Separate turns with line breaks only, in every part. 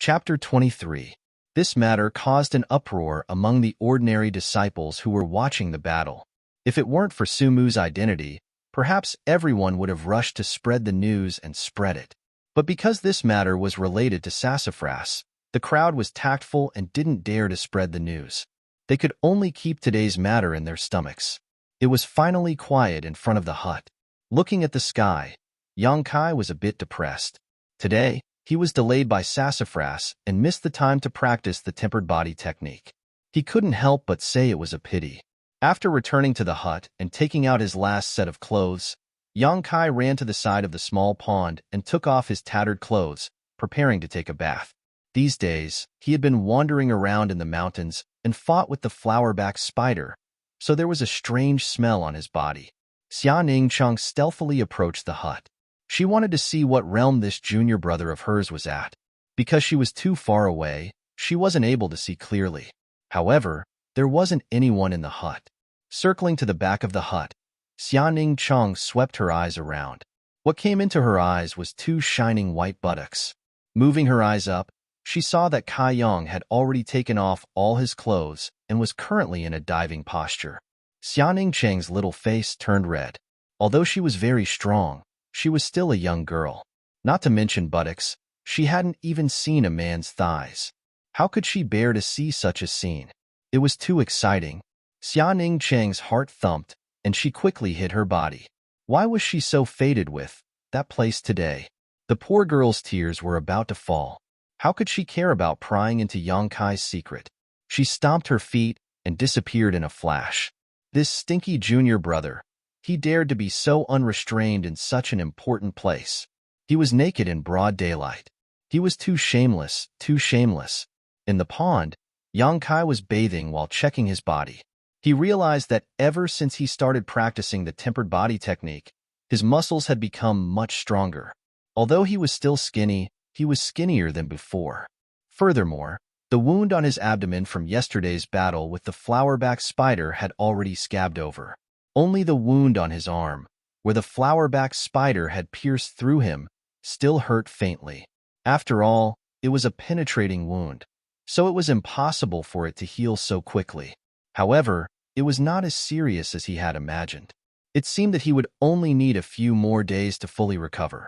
Chapter 23. This matter caused an uproar among the ordinary disciples who were watching the battle. If it weren't for Sumu's identity, perhaps everyone would have rushed to spread the news and spread it. But because this matter was related to sassafras, the crowd was tactful and didn't dare to spread the news. They could only keep today's matter in their stomachs. It was finally quiet in front of the hut. Looking at the sky, Yang Kai was a bit depressed. Today, he was delayed by sassafras and missed the time to practice the tempered body technique. He couldn't help but say it was a pity. After returning to the hut and taking out his last set of clothes, Yang Kai ran to the side of the small pond and took off his tattered clothes, preparing to take a bath. These days, he had been wandering around in the mountains and fought with the flowerback spider, so there was a strange smell on his body. Xianing Cheng stealthily approached the hut. She wanted to see what realm this junior brother of hers was at. Because she was too far away, she wasn't able to see clearly. However, there wasn't anyone in the hut. Circling to the back of the hut, Xianing Cheng swept her eyes around. What came into her eyes was two shining white buttocks. Moving her eyes up, she saw that Kai Yang had already taken off all his clothes and was currently in a diving posture. Xianing Cheng's little face turned red. Although she was very strong, she was still a young girl. Not to mention buttocks, she hadn't even seen a man's thighs. How could she bear to see such a scene? It was too exciting. Xianing Cheng's heart thumped, and she quickly hid her body. Why was she so fated with that place today? The poor girl's tears were about to fall. How could she care about prying into Yang Kai's secret? She stomped her feet and disappeared in a flash. This stinky junior brother. He dared to be so unrestrained in such an important place. He was naked in broad daylight. He was too shameless, too shameless. In the pond, Yang Kai was bathing while checking his body. He realized that ever since he started practicing the tempered body technique, his muscles had become much stronger. Although he was still skinny, he was skinnier than before. Furthermore, the wound on his abdomen from yesterday's battle with the flowerback spider had already scabbed over. Only the wound on his arm, where the flowerback spider had pierced through him, still hurt faintly. After all, it was a penetrating wound, so it was impossible for it to heal so quickly. However, it was not as serious as he had imagined. It seemed that he would only need a few more days to fully recover.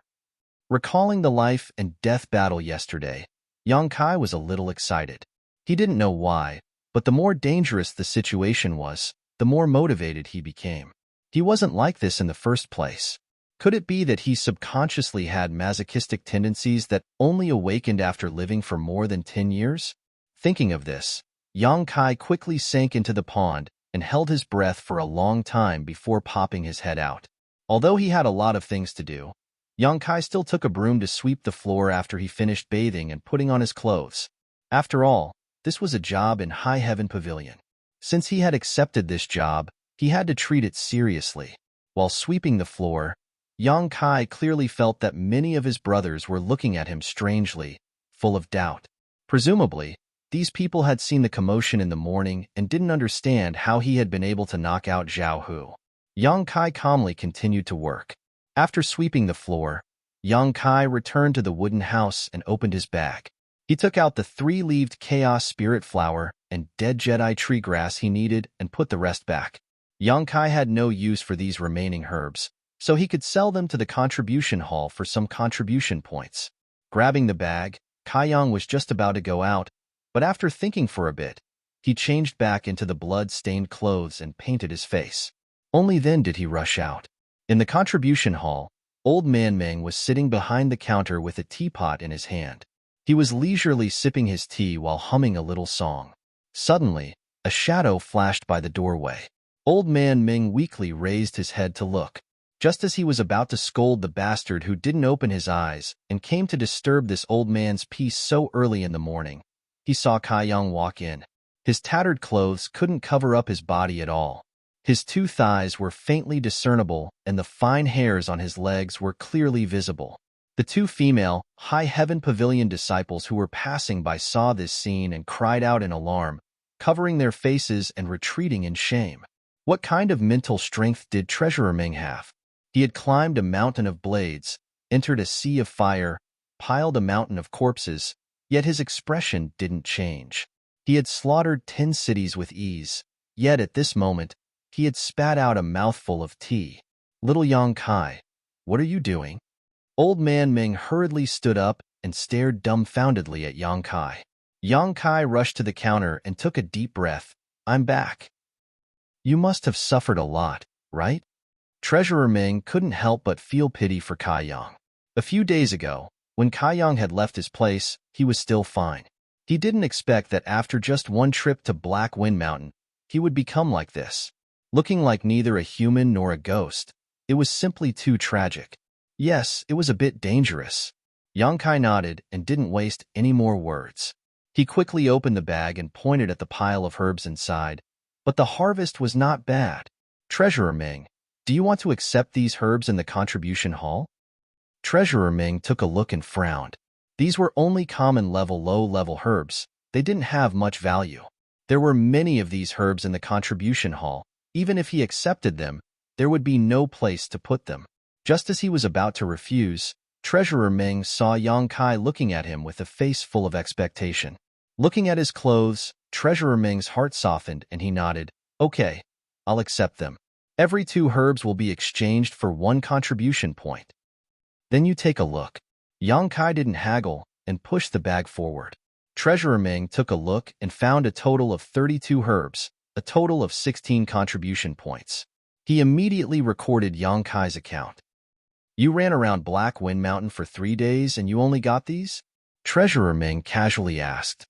Recalling the life and death battle yesterday, Yang Kai was a little excited. He didn't know why, but the more dangerous the situation was, the more motivated he became. He wasn't like this in the first place. Could it be that he subconsciously had masochistic tendencies that only awakened after living for more than 10 years? Thinking of this, Yang Kai quickly sank into the pond and held his breath for a long time before popping his head out. Although he had a lot of things to do, Yang Kai still took a broom to sweep the floor after he finished bathing and putting on his clothes. After all, this was a job in High Heaven Pavilion. Since he had accepted this job, he had to treat it seriously. While sweeping the floor, Yang Kai clearly felt that many of his brothers were looking at him strangely, full of doubt. Presumably, these people had seen the commotion in the morning and didn't understand how he had been able to knock out Zhao Hu. Yang Kai calmly continued to work. After sweeping the floor, Yang Kai returned to the wooden house and opened his bag. He took out the 3-leaved chaos spirit flower and dead Jedi tree grass he needed and put the rest back. Yang Kai had no use for these remaining herbs, so he could sell them to the contribution hall for some contribution points. Grabbing the bag, Kai Yang was just about to go out, but after thinking for a bit, he changed back into the blood-stained clothes and painted his face. Only then did he rush out. In the contribution hall, Old Man Meng was sitting behind the counter with a teapot in his hand. He was leisurely sipping his tea while humming a little song. Suddenly, a shadow flashed by the doorway. Old Man Meng weakly raised his head to look. Just as he was about to scold the bastard who didn't open his eyes and came to disturb this old man's peace so early in the morning, he saw Kai Yang walk in. His tattered clothes couldn't cover up his body at all. His 2 thighs were faintly discernible and the fine hairs on his legs were clearly visible. The 2 female High Heaven Pavilion disciples who were passing by saw this scene and cried out in alarm, covering their faces and retreating in shame. What kind of mental strength did Treasurer Ming have? He had climbed a mountain of blades, entered a sea of fire, piled a mountain of corpses, Yet his expression didn't change. He had slaughtered 10 cities with ease, yet at this moment, he had spat out a mouthful of tea. Little Yang Kai, what are you doing? Old Man Ming hurriedly stood up and stared dumbfoundedly at Yang Kai. Yang Kai rushed to the counter and took a deep breath. I'm back. You must have suffered a lot, right? Treasurer Ming couldn't help but feel pity for Kai Yang. A few days ago, when Kai Yang had left his place, he was still fine. He didn't expect that after just one trip to Black Wind Mountain, he would become like this. Looking like neither a human nor a ghost, it was simply too tragic. Yes, it was a bit dangerous. Yang Kai nodded and didn't waste any more words. He quickly opened the bag and pointed at the pile of herbs inside, but the harvest was not bad. Treasurer Ming, do you want to accept these herbs in the contribution hall? Treasurer Ming took a look and frowned. These were only common-level, low-level herbs. They didn't have much value. There were many of these herbs in the contribution hall. Even if he accepted them, there would be no place to put them. Just as he was about to refuse, Treasurer Ming saw Yang Kai looking at him with a face full of expectation. Looking at his clothes, Treasurer Ming's heart softened and he nodded. Okay, I'll accept them. Every 2 herbs will be exchanged for 1 contribution point. Then you take a look. Yang Kai didn't haggle and pushed the bag forward. Treasurer Ming took a look and found a total of 32 herbs, a total of 16 contribution points. He immediately recorded Yang Kai's account. You ran around Black Wind Mountain for 3 days and you only got these? Treasurer Ming casually asked.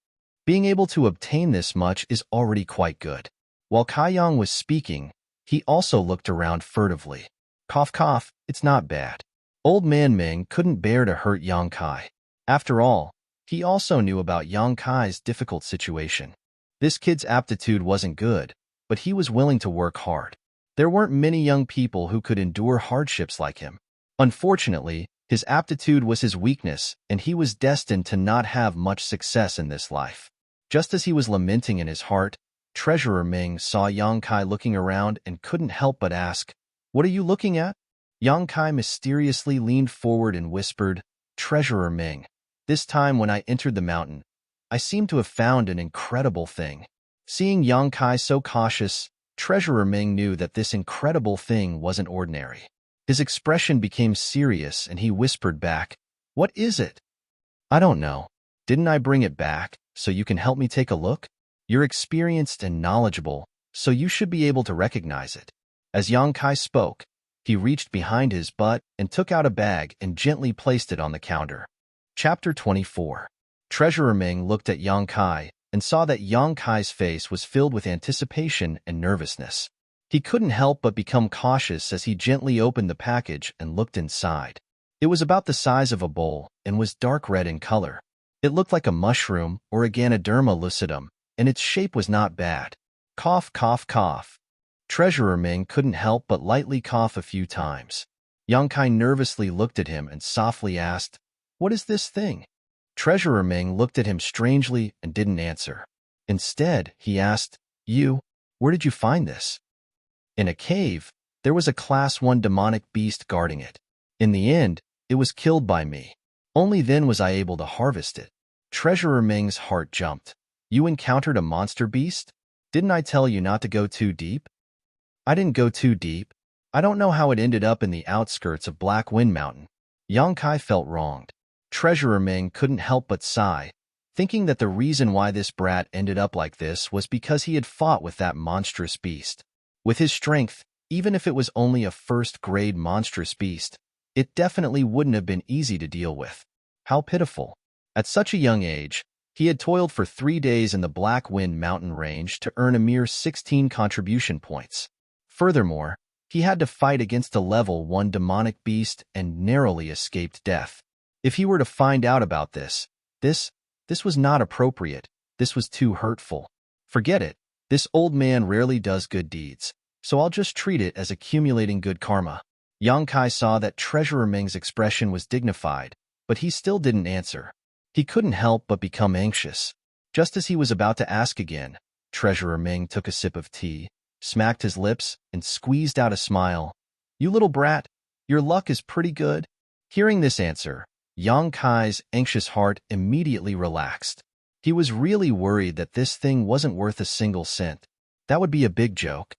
Being able to obtain this much is already quite good. While Kai Yang was speaking, he also looked around furtively. Cough cough, it's not bad. Old Man Ming couldn't bear to hurt Yang Kai. After all, he also knew about Yang Kai's difficult situation. This kid's aptitude wasn't good, but he was willing to work hard. There weren't many young people who could endure hardships like him. Unfortunately, his aptitude was his weakness, and he was destined to not have much success in this life. Just as he was lamenting in his heart, Treasurer Ming saw Yang Kai looking around and couldn't help but ask, "What are you looking at?" Yang Kai mysteriously leaned forward and whispered, "Treasurer Ming, this time when I entered the mountain, I seemed to have found an incredible thing." Seeing Yang Kai so cautious, Treasurer Ming knew that this incredible thing wasn't ordinary. His expression became serious and he whispered back, "What is it?" "I don't know. Didn't I bring it back, so you can help me take a look? You're experienced and knowledgeable, so you should be able to recognize it." As Yang Kai spoke, he reached behind his butt and took out a bag and gently placed it on the counter. Chapter 24. Treasurer Ming looked at Yang Kai and saw that Yang Kai's face was filled with anticipation and nervousness. He couldn't help but become cautious as he gently opened the package and looked inside. It was about the size of a bowl and was dark red in color. It looked like a mushroom or a Ganoderma lucidum, and its shape was not bad. Cough, cough, cough. Treasurer Ming couldn't help but lightly cough a few times. Yang Kai nervously looked at him and softly asked, "What is this thing?" Treasurer Ming looked at him strangely and didn't answer. Instead, he asked, Where did you find this?" "In a cave. There was a Class 1 demonic beast guarding it. In the end, it was killed by me. Only then was I able to harvest it." Treasurer Ming's heart jumped. "You encountered a monster beast? Didn't I tell you not to go too deep?" "I didn't go too deep. I don't know how it ended up in the outskirts of Black Wind Mountain." Yang Kai felt wronged. Treasurer Ming couldn't help but sigh, thinking that the reason why this brat ended up like this was because he had fought with that monstrous beast. With his strength, even if it was only a first-grade monstrous beast, it definitely wouldn't have been easy to deal with. How pitiful. At such a young age, he had toiled for 3 days in the Black Wind Mountain range to earn a mere 16 contribution points. Furthermore, he had to fight against a level 1 demonic beast and narrowly escaped death. If he were to find out about this was not appropriate. This was too hurtful. Forget it. This old man rarely does good deeds, so I'll just treat it as accumulating good karma. Yang Kai saw that Treasurer Ming's expression was dignified, but he still didn't answer. He couldn't help but become anxious. Just as he was about to ask again, Treasurer Ming took a sip of tea, smacked his lips, and squeezed out a smile. "You little brat, your luck is pretty good." Hearing this answer, Yang Kai's anxious heart immediately relaxed. He was really worried that this thing wasn't worth a single cent. That would be a big joke.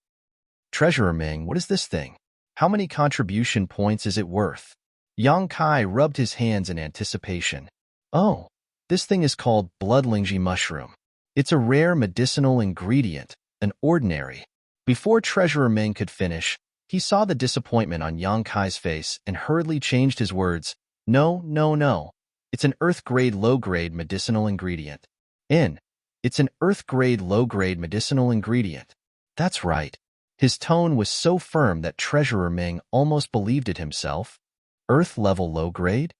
Treasurer Ming, what is this thing? How many contribution points is it worth? Yang Kai rubbed his hands in anticipation. Oh, this thing is called bloodlingji mushroom. It's a rare medicinal ingredient, an ordinary. Before Treasurer Ming could finish, he saw the disappointment on Yang Kai's face and hurriedly changed his words. No, no, no. It's an earth-grade low-grade medicinal ingredient. It's an earth-grade low-grade medicinal ingredient. That's right. His tone was so firm that Treasurer Ming almost believed it himself. Earth-level low-grade?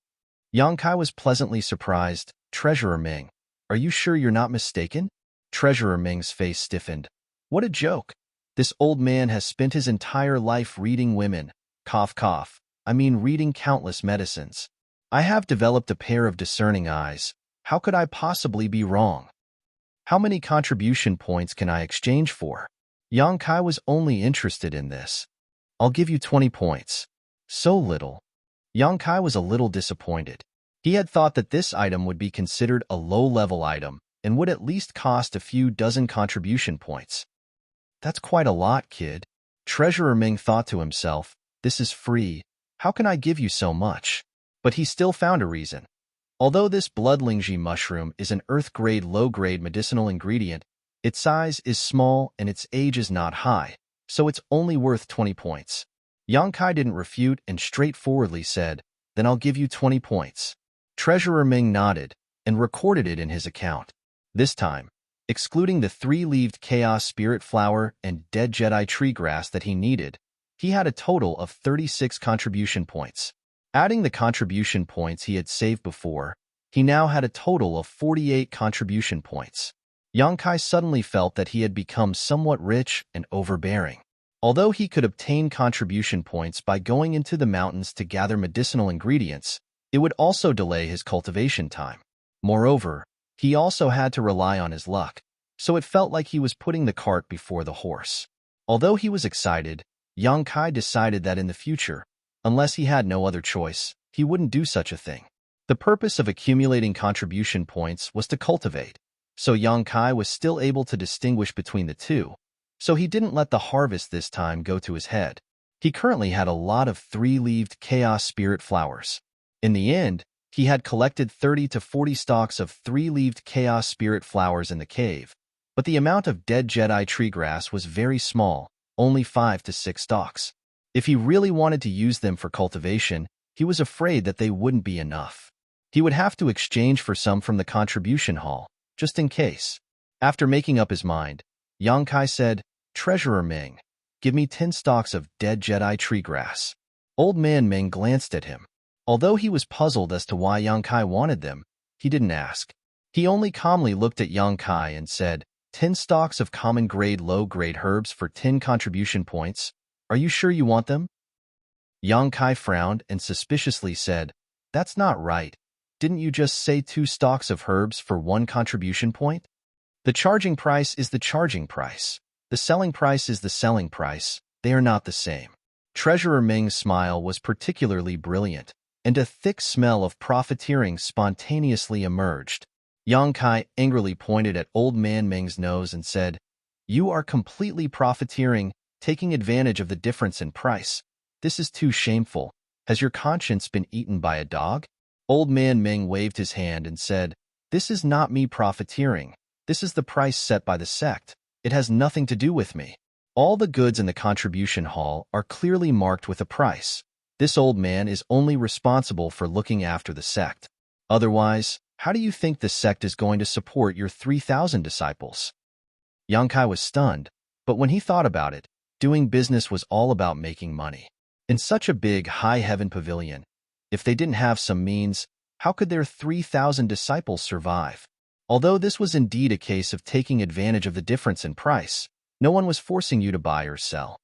Yang Kai was pleasantly surprised. Treasurer Ming, are you sure you're not mistaken? Treasurer Ming's face stiffened. What a joke. This old man has spent his entire life reading women. Cough, cough. I mean reading countless medicines. I have developed a pair of discerning eyes. How could I possibly be wrong? How many contribution points can I exchange for? Yang Kai was only interested in this. I'll give you 20 points. So little. Yang Kai was a little disappointed. He had thought that this item would be considered a low-level item and would at least cost a few dozen contribution points. That's quite a lot, kid. Treasurer Ming thought to himself, this is free. How can I give you so much? But he still found a reason. Although this bloodlingji mushroom is an earth-grade low-grade medicinal ingredient, its size is small and its age is not high, so it's only worth 20 points. Yang Kai didn't refute and straightforwardly said, then I'll give you 20 points. Treasurer Ming nodded and recorded it in his account. This time, excluding the 3-leaved chaos spirit flower and dead Jedi tree grass that he needed, he had a total of 36 contribution points. Adding the contribution points he had saved before, he now had a total of 48 contribution points. Yang Kai suddenly felt that he had become somewhat rich and overbearing. Although he could obtain contribution points by going into the mountains to gather medicinal ingredients, it would also delay his cultivation time. Moreover, he also had to rely on his luck, so it felt like he was putting the cart before the horse. Although he was excited, Yang Kai decided that in the future, unless he had no other choice, he wouldn't do such a thing. The purpose of accumulating contribution points was to cultivate, so Yang Kai was still able to distinguish between the two, so he didn't let the harvest this time go to his head. He currently had a lot of 3-leaved chaos spirit flowers. In the end, he had collected 30 to 40 stalks of 3-leaved chaos spirit flowers in the cave, but the amount of dead Jedi tree grass was very small, only 5 to 6 stalks. If he really wanted to use them for cultivation, he was afraid that they wouldn't be enough. He would have to exchange for some from the contribution hall, just in case. After making up his mind, Yang Kai said, Treasurer Ming, give me 10 stalks of dead Jedi tree grass. Old Man Ming glanced at him. Although he was puzzled as to why Yang Kai wanted them, he didn't ask. He only calmly looked at Yang Kai and said, 10 stalks of common-grade low-grade herbs for 10 contribution points. Are you sure you want them? Yang Kai frowned and suspiciously said, that's not right. Didn't you just say 2 stalks of herbs for 1 contribution point? The charging price is the charging price. The selling price is the selling price. They are not the same. Treasurer Ming's smile was particularly brilliant, and a thick smell of profiteering spontaneously emerged. Yang Kai angrily pointed at Old Man Ming's nose and said, you are completely profiteering, taking advantage of the difference in price. This is too shameful. Has your conscience been eaten by a dog? Old Man Ming waved his hand and said, this is not me profiteering. This is the price set by the sect. It has nothing to do with me. All the goods in the contribution hall are clearly marked with a price. This old man is only responsible for looking after the sect. Otherwise, how do you think the sect is going to support your 3,000 disciples? Yang Kai was stunned, but when he thought about it, doing business was all about making money. In such a big high heaven pavilion, if they didn't have some means, how could their 3,000 disciples survive? Although this was indeed a case of taking advantage of the difference in price, no one was forcing you to buy or sell.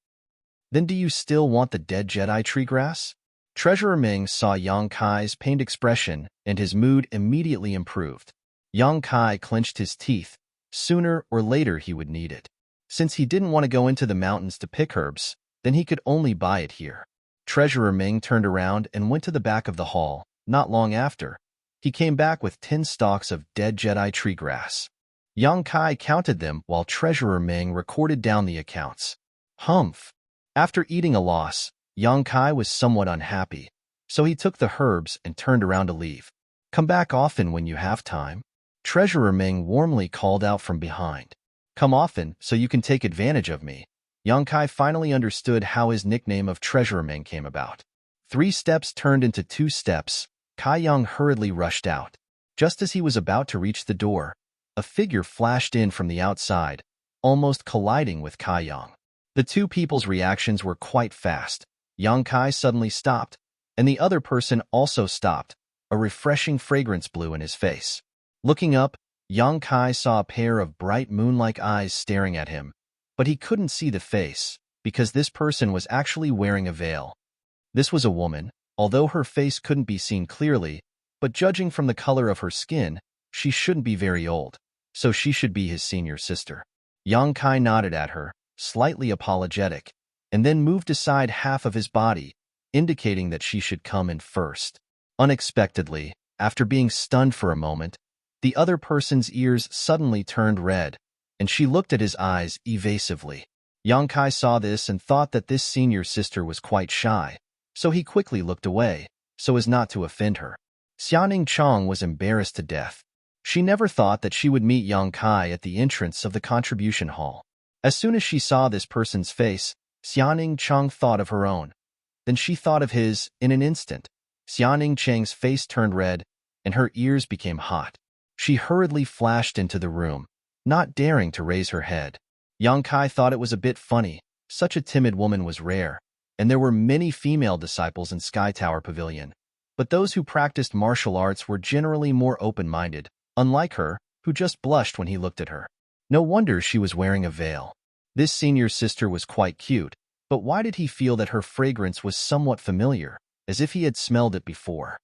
Then do you still want the dead Jedi tree grass? Treasurer Ming saw Yang Kai's pained expression, and his mood immediately improved. Yang Kai clenched his teeth. Sooner or later he would need it. Since he didn't want to go into the mountains to pick herbs, then he could only buy it here. Treasurer Ming turned around and went to the back of the hall, Not long after, he came back with 10 stalks of dead Jedi tree grass. Yang Kai counted them while Treasurer Ming recorded down the accounts. Humph! After eating a loss, Yang Kai was somewhat unhappy, so he took the herbs and turned around to leave. Come back often when you have time. Treasurer Ming warmly called out from behind. Come often so you can take advantage of me. Yang Kai finally understood how his nickname of Treasurer Ming came about. 3 steps turned into 2 steps. Kai Yang hurriedly rushed out. Just as he was about to reach the door, a figure flashed in from the outside, almost colliding with Kai Yang. The two people's reactions were quite fast. Yang Kai suddenly stopped, and the other person also stopped. A refreshing fragrance blew in his face. Looking up, Yang Kai saw a pair of bright moon-like eyes staring at him, but he couldn't see the face, because this person was actually wearing a veil. This was a woman, although her face couldn't be seen clearly, but judging from the color of her skin, she shouldn't be very old, so she should be his senior sister. Yang Kai nodded at her, slightly apologetic, and then moved aside half of his body, indicating that she should come in first. Unexpectedly, after being stunned for a moment, the other person's ears suddenly turned red, and she looked at his eyes evasively. Yang Kai saw this and thought that this senior sister was quite shy, so he quickly looked away, so as not to offend her. Xiaoning Chong was embarrassed to death. She never thought that she would meet Yang Kai at the entrance of the contribution hall. As soon as she saw this person's face, Xiaoning Chong thought of her own. Then she thought of his in an instant. Xiaoning Chang's face turned red, and her ears became hot. She hurriedly flashed into the room, not daring to raise her head. Yang Kai thought it was a bit funny. Such a timid woman was rare, and there were many female disciples in Sky Tower Pavilion. But those who practiced martial arts were generally more open-minded, unlike her, who just blushed when he looked at her. No wonder she was wearing a veil. This senior sister was quite cute, but why did he feel that her fragrance was somewhat familiar, as if he had smelled it before?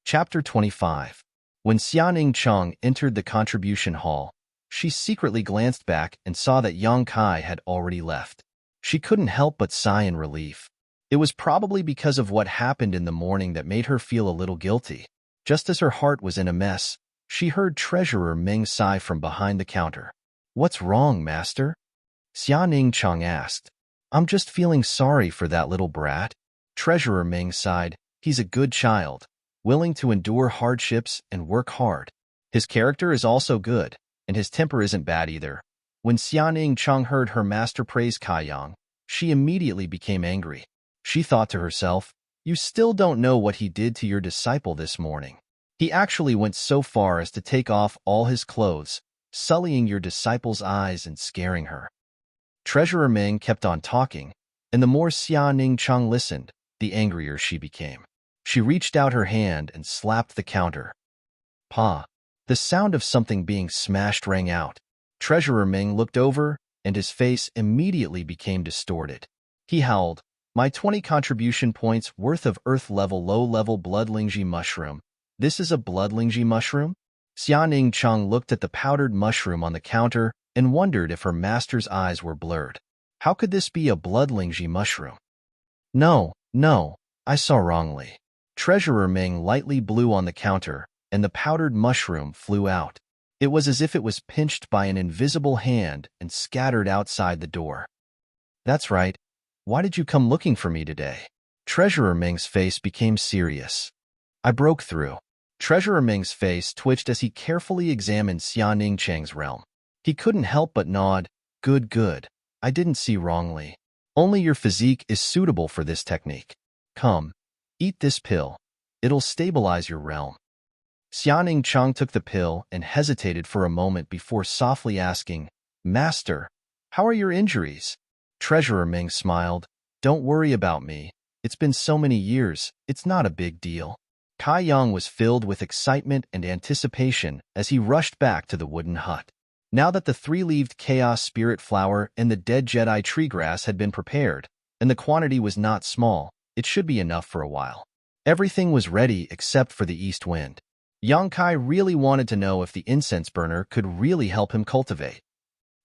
Chapter 25. When Xiaoning Chong entered the contribution hall, she secretly glanced back and saw that Yang Kai had already left. She couldn't help but sigh in relief. It was probably because of what happened in the morning that made her feel a little guilty. Just as her heart was in a mess, she heard Treasurer Ming sigh from behind the counter. "What's wrong, master?" Xiaoning Chong asked. "I'm just feeling sorry for that little brat." Treasurer Ming sighed. "He's a good child, willing to endure hardships and work hard. His character is also good, and his temper isn't bad either." When Xiaoning Chong heard her master praise Kai Yang, she immediately became angry. She thought to herself, "You still don't know what he did to your disciple this morning. He actually went so far as to take off all his clothes, sullying your disciple's eyes and scaring her." Treasurer Ming kept on talking, and the more Xiaoning Chong listened, the angrier she became. She reached out her hand and slapped the counter. Pa! The sound of something being smashed rang out. Treasurer Ming looked over, and his face immediately became distorted. He howled, "My 20 contribution points worth of Earth-level low-level bloodlingji mushroom. This is a bloodlingji mushroom?" Xiaoning Chong looked at the powdered mushroom on the counter and wondered if her master's eyes were blurred. How could this be a bloodlingji mushroom? No, I saw wrongly." Treasurer Ming lightly blew on the counter, and the powdered mushroom flew out. It was as if it was pinched by an invisible hand and scattered outside the door. "That's right. Why did you come looking for me today?" Treasurer Ming's face became serious. "I broke through." Treasurer Ming's face twitched as he carefully examined Xiaoning Chang's realm. He couldn't help but nod. Good. I didn't see wrongly. Only your physique is suitable for this technique. Come, eat this pill. It'll stabilize your realm." Xiaoning Chong took the pill and hesitated for a moment before softly asking, "Master, how are your injuries?" Treasurer Ming smiled. "Don't worry about me. It's been so many years, it's not a big deal." Kai Yang was filled with excitement and anticipation as he rushed back to the wooden hut. Now that the 3-leaved Chaos Spirit Flower and the dead Jedi tree grass had been prepared, and the quantity was not small, it should be enough for a while. Everything was ready except for the east wind. Yang Kai really wanted to know if the incense burner could really help him cultivate.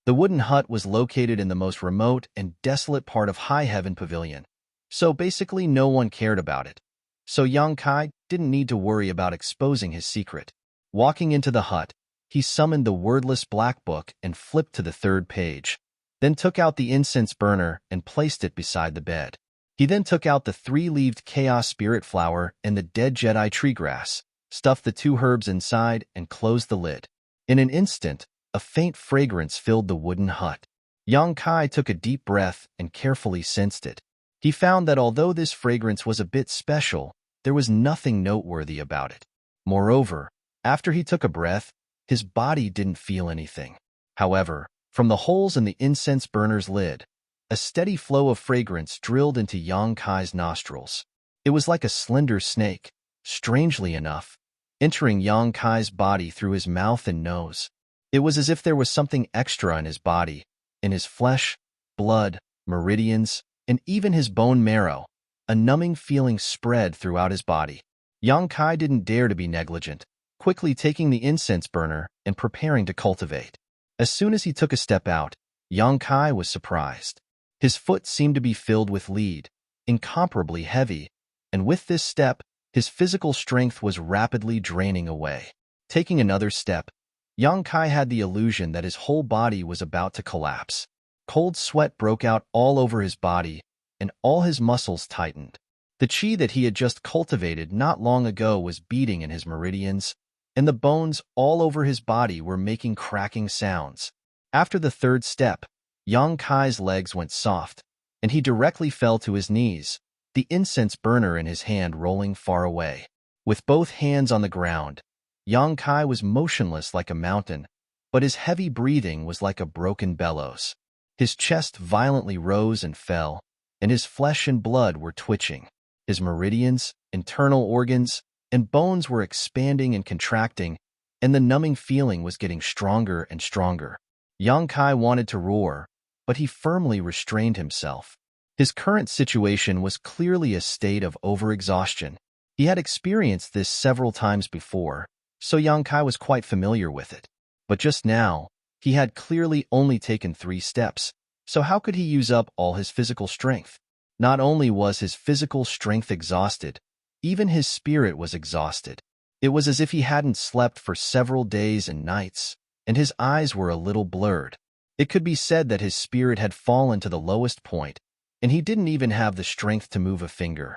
The wooden hut was located in the most remote and desolate part of High Heaven Pavilion, so basically no one cared about it. So Yang Kai didn't need to worry about exposing his secret. Walking into the hut, he summoned the wordless black book and flipped to the third page, then took out the incense burner and placed it beside the bed. He then took out the three-leaved chaos spirit flower and the dead Jedi tree grass, stuffed the two herbs inside, and closed the lid. In an instant, a faint fragrance filled the wooden hut. Yang Kai took a deep breath and carefully sensed it. He found that although this fragrance was a bit special, there was nothing noteworthy about it. Moreover, after he took a breath, his body didn't feel anything. However, from the holes in the incense burner's lid, a steady flow of fragrance drilled into Yang Kai's nostrils. It was like a slender snake, strangely enough, entering Yang Kai's body through his mouth and nose. It was as if there was something extra in his body, in his flesh, blood, meridians, and even his bone marrow. A numbing feeling spread throughout his body. Yang Kai didn't dare to be negligent, quickly taking the incense burner and preparing to cultivate. As soon as he took a step out, Yang Kai was surprised. His foot seemed to be filled with lead, incomparably heavy, and with this step, his physical strength was rapidly draining away. Taking another step, Yang Kai had the illusion that his whole body was about to collapse. Cold sweat broke out all over his body, and all his muscles tightened. The chi that he had just cultivated not long ago was beating in his meridians, and the bones all over his body were making cracking sounds. After the third step, Yang Kai's legs went soft, and he directly fell to his knees, the incense burner in his hand rolling far away. With both hands on the ground, Yang Kai was motionless like a mountain, but his heavy breathing was like a broken bellows. His chest violently rose and fell, and his flesh and blood were twitching. His meridians, internal organs, and bones were expanding and contracting, and the numbing feeling was getting stronger and stronger. Yang Kai wanted to roar, but he firmly restrained himself. His current situation was clearly a state of overexhaustion. He had experienced this several times before, so Yang Kai was quite familiar with it. But just now, he had clearly only taken 3 steps, so how could he use up all his physical strength? Not only was his physical strength exhausted, even his spirit was exhausted. It was as if he hadn't slept for several days and nights, and his eyes were a little blurred. It could be said that his spirit had fallen to the lowest point, and he didn't even have the strength to move a finger.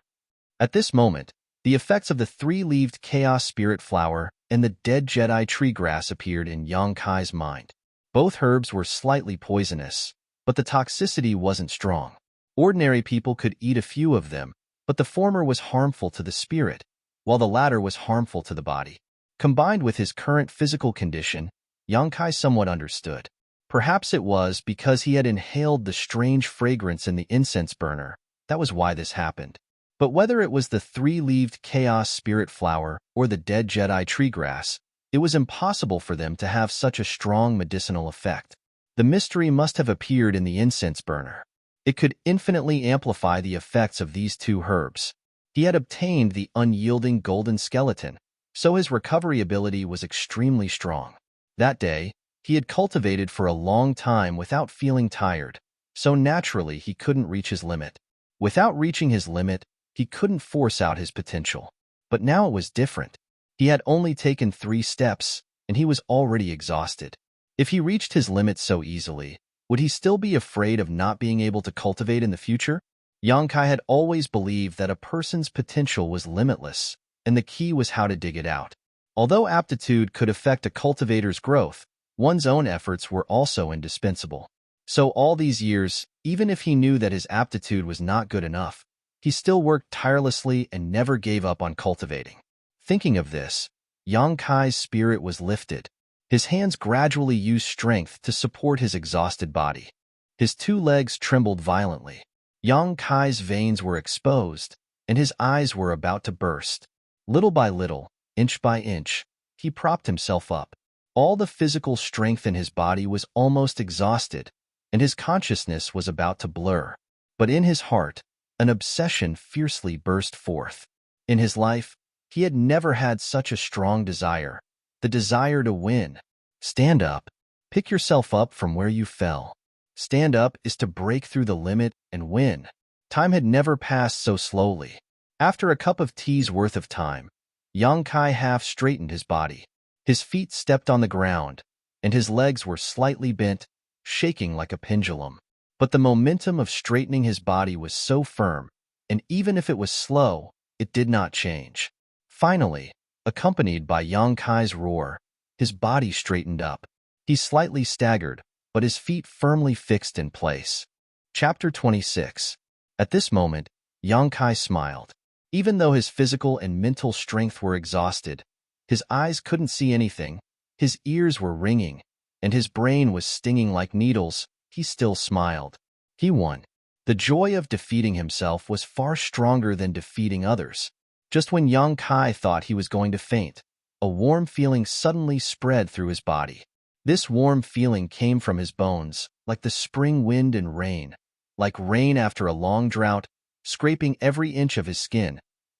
At this moment, the effects of the 3-leaved chaos spirit flower and the dead Jedi tree grass appeared in Yang Kai's mind. Both herbs were slightly poisonous, but the toxicity wasn't strong. Ordinary people could eat a few of them, but the former was harmful to the spirit, while the latter was harmful to the body. Combined with his current physical condition, Yang Kai somewhat understood. Perhaps it was because he had inhaled the strange fragrance in the incense burner. That was why this happened. But whether it was the 3-leaved chaos spirit flower or the dead Jedi tree grass, it was impossible for them to have such a strong medicinal effect. The mystery must have appeared in the incense burner. It could infinitely amplify the effects of these 2 herbs. He had obtained the unyielding golden skeleton, so his recovery ability was extremely strong. That day, he had cultivated for a long time without feeling tired, so naturally he couldn't reach his limit. Without reaching his limit, he couldn't force out his potential. But now it was different. He had only taken 3 steps, and he was already exhausted. If he reached his limit so easily, would he still be afraid of not being able to cultivate in the future? Yang Kai had always believed that a person's potential was limitless, and the key was how to dig it out. Although aptitude could affect a cultivator's growth, one's own efforts were also indispensable. So all these years, even if he knew that his aptitude was not good enough, he still worked tirelessly and never gave up on cultivating. Thinking of this, Yang Kai's spirit was lifted. His hands gradually used strength to support his exhausted body. His 2 legs trembled violently. Yang Kai's veins were exposed, and his eyes were about to burst. Little by little, inch by inch, he propped himself up. All the physical strength in his body was almost exhausted, and his consciousness was about to blur. But in his heart, an obsession fiercely burst forth. In his life, he had never had such a strong desire, the desire to win. Stand up. Pick yourself up from where you fell. Stand up is to break through the limit and win. Time had never passed so slowly. After a cup of tea's worth of time, Yang Kai half straightened his body. His feet stepped on the ground, and his legs were slightly bent, shaking like a pendulum. But the momentum of straightening his body was so firm, and even if it was slow, it did not change. Finally, accompanied by Yang Kai's roar, his body straightened up. He slightly staggered, but his feet firmly fixed in place. Chapter 26. At this moment, Yang Kai smiled. Even though his physical and mental strength were exhausted, his eyes couldn't see anything, his ears were ringing, and his brain was stinging like needles. He still smiled. He won. The joy of defeating himself was far stronger than defeating others. Just when Yang Kai thought he was going to faint, a warm feeling suddenly spread through his body. This warm feeling came from his bones, like the spring wind and rain, like rain after a long drought, scraping every inch of his skin,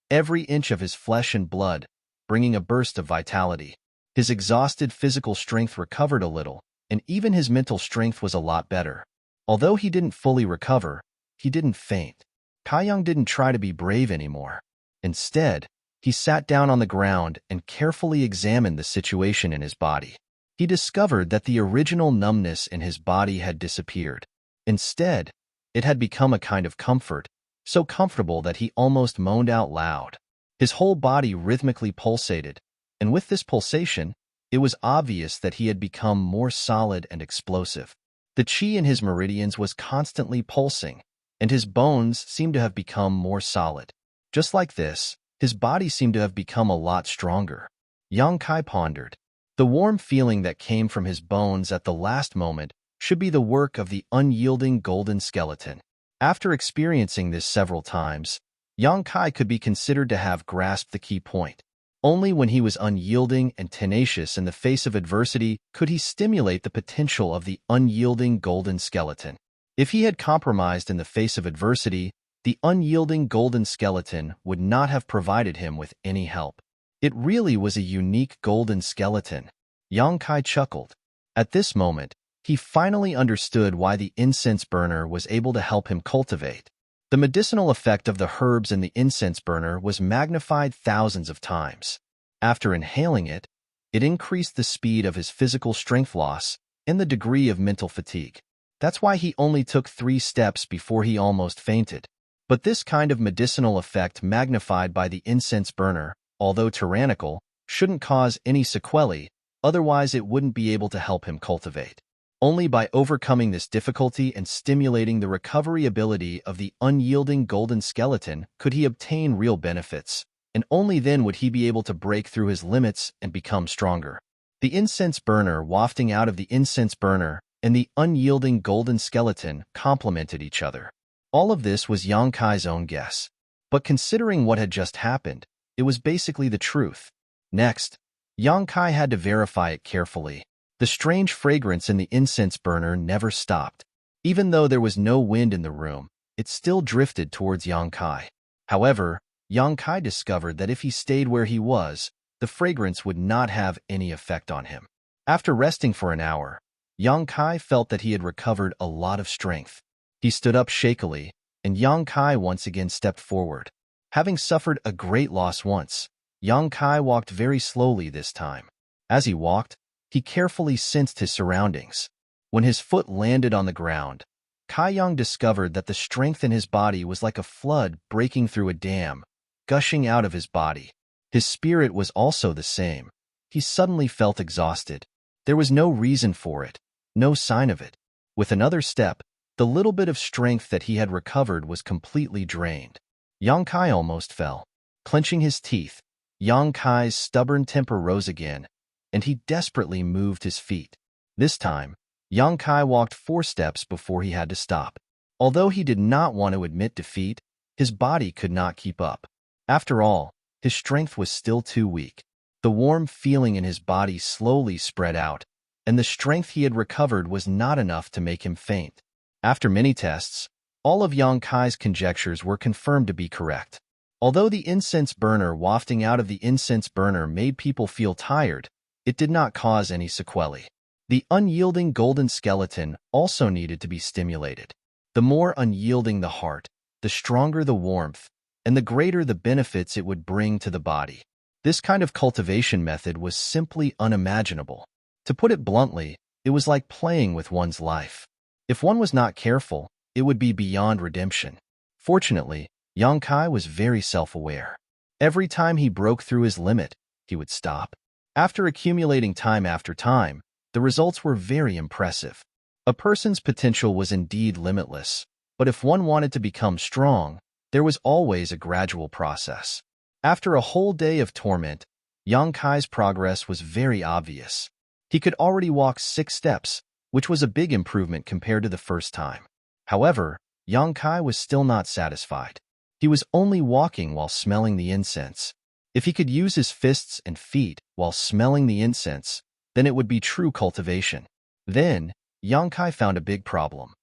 every inch of his flesh and blood, bringing a burst of vitality. His exhausted physical strength recovered a little, and even his mental strength was a lot better. Although he didn't fully recover, he didn't faint. Kaiyang didn't try to be brave anymore. Instead, he sat down on the ground and carefully examined the situation in his body. He discovered that the original numbness in his body had disappeared. Instead, it had become a kind of comfort, so comfortable that he almost moaned out loud. His whole body rhythmically pulsated, and with this pulsation, it was obvious that he had become more solid and explosive. The qi in his meridians was constantly pulsing, and his bones seemed to have become more solid. Just like this, his body seemed to have become a lot stronger. Yang Kai pondered. The warm feeling that came from his bones at the last moment should be the work of the unyielding golden skeleton. After experiencing this several times, Yang Kai could be considered to have grasped the key point. Only when he was unyielding and tenacious in the face of adversity could he stimulate the potential of the unyielding golden skeleton. If he had compromised in the face of adversity, the unyielding golden skeleton would not have provided him with any help. It really was a unique golden skeleton. Yang Kai chuckled. At this moment, he finally understood why the incense burner was able to help him cultivate. The medicinal effect of the herbs in the incense burner was magnified thousands of times. After inhaling it, it increased the speed of his physical strength loss and the degree of mental fatigue. That's why he only took 3 steps before he almost fainted. But this kind of medicinal effect magnified by the incense burner, although tyrannical, shouldn't cause any sequelae, otherwise it wouldn't be able to help him cultivate. Only by overcoming this difficulty and stimulating the recovery ability of the unyielding golden skeleton could he obtain real benefits, and only then would he be able to break through his limits and become stronger. The incense burner wafting out of the incense burner and the unyielding golden skeleton complemented each other. All of this was Yang Kai's own guess, but considering what had just happened, it was basically the truth. Next, Yang Kai had to verify it carefully. The strange fragrance in the incense burner never stopped. Even though there was no wind in the room, it still drifted towards Yang Kai. However, Yang Kai discovered that if he stayed where he was, the fragrance would not have any effect on him. After resting for an hour, Yang Kai felt that he had recovered a lot of strength. He stood up shakily, and Yang Kai once again stepped forward. Having suffered a great loss once, Yang Kai walked very slowly this time. As he walked, he carefully sensed his surroundings. When his foot landed on the ground, Kaiyang discovered that the strength in his body was like a flood breaking through a dam, gushing out of his body. His spirit was also the same. He suddenly felt exhausted. There was no reason for it, no sign of it. With another step, the little bit of strength that he had recovered was completely drained. Yang Kai almost fell. Clenching his teeth, Yang Kai's stubborn temper rose again, and he desperately moved his feet. This time, Yang Kai walked 4 steps before he had to stop. Although he did not want to admit defeat, his body could not keep up. After all, his strength was still too weak. The warm feeling in his body slowly spread out, and the strength he had recovered was not enough to make him faint. After many tests, all of Yang Kai's conjectures were confirmed to be correct. Although the incense burner wafting out of the incense burner made people feel tired, it did not cause any sequelae. The unyielding golden skeleton also needed to be stimulated. The more unyielding the heart, the stronger the warmth, and the greater the benefits it would bring to the body. This kind of cultivation method was simply unimaginable. To put it bluntly, it was like playing with one's life. If one was not careful, it would be beyond redemption. Fortunately, Yang Kai was very self-aware. Every time he broke through his limit, he would stop. After accumulating time after time, the results were very impressive. A person's potential was indeed limitless, but if one wanted to become strong, there was always a gradual process. After a whole day of torment, Yang Kai's progress was very obvious. He could already walk 6 steps, which was a big improvement compared to the first time. However, Yang Kai was still not satisfied. He was only walking while smelling the incense. If he could use his fists and feet while smelling the incense, then it would be true cultivation. Then, Yang Kai found a big problem.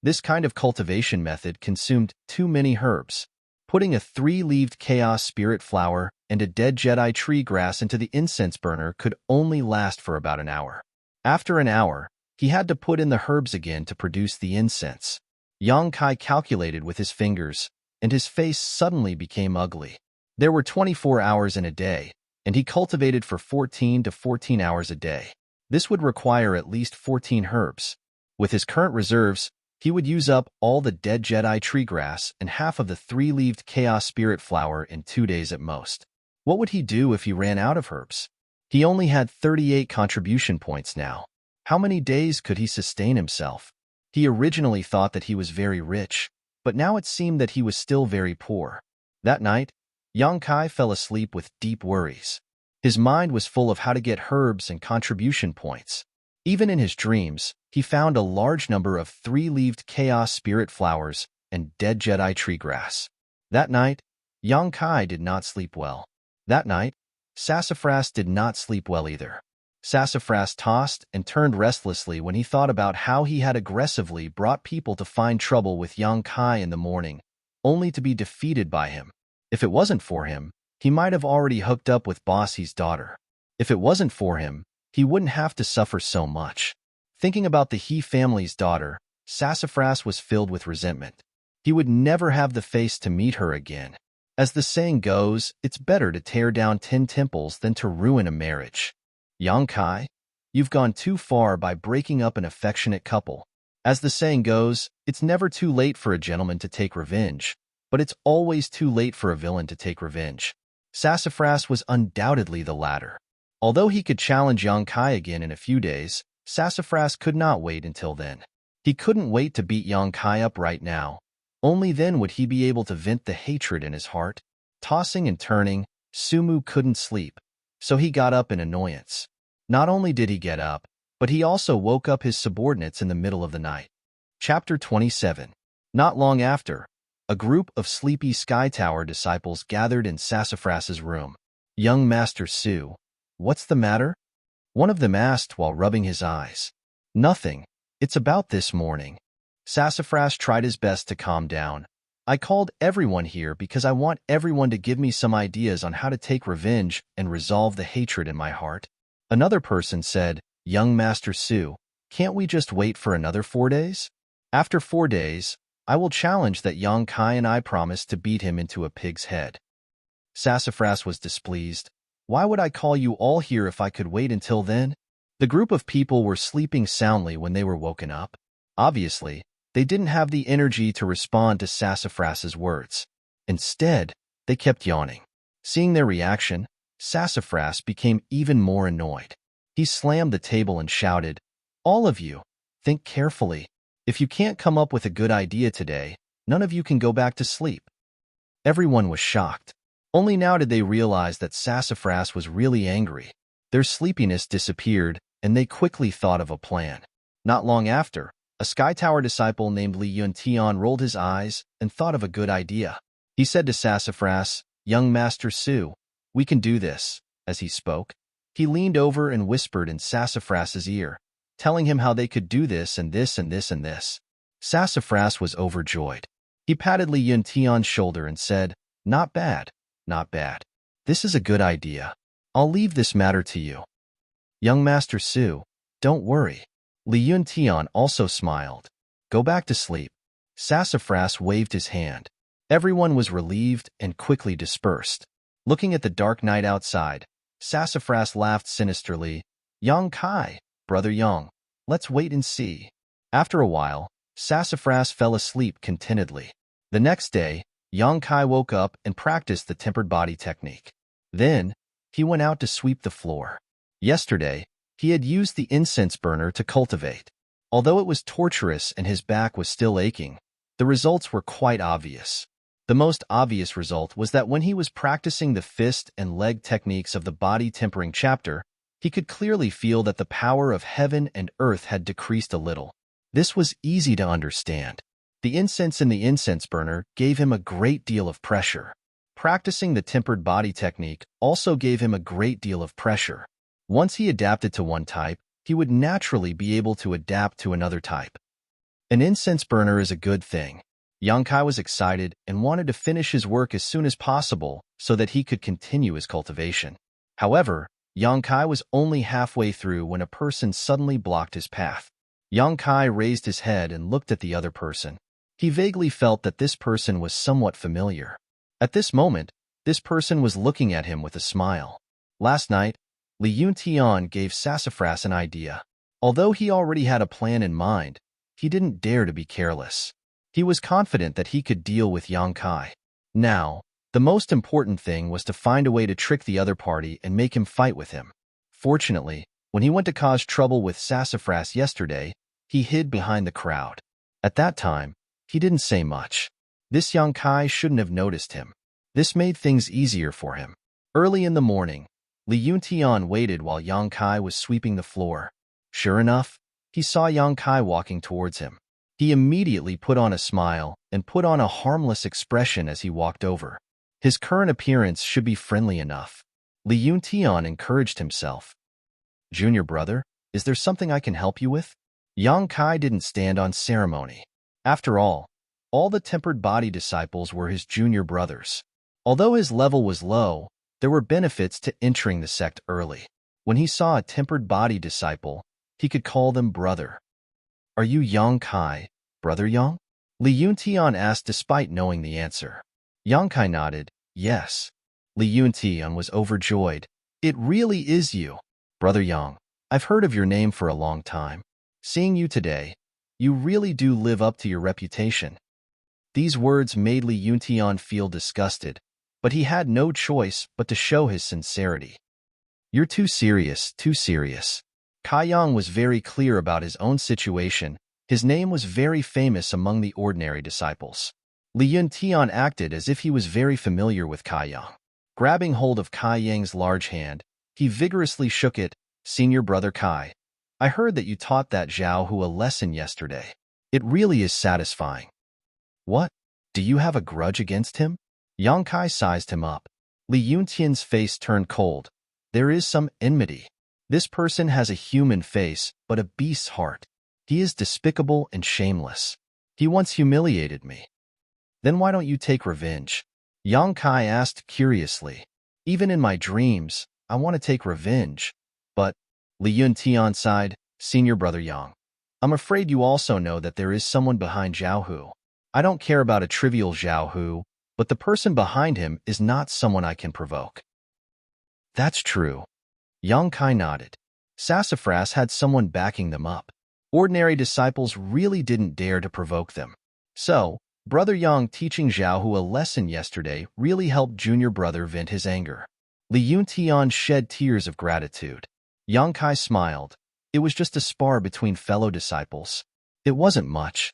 This kind of cultivation method consumed too many herbs. Putting a 3-leaved chaos spirit flower and a dead Jedi tree grass into the incense burner could only last for about an hour. After an hour, he had to put in the herbs again to produce the incense. Yang Kai calculated with his fingers, and his face suddenly became ugly. There were 24 hours in a day, and he cultivated for 14 to 14 hours a day. This would require at least 14 herbs. With his current reserves, he would use up all the dead Jedi tree grass and half of the 3-leaved chaos spirit flower in 2 days at most. What would he do if he ran out of herbs? He only had 38 contribution points now. How many days could he sustain himself? He originally thought that he was very rich, but now it seemed that he was still very poor. That night, Yang Kai fell asleep with deep worries. His mind was full of how to get herbs and contribution points. Even in his dreams, he found a large number of 3-leaved chaos spirit flowers and dead Jedi tree grass. That night, Yang Kai did not sleep well. That night, Sassafras did not sleep well either. Sassafras tossed and turned restlessly when he thought about how he had aggressively brought people to find trouble with Yang Kai in the morning, only to be defeated by him. If it wasn't for him, he might have already hooked up with Bossy's daughter. If it wasn't for him, he wouldn't have to suffer so much. Thinking about the He family's daughter, Sassafras was filled with resentment. He would never have the face to meet her again. As the saying goes, it's better to tear down 10 temples than to ruin a marriage. Yang Kai, you've gone too far by breaking up an affectionate couple. As the saying goes, it's never too late for a gentleman to take revenge, but it's always too late for a villain to take revenge. Sassafras was undoubtedly the latter. Although he could challenge Yang Kai again in a few days, Sassafras could not wait until then. He couldn't wait to beat Yang Kai up right now. Only then would he be able to vent the hatred in his heart. Tossing and turning, Sumu couldn't sleep, so he got up in annoyance. Not only did he get up, but he also woke up his subordinates in the middle of the night. Chapter 27. Not long after, a group of sleepy Sky Tower disciples gathered in Sassafras's room. Young Master Su, what's the matter? One of them asked while rubbing his eyes. Nothing. It's about this morning. Sassafras tried his best to calm down. I called everyone here because I want everyone to give me some ideas on how to take revenge and resolve the hatred in my heart. Another person said, Young Master Su, can't we just wait for another 4 days? After 4 days, I will challenge that Yang Kai and I promise to beat him into a pig's head. Sassafras was displeased. Why would I call you all here if I could wait until then? The group of people were sleeping soundly when they were woken up. Obviously, they didn't have the energy to respond to Sassafras's words. Instead, they kept yawning. Seeing their reaction, Sassafras became even more annoyed. He slammed the table and shouted, All of you, think carefully. If you can't come up with a good idea today, none of you can go back to sleep. Everyone was shocked. Only now did they realize that Sassafras was really angry. Their sleepiness disappeared, and they quickly thought of a plan. Not long after, a Sky Tower disciple named Li Yuntian rolled his eyes and thought of a good idea. He said to Sassafras, Young Master Su, we can do this. As he spoke, he leaned over and whispered in Sassafras's ear, telling him how they could do this and this and this and this. Sassafras was overjoyed. He patted Li Yuntian's shoulder and said, Not bad, not bad. This is a good idea. I'll leave this matter to you. Young Master Su, don't worry. Li Yuntian also smiled. Go back to sleep. Sassafras waved his hand. Everyone was relieved and quickly dispersed. Looking at the dark night outside, Sassafras laughed sinisterly. Yang Kai, brother Yang, let's wait and see. After a while, Sassafras fell asleep contentedly. The next day, Yang Kai woke up and practiced the tempered body technique. Then, he went out to sweep the floor. Yesterday, he had used the incense burner to cultivate. Although it was torturous and his back was still aching, the results were quite obvious. The most obvious result was that when he was practicing the fist and leg techniques of the body tempering chapter, he could clearly feel that the power of heaven and earth had decreased a little. This was easy to understand. The incense in the incense burner gave him a great deal of pressure. Practicing the tempered body technique also gave him a great deal of pressure. Once he adapted to one type, he would naturally be able to adapt to another type. An incense burner is a good thing. Yang Kai was excited and wanted to finish his work as soon as possible so that he could continue his cultivation. However, Yang Kai was only halfway through when a person suddenly blocked his path. Yang Kai raised his head and looked at the other person. He vaguely felt that this person was somewhat familiar. At this moment, this person was looking at him with a smile. Last night, Li Yuntian gave Sassafras an idea. Although he already had a plan in mind, he didn't dare to be careless. He was confident that he could deal with Yang Kai. Now, the most important thing was to find a way to trick the other party and make him fight with him. Fortunately, when he went to cause trouble with Sassafras yesterday, he hid behind the crowd. At that time, he didn't say much. This Yang Kai shouldn't have noticed him. This made things easier for him. Early in the morning, Li Yuntian waited while Yang Kai was sweeping the floor. Sure enough, he saw Yang Kai walking towards him. He immediately put on a smile and put on a harmless expression as he walked over. His current appearance should be friendly enough. Li Yuntian encouraged himself. Junior brother, is there something I can help you with? Yang Kai didn't stand on ceremony. After all the tempered body disciples were his junior brothers. Although his level was low, there were benefits to entering the sect early. When he saw a tempered body disciple, he could call them brother. Are you Yang Kai, brother Yang? Li Yuntian asked despite knowing the answer. Yang Kai nodded, yes. Li Yuntian was overjoyed. It really is you, brother Yang. I've heard of your name for a long time. Seeing you today, you really do live up to your reputation. These words made Li Yuntian feel disgusted, but he had no choice but to show his sincerity. You're too serious, too serious. Kai Yang was very clear about his own situation. His name was very famous among the ordinary disciples. Li Yuntian acted as if he was very familiar with Kai Yang. Grabbing hold of Kai Yang's large hand, he vigorously shook it. Senior brother Kai, I heard that you taught that Zhao Hu a lesson yesterday. It really is satisfying. What? Do you have a grudge against him? Yang Kai sized him up. Li Yuntian's face turned cold. There is some enmity. This person has a human face, but a beast's heart. He is despicable and shameless. He once humiliated me. Then why don't you take revenge? Yang Kai asked curiously. Even in my dreams, I want to take revenge. But, Li Yuntian sighed, Senior brother Yang, I'm afraid you also know that there is someone behind Zhao Hu. I don't care about a trivial Zhao Hu, but the person behind him is not someone I can provoke. That's true. Yang Kai nodded. Sassafras had someone backing them up. Ordinary disciples really didn't dare to provoke them. So, Brother Yang teaching Zhao Hu a lesson yesterday really helped junior brother vent his anger. Li Yuntian shed tears of gratitude. Yang Kai smiled. It was just a spar between fellow disciples. It wasn't much.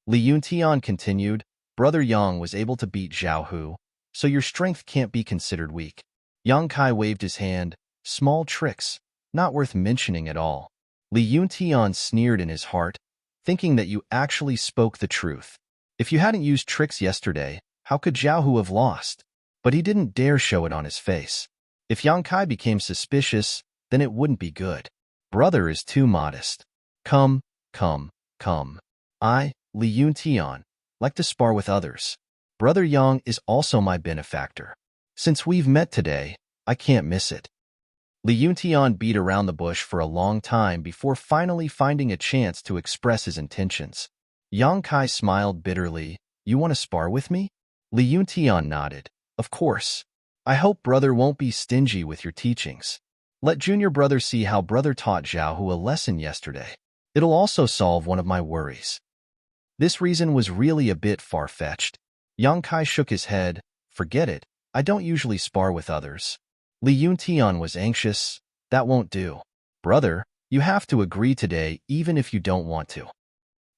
Li Yuntian continued, Brother Yang was able to beat Zhao Hu, so your strength can't be considered weak. Yang Kai waved his hand. Small tricks, not worth mentioning at all. Li Yuntian sneered in his heart, thinking that you actually spoke the truth. If you hadn't used tricks yesterday, how could Zhao Hu have lost? But he didn't dare show it on his face. If Yang Kai became suspicious, then it wouldn't be good. Brother is too modest. Come. I, Li Yuntian, like to spar with others. Brother Yang is also my benefactor. Since we've met today, I can't miss it. Li Yuntian beat around the bush for a long time before finally finding a chance to express his intentions. Yang Kai smiled bitterly. You want to spar with me? Li Yuntian nodded. Of course. I hope brother won't be stingy with your teachings. Let junior brother see how brother taught Xiaohu a lesson yesterday. It'll also solve one of my worries. This reason was really a bit far-fetched. Yang Kai shook his head. Forget it. I don't usually spar with others. Li Yuntian was anxious. That won't do. Brother, you have to agree today even if you don't want to.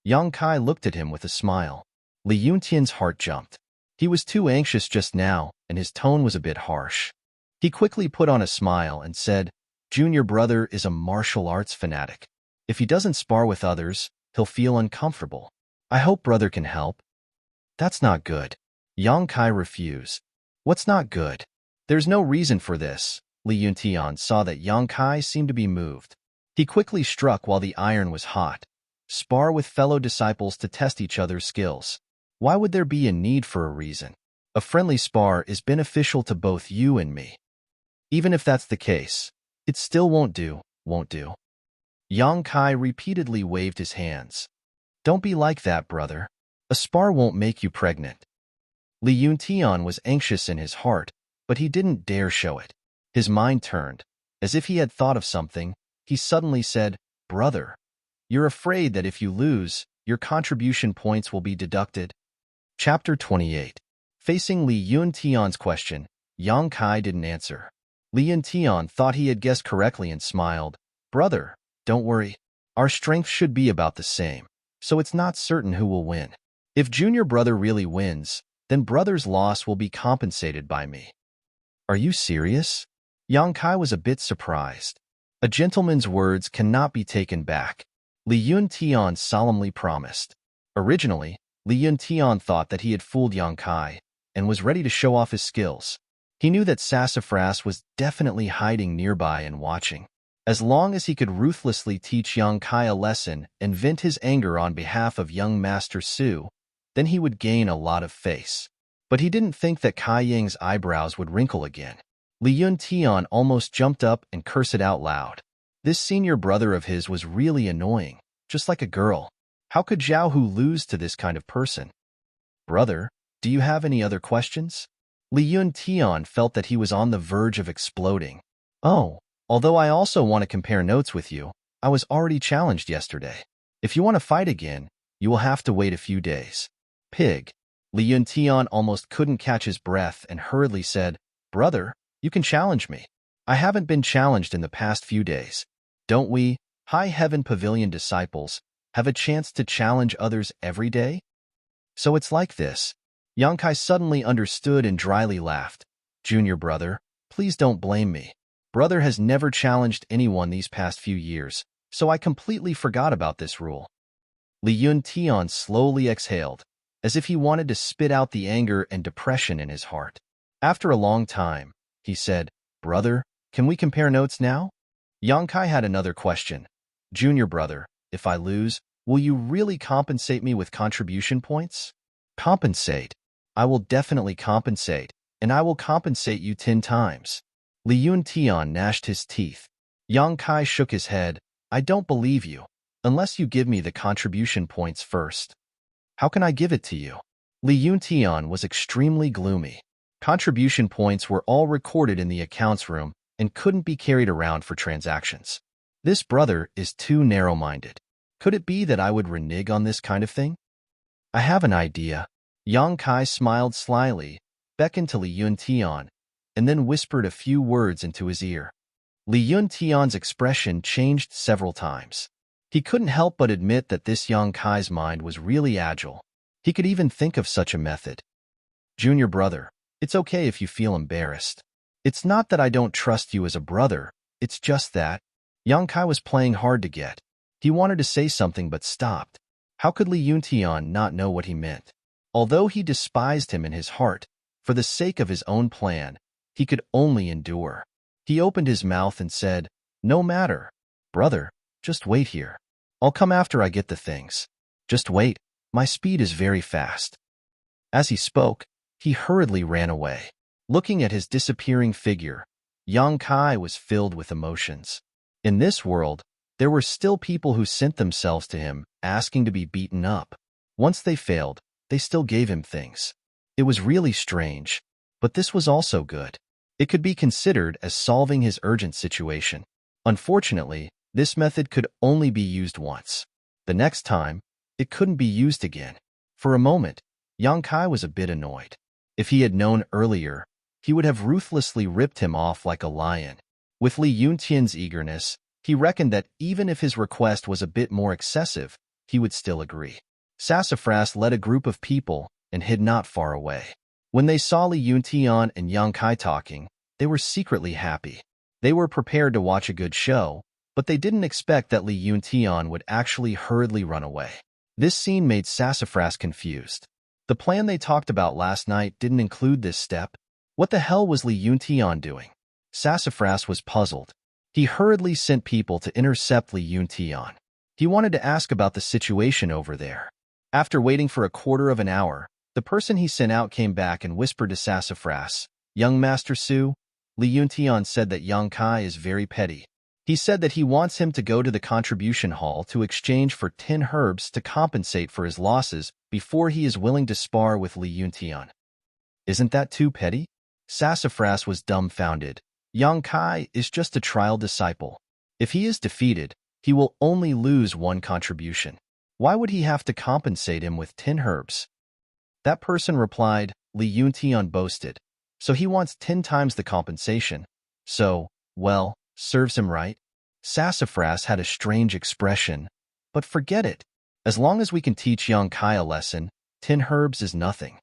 Yang Kai looked at him with a smile. Li Yuntian's heart jumped. He was too anxious just now, and his tone was a bit harsh. He quickly put on a smile and said, Junior brother is a martial arts fanatic. If he doesn't spar with others, he'll feel uncomfortable. I hope brother can help. That's not good. Yang Kai refused. What's not good? There's no reason for this. Li Yuntian saw that Yang Kai seemed to be moved. He quickly struck while the iron was hot. Spar with fellow disciples to test each other's skills. Why would there be a need for a reason? A friendly spar is beneficial to both you and me. Even if that's the case, it still won't do. Yang Kai repeatedly waved his hands. Don't be like that, brother. A spar won't make you pregnant. Li Yuntian was anxious in his heart, but he didn't dare show it. His mind turned. As if he had thought of something, he suddenly said, Brother, you're afraid that if you lose, your contribution points will be deducted? Chapter 28. Facing Li Yuntian's question, Yang Kai didn't answer. Li Yuntian thought he had guessed correctly and smiled. Brother, don't worry. Our strength should be about the same, so it's not certain who will win. If junior brother really wins, then brother's loss will be compensated by me. Are you serious? Yang Kai was a bit surprised. A gentleman's words cannot be taken back. Li Yuntian solemnly promised. Originally, Li Yuntian thought that he had fooled Yang Kai and was ready to show off his skills. He knew that Sassafras was definitely hiding nearby and watching. As long as he could ruthlessly teach Yang Kai a lesson and vent his anger on behalf of young Master Su, then he would gain a lot of face. But he didn't think that Kai Yang's eyebrows would wrinkle again. Li Yuntian almost jumped up and cursed it out loud. This senior brother of his was really annoying, just like a girl. How could Xiaohu lose to this kind of person? Brother, do you have any other questions? Li Yuntian felt that he was on the verge of exploding. Oh, although I also want to compare notes with you, I was already challenged yesterday. If you want to fight again, you will have to wait a few days. Pig. Li Yuntian almost couldn't catch his breath and hurriedly said, Brother, you can challenge me. I haven't been challenged in the past few days. Don't we, High Heaven Pavilion disciples, have a chance to challenge others every day? So it's like this. Yang Kai suddenly understood and dryly laughed. Junior brother, please don't blame me. Brother has never challenged anyone these past few years, so I completely forgot about this rule. Li Yuntian slowly exhaled, as if he wanted to spit out the anger and depression in his heart. After a long time, he said, Brother, can we compare notes now? Yang Kai had another question. Junior brother, if I lose, will you really compensate me with contribution points? Compensate? I will definitely compensate, and I will compensate you 10 times. Li Yuntian gnashed his teeth. Yang Kai shook his head. I don't believe you, unless you give me the contribution points first. How can I give it to you? Li Yuntian was extremely gloomy. Contribution points were all recorded in the accounts room and couldn't be carried around for transactions. This brother is too narrow-minded. Could it be that I would renege on this kind of thing? I have an idea. Yang Kai smiled slyly, beckoned to Li Yuntian, and then whispered a few words into his ear. Li Yuntian's expression changed several times. He couldn't help but admit that this Yang Kai's mind was really agile. He could even think of such a method. Junior brother, it's okay if you feel embarrassed. It's not that I don't trust you as a brother, it's just that. Yang Kai was playing hard to get. He wanted to say something but stopped. How could Li Yuntian not know what he meant? Although he despised him in his heart, for the sake of his own plan, he could only endure. He opened his mouth and said, No matter. Brother, just wait here. I'll come after I get the things. Just wait, my speed is very fast. As he spoke, he hurriedly ran away. Looking at his disappearing figure, Yang Kai was filled with emotions. In this world, there were still people who sent themselves to him, asking to be beaten up. Once they failed, they still gave him things. It was really strange, but this was also good. It could be considered as solving his urgent situation. Unfortunately, this method could only be used once. The next time, it couldn't be used again. For a moment, Yang Kai was a bit annoyed. If he had known earlier, he would have ruthlessly ripped him off like a lion. With Li Yuntian's eagerness, he reckoned that even if his request was a bit more excessive, he would still agree. Sassafras led a group of people and hid not far away. When they saw Li Yuntian and Yang Kai talking, they were secretly happy. They were prepared to watch a good show, but they didn't expect that Li Yuntian would actually hurriedly run away. This scene made Sassafras confused. The plan they talked about last night didn't include this step. What the hell was Li Yuntian doing? Sassafras was puzzled. He hurriedly sent people to intercept Li Yuntian. He wanted to ask about the situation over there. After waiting for a quarter of an hour, the person he sent out came back and whispered to Sassafras, "Young Master Su, Li Yuntian said that Yang Kai is very petty. He said that he wants him to go to the contribution hall to exchange for 10 herbs to compensate for his losses before he is willing to spar with Li Yuntian." Isn't that too petty? Sassafras was dumbfounded. Yang Kai is just a trial disciple. If he is defeated, he will only lose 1 contribution. Why would he have to compensate him with 10 herbs? That person replied, Li Yuntian boasted. So he wants 10 times the compensation. So, well, serves him right. Sassafras had a strange expression. But forget it. As long as we can teach Yang Kai a lesson, 10 herbs is nothing.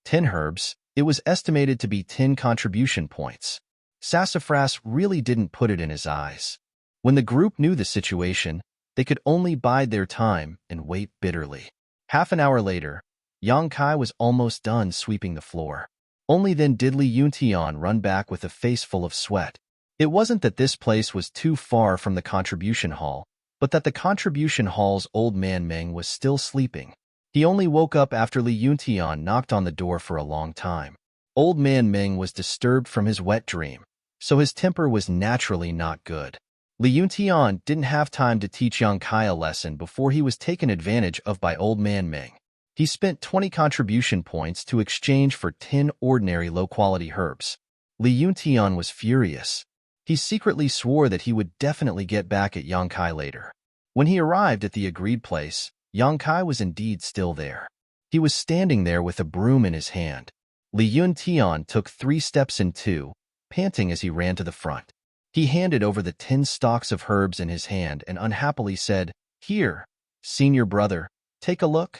10 herbs, it was estimated to be 10 contribution points. Sassafras really didn't put it in his eyes. When the group knew the situation, they could only bide their time and wait bitterly. Half an hour later, Yang Kai was almost done sweeping the floor. Only then did Li Yuntian run back with a face full of sweat. It wasn't that this place was too far from the contribution hall, but that the contribution hall's old man Meng was still sleeping. He only woke up after Li Yuntian knocked on the door for a long time. Old man Meng was disturbed from his wet dream, so his temper was naturally not good. Li Yuntian didn't have time to teach Yang Kai a lesson before he was taken advantage of by old man Meng. He spent 20 contribution points to exchange for 10 ordinary low-quality herbs. Li Yuntian was furious. He secretly swore that he would definitely get back at Yang Kai later. When he arrived at the agreed place, Yang Kai was indeed still there. He was standing there with a broom in his hand. Li Yuntian took 3 steps in 2, panting as he ran to the front. He handed over the 10 stalks of herbs in his hand and unhappily said, "Here, senior brother, take a look."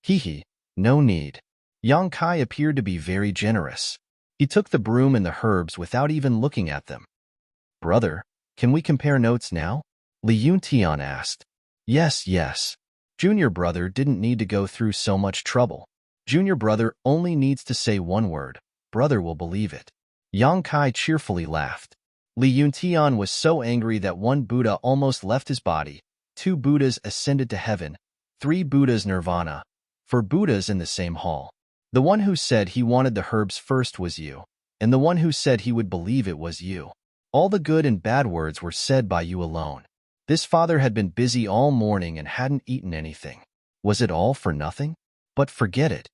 Hee, no need. Yang Kai appeared to be very generous. He took the broom and the herbs without even looking at them. "Brother, can we compare notes now?" Li Yuntian asked. Yes. Junior brother didn't need to go through so much trouble. Junior brother only needs to say one word. Brother will believe it. Yang Kai cheerfully laughed. Li Yuntian was so angry that 1 Buddha almost left his body, 2 Buddhas ascended to heaven, 3 Buddhas nirvana, 4 Buddhas in the same hall. The one who said he wanted the herbs first was you, and the one who said he would believe it was you. All the good and bad words were said by you alone. This father had been busy all morning and hadn't eaten anything. Was it all for nothing? But forget it.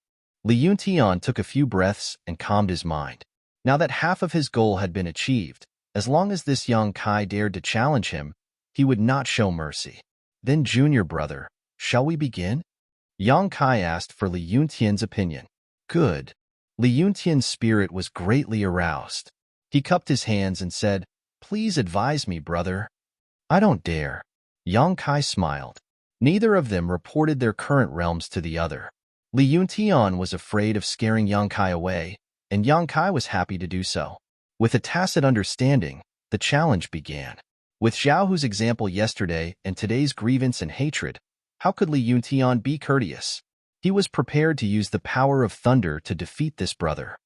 Li Yuntian took a few breaths and calmed his mind. Now that half of his goal had been achieved, as long as this Yang Kai dared to challenge him, he would not show mercy. Then, junior brother, shall we begin? Yang Kai asked for Li Yuntian's opinion. Good. Li Yuntian's spirit was greatly aroused. He cupped his hands and said, "Please advise me, brother." "I don't dare." Yang Kai smiled. Neither of them reported their current realms to the other. Li Yuntian was afraid of scaring Yang Kai away, and Yang Kai was happy to do so. With a tacit understanding, the challenge began. With Xiaohu's example yesterday and today's grievance and hatred, how could Li Yuntian be courteous? He was prepared to use the power of thunder to defeat this brother.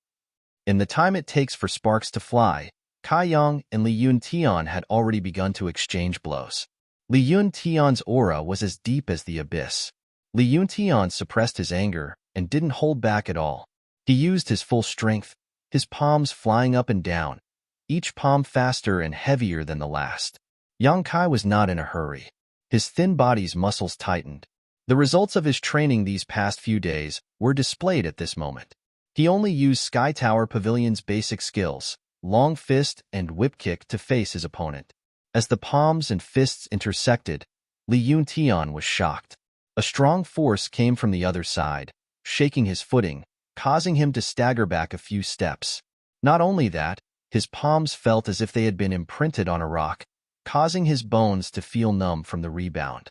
In the time it takes for sparks to fly, Kai Yang and Li Yuntian had already begun to exchange blows. Li Yuntian's aura was as deep as the abyss. Li Yuntian suppressed his anger and didn't hold back at all. He used his full strength, his palms flying up and down, each palm faster and heavier than the last. Yang Kai was not in a hurry. His thin body's muscles tightened. The results of his training these past few days were displayed at this moment. He only used Sky Tower Pavilion's basic skills, long fist and whip kick to face his opponent. As the palms and fists intersected, Li Yuntian was shocked. A strong force came from the other side, shaking his footing, causing him to stagger back a few steps. Not only that, his palms felt as if they had been imprinted on a rock, causing his bones to feel numb from the rebound.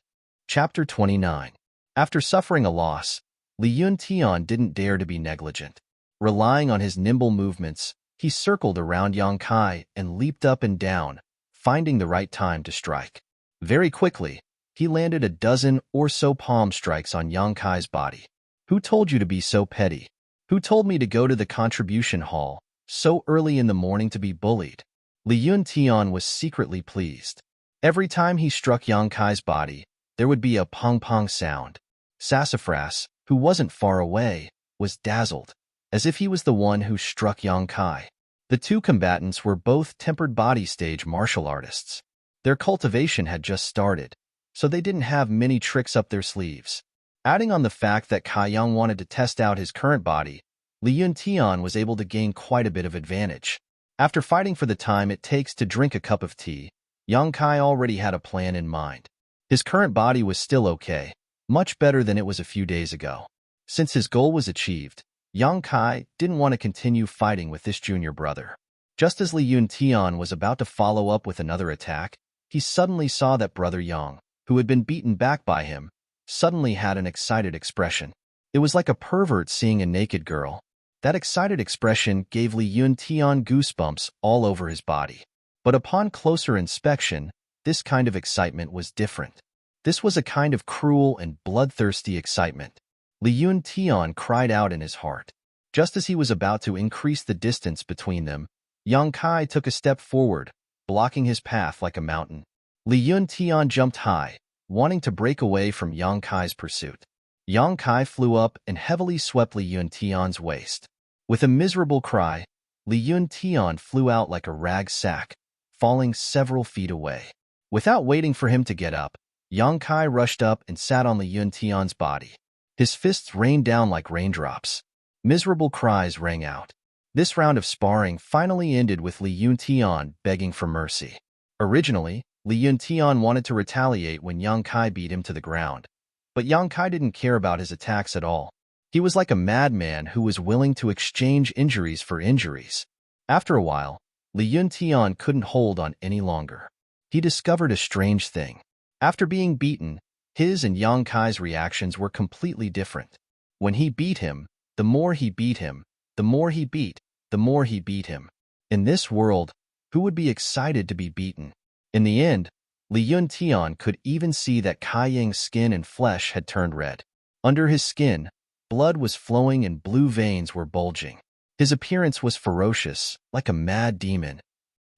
Chapter 29. After suffering a loss, Li Yuntian didn't dare to be negligent. Relying on his nimble movements, he circled around Yang Kai and leaped up and down, finding the right time to strike. Very quickly, he landed a dozen or so palm strikes on Yang Kai's body. "Who told you to be so petty? Who told me to go to the contribution hall so early in the morning to be bullied?" Li Yuntian was secretly pleased. Every time he struck Yang Kai's body, there would be a pong-pong sound. Sassafras, who wasn't far away, was dazzled, as if he was the one who struck Yang Kai. The two combatants were both tempered body stage martial artists. Their cultivation had just started, so they didn't have many tricks up their sleeves. Adding on the fact that Kai Yang wanted to test out his current body, Li Yuntian was able to gain quite a bit of advantage. After fighting for the time it takes to drink a cup of tea, Yang Kai already had a plan in mind. His current body was still okay, much better than it was a few days ago. Since his goal was achieved, Yang Kai didn't want to continue fighting with this junior brother. Just as Li Yuntian was about to follow up with another attack, he suddenly saw that brother Yang, who had been beaten back by him, suddenly had an excited expression. It was like a pervert seeing a naked girl. That excited expression gave Li Yuntian goosebumps all over his body. But upon closer inspection, this kind of excitement was different. This was a kind of cruel and bloodthirsty excitement. Li Yuntian cried out in his heart. Just as he was about to increase the distance between them, Yang Kai took a step forward, blocking his path like a mountain. Li Yuntian jumped high, wanting to break away from Yang Kai's pursuit. Yang Kai flew up and heavily swept Li Yuntian's waist. With a miserable cry, Li Yuntian flew out like a rag sack, falling several feet away. Without waiting for him to get up, Yang Kai rushed up and sat on Li Yuntian's body. His fists rained down like raindrops. Miserable cries rang out. This round of sparring finally ended with Li Yuntian begging for mercy. Originally, Li Yuntian wanted to retaliate when Yang Kai beat him to the ground. But Yang Kai didn't care about his attacks at all. He was like a madman who was willing to exchange injuries for injuries. After a while, Li Yuntian couldn't hold on any longer. He discovered a strange thing. After being beaten, his and Yang Kai's reactions were completely different. When he beat him, the more he beat him, the more he beat, the more he beat him. In this world, who would be excited to be beaten? In the end, Li Yuntian could even see that Kai Yang's skin and flesh had turned red. Under his skin, blood was flowing and blue veins were bulging. His appearance was ferocious, like a mad demon.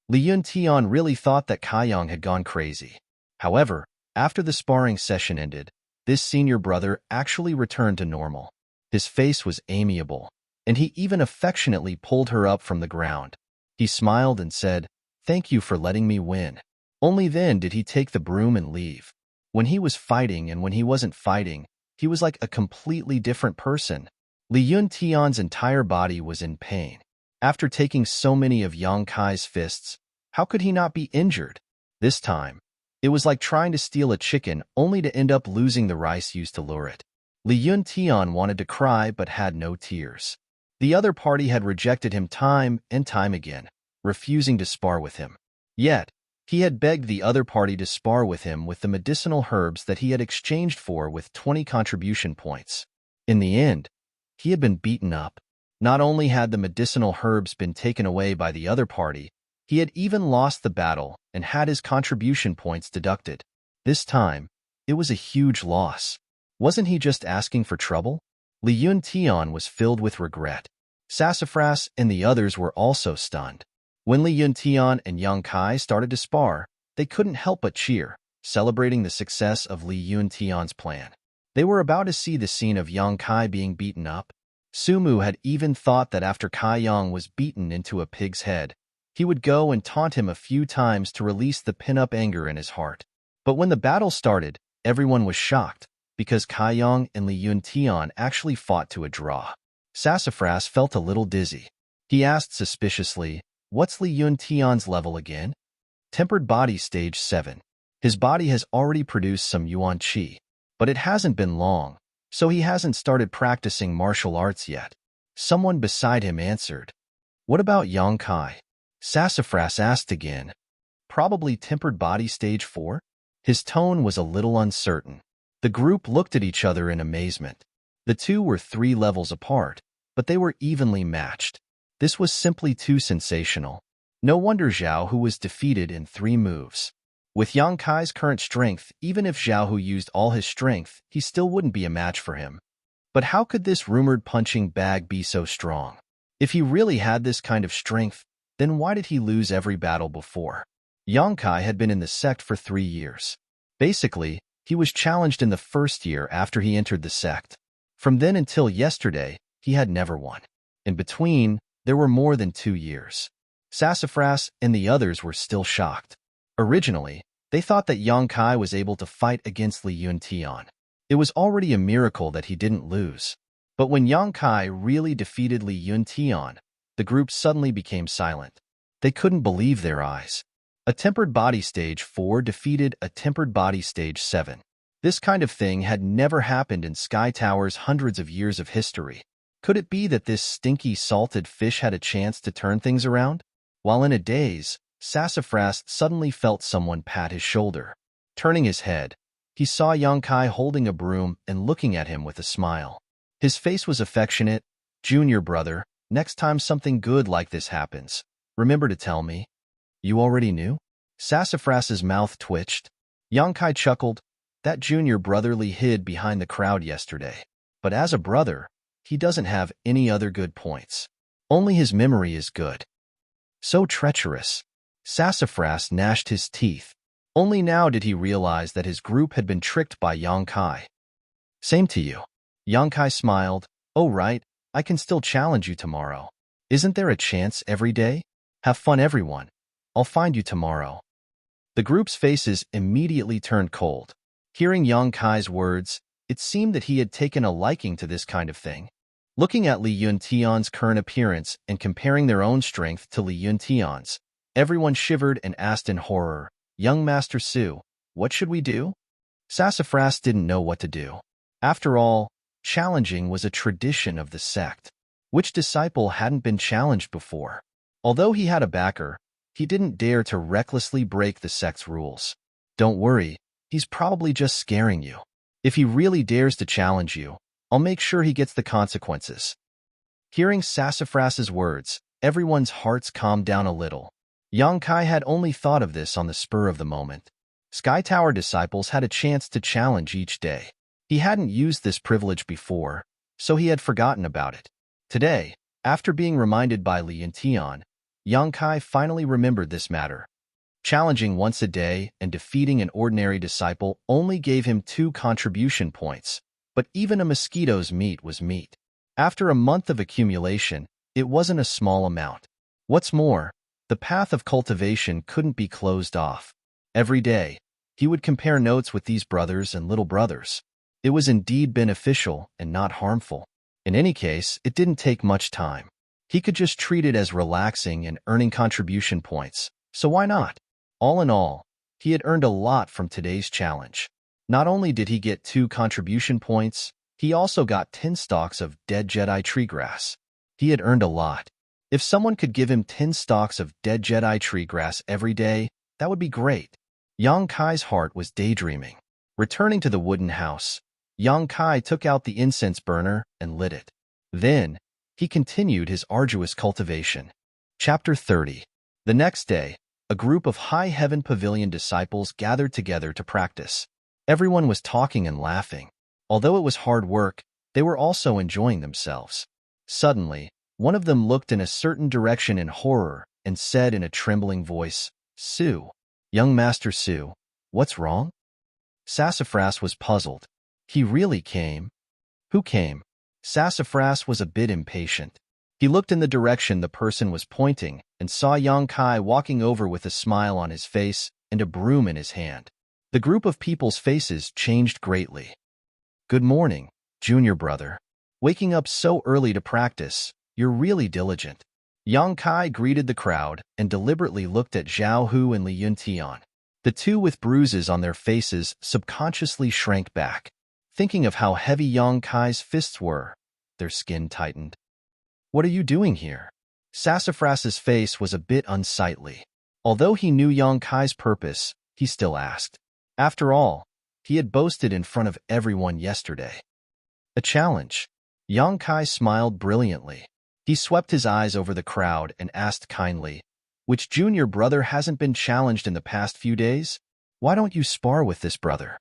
Li Yuntian really thought that Kai Yang had gone crazy. However, after the sparring session ended, this senior brother actually returned to normal. His face was amiable, and he even affectionately pulled her up from the ground. He smiled and said, "Thank you for letting me win." Only then did he take the broom and leave. When he was fighting and when he wasn't fighting, he was like a completely different person. Li Yuntian's entire body was in pain. After taking so many of Yang Kai's fists, how could he not be injured? This time, it was like trying to steal a chicken only to end up losing the rice used to lure it. Li Yuntian wanted to cry but had no tears. The other party had rejected him time and time again, refusing to spar with him. Yet, he had begged the other party to spar with him with the medicinal herbs that he had exchanged for with 20 contribution points. In the end, he had been beaten up. Not only had the medicinal herbs been taken away by the other party, he had even lost the battle and had his contribution points deducted. This time, it was a huge loss. Wasn't he just asking for trouble? Li Yuntian was filled with regret. Sassafras and the others were also stunned. When Li Yuntian and Yang Kai started to spar, they couldn't help but cheer, celebrating the success of Li Yuntian's plan. They were about to see the scene of Yang Kai being beaten up. Sumu had even thought that after Kai Yang was beaten into a pig's head, he would go and taunt him a few times to release the pin-up anger in his heart. But when the battle started, everyone was shocked, because Kai Yang and Li Yuntian actually fought to a draw. Sassafras felt a little dizzy. He asked suspiciously, What's Li Yuntian's level again? Tempered body stage 7. His body has already produced some yuan qi, but it hasn't been long, so he hasn't started practicing martial arts yet. Someone beside him answered. What about Yang Kai? Sassafras asked again. Probably tempered body stage 4? His tone was a little uncertain. The group looked at each other in amazement. The two were 3 levels apart, but they were evenly matched. This was simply too sensational. No wonder Zhao Hu was defeated in 3 moves. With Yang Kai's current strength, even if Zhao Hu used all his strength, he still wouldn't be a match for him. But how could this rumored punching bag be so strong? If he really had this kind of strength, then why did he lose every battle before? Yang Kai had been in the sect for 3 years. Basically, he was challenged in the first year after he entered the sect. From then until yesterday, he had never won. In between, there were more than 2 years. Sassafras and the others were still shocked. Originally, they thought that Yang Kai was able to fight against Li Yuntian. It was already a miracle that he didn't lose. But when Yang Kai really defeated Li Yuntian, the group suddenly became silent. They couldn't believe their eyes. A tempered body stage 4 defeated a tempered body stage 7. This kind of thing had never happened in Sky Tower's hundreds of years of history. Could it be that this stinky salted fish had a chance to turn things around? While in a daze, Sassafras suddenly felt someone pat his shoulder. Turning his head, he saw Yang Kai holding a broom and looking at him with a smile. His face was affectionate. Junior brother, next time something good like this happens, remember to tell me. You already knew? Sassafras's mouth twitched. Yang Kai chuckled. That junior brotherly hid behind the crowd yesterday. But as a brother, he doesn't have any other good points. Only his memory is good. So treacherous. Sassafras gnashed his teeth. Only now did he realize that his group had been tricked by Yang Kai. Same to you. Yang Kai smiled. Oh right, I can still challenge you tomorrow. Isn't there a chance every day? Have fun everyone. I'll find you tomorrow. The group's faces immediately turned cold. Hearing Yang Kai's words, it seemed that he had taken a liking to this kind of thing. Looking at Li Yuntian's current appearance and comparing their own strength to Li Yuntian's, everyone shivered and asked in horror, Young Master Su, what should we do? Sassafras didn't know what to do. After all, challenging was a tradition of the sect. Which disciple hadn't been challenged before? Although he had a backer, he didn't dare to recklessly break the sect's rules. Don't worry, he's probably just scaring you. If he really dares to challenge you, I'll make sure he gets the consequences. Hearing Sassafras's words, everyone's hearts calmed down a little. Yang Kai had only thought of this on the spur of the moment. Sky Tower disciples had a chance to challenge each day. He hadn't used this privilege before, so he had forgotten about it. Today, after being reminded by Li Yuntian, Yang Kai finally remembered this matter. Challenging once a day and defeating an ordinary disciple only gave him 2 contribution points, but even a mosquito's meat was meat. After a month of accumulation, it wasn't a small amount. What's more, the path of cultivation couldn't be closed off. Every day, he would compare notes with these brothers and little brothers. It was indeed beneficial and not harmful. In any case, it didn't take much time. He could just treat it as relaxing and earning contribution points, so why not? All in all, he had earned a lot from today's challenge. Not only did he get 2 contribution points, he also got 10 stalks of dead Jedi tree grass. He had earned a lot. If someone could give him 10 stalks of dead Jedi tree grass every day, that would be great. Yang Kai's heart was daydreaming. Returning to the wooden house, Yang Kai took out the incense burner and lit it. Then, he continued his arduous cultivation. Chapter 30. The next day, a group of High Heaven Pavilion disciples gathered together to practice. Everyone was talking and laughing. Although it was hard work, they were also enjoying themselves. Suddenly, one of them looked in a certain direction in horror and said in a trembling voice, Su, young Master Su, what's wrong? Sassafras was puzzled. He really came? Who came? Sassafras was a bit impatient. He looked in the direction the person was pointing and saw Yang Kai walking over with a smile on his face and a broom in his hand. The group of people's faces changed greatly. Good morning, junior brother. Waking up so early to practice, you're really diligent. Yang Kai greeted the crowd and deliberately looked at Zhao Hu and Li Yuntian. The two with bruises on their faces subconsciously shrank back. Thinking of how heavy Yang Kai's fists were, their skin tightened. "What are you doing here?" Sassafras's face was a bit unsightly. Although he knew Yang Kai's purpose, he still asked. After all, he had boasted in front of everyone yesterday. "A challenge." Yang Kai smiled brilliantly. He swept his eyes over the crowd and asked kindly, "Which junior brother hasn't been challenged in the past few days? Why don't you spar with this brother?"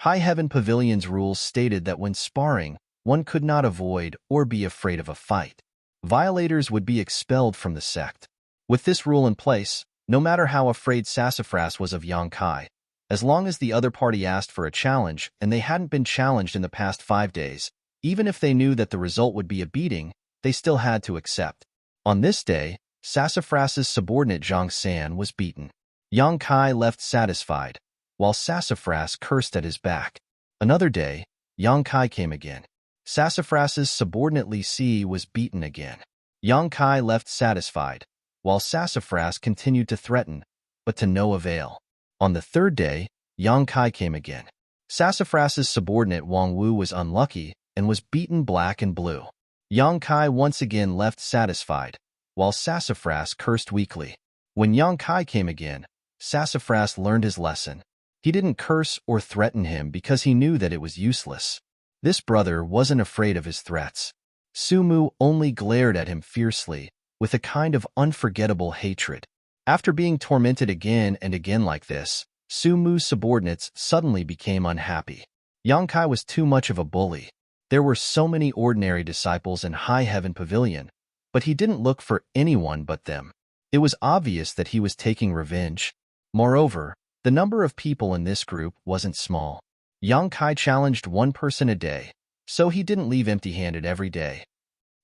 High Heaven Pavilion's rules stated that when sparring, one could not avoid or be afraid of a fight. Violators would be expelled from the sect. With this rule in place, no matter how afraid Sassafras was of Yang Kai, as long as the other party asked for a challenge and they hadn't been challenged in the past 5 days, even if they knew that the result would be a beating, they still had to accept. On this day, Sassafras's subordinate Zhang San was beaten. Yang Kai left satisfied, while Sassafras cursed at his back. Another day, Yang Kai came again. Sassafras's subordinate Li Si was beaten again. Yang Kai left satisfied, while Sassafras continued to threaten, but to no avail. On the third day, Yang Kai came again. Sassafras's subordinate Wang Wu was unlucky and was beaten black and blue. Yang Kai once again left satisfied, while Sassafras cursed weakly. When Yang Kai came again, Sassafras learned his lesson. He didn't curse or threaten him because he knew that it was useless. This brother wasn't afraid of his threats. Sumu only glared at him fiercely, with a kind of unforgettable hatred. After being tormented again and again like this, Sumu's subordinates suddenly became unhappy. Yang Kai was too much of a bully. There were so many ordinary disciples in High Heaven Pavilion, but he didn't look for anyone but them. It was obvious that he was taking revenge. Moreover, the number of people in this group wasn't small. Yang Kai challenged one person a day, so he didn't leave empty-handed every day.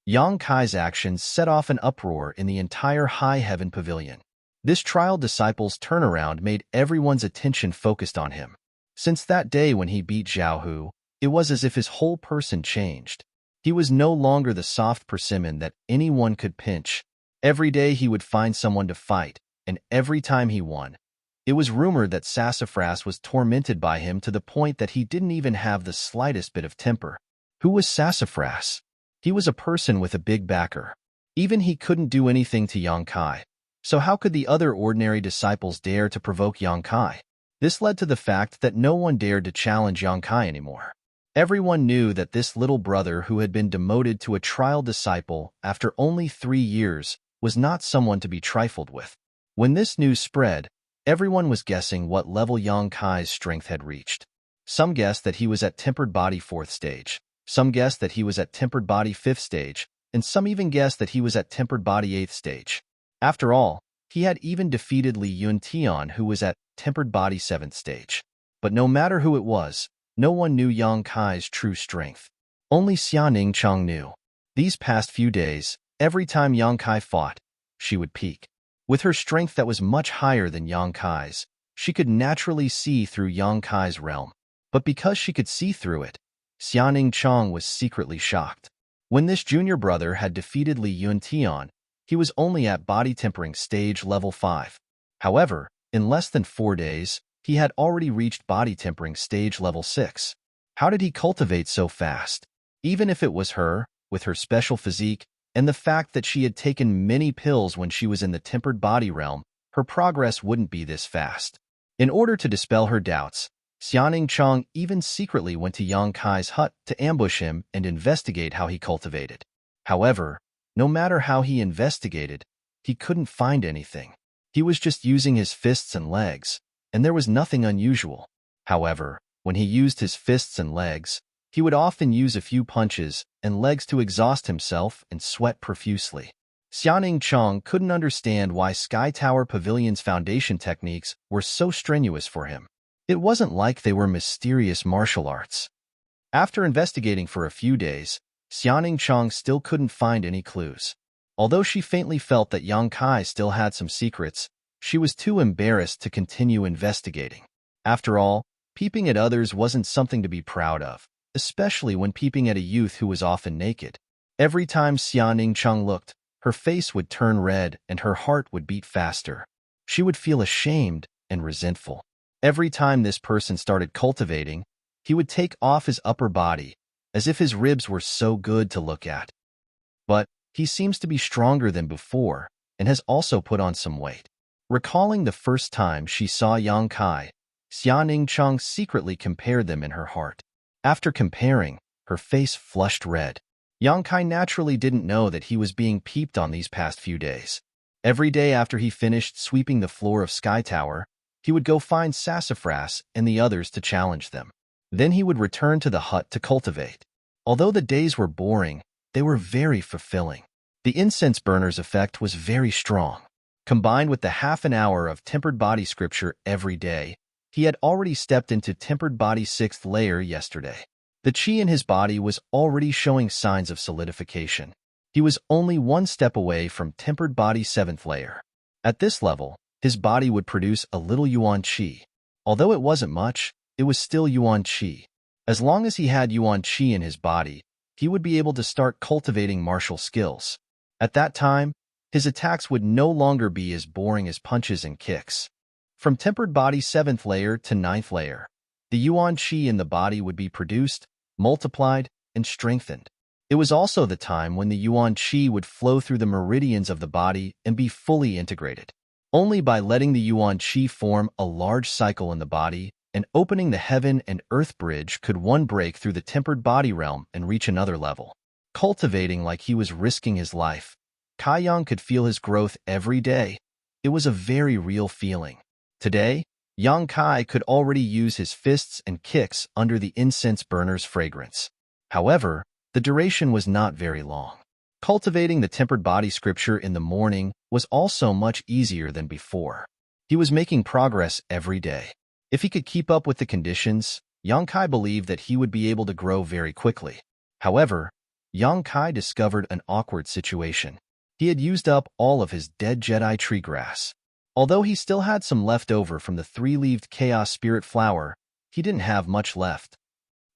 Yang Kai's actions set off an uproar in the entire High Heaven Pavilion. This trial disciple's turnaround made everyone's attention focused on him. Since that day when he beat Zhao Hu, it was as if his whole person changed. He was no longer the soft persimmon that anyone could pinch. Every day he would find someone to fight, and every time he won. It was rumored that Sassafras was tormented by him to the point that he didn't even have the slightest bit of temper. Who was Sassafras? He was a person with a big backer. Even he couldn't do anything to Yang Kai. So how could the other ordinary disciples dare to provoke Yang Kai? This led to the fact that no one dared to challenge Yang Kai anymore. Everyone knew that this little brother who had been demoted to a trial disciple after only 3 years was not someone to be trifled with. When this news spread, everyone was guessing what level Yang Kai's strength had reached. Some guessed that he was at tempered body 4th stage. Some guessed that he was at tempered body 5th stage, and some even guessed that he was at tempered body 8th stage. After all, he had even defeated Li Yuntian, who was at tempered body 7th stage. But no matter who it was, no one knew Yang Kai's true strength. Only Xianing Cheng knew. These past few days, every time Yang Kai fought, she would peak. With her strength that was much higher than Yang Kai's, she could naturally see through Yang Kai's realm. But because she could see through it, Xianing Cheng was secretly shocked. When this junior brother had defeated Li Yuntian, he was only at body tempering stage level 5. However, in less than 4 days, he had already reached body tempering stage level 6. How did he cultivate so fast? Even if it was her, with her special physique, and the fact that she had taken many pills when she was in the tempered body realm, her progress wouldn't be this fast. In order to dispel her doubts, Xianing Cheng even secretly went to Yang Kai's hut to ambush him and investigate how he cultivated. However, no matter how he investigated, he couldn't find anything. He was just using his fists and legs, and there was nothing unusual. However, when he used his fists and legs, he would often use a few punches and legs to exhaust himself and sweat profusely. Xianing Cheng couldn't understand why Sky Tower Pavilion's foundation techniques were so strenuous for him. It wasn't like they were mysterious martial arts. After investigating for a few days, Xianing Cheng still couldn't find any clues. Although she faintly felt that Yang Kai still had some secrets, she was too embarrassed to continue investigating. After all, peeping at others wasn't something to be proud of, especially when peeping at a youth who was often naked. Every time Xianing Cheng looked, Her face would turn red and her heart would beat faster. She would feel ashamed and resentful. Every time this person started cultivating, he would take off his upper body, as if his ribs were so good to look at. But he seems to be stronger than before and has also put on some weight. Recalling the first time she saw Yang Kai, Xianing Cheng secretly compared them in her heart. After comparing, her face flushed red. Yang Kai naturally didn't know that he was being peeped on these past few days. Every day after he finished sweeping the floor of Sky Tower, he would go find Sassafras and the others to challenge them. Then he would return to the hut to cultivate. Although the days were boring, they were very fulfilling. The incense burner's effect was very strong. Combined with the half an hour of tempered body scripture every day, he had already stepped into tempered body 6th layer yesterday. The chi in his body was already showing signs of solidification. He was only one step away from tempered body 7th layer. At this level, his body would produce a little yuan chi. Although it wasn't much, it was still yuan chi. As long as he had yuan chi in his body, he would be able to start cultivating martial skills. At that time, his attacks would no longer be as boring as punches and kicks. From tempered body 7th layer to 9th layer, the yuan chi in the body would be produced, multiplied, and strengthened. It was also the time when the yuan chi would flow through the meridians of the body and be fully integrated. Only by letting the yuan chi form a large cycle in the body and opening the heaven and earth bridge could one break through the tempered body realm and reach another level. Cultivating like he was risking his life, Kai Yang could feel his growth every day. It was a very real feeling. Today, Yang Kai could already use his fists and kicks under the incense burner's fragrance. However, the duration was not very long. Cultivating the tempered body scripture in the morning was also much easier than before. He was making progress every day. If he could keep up with the conditions, Yang Kai believed that he would be able to grow very quickly. However, Yang Kai discovered an awkward situation. He had used up all of his dead Jedi tree grass. Although he still had some left over from the 3-leaved Chaos Spirit flower, he didn't have much left.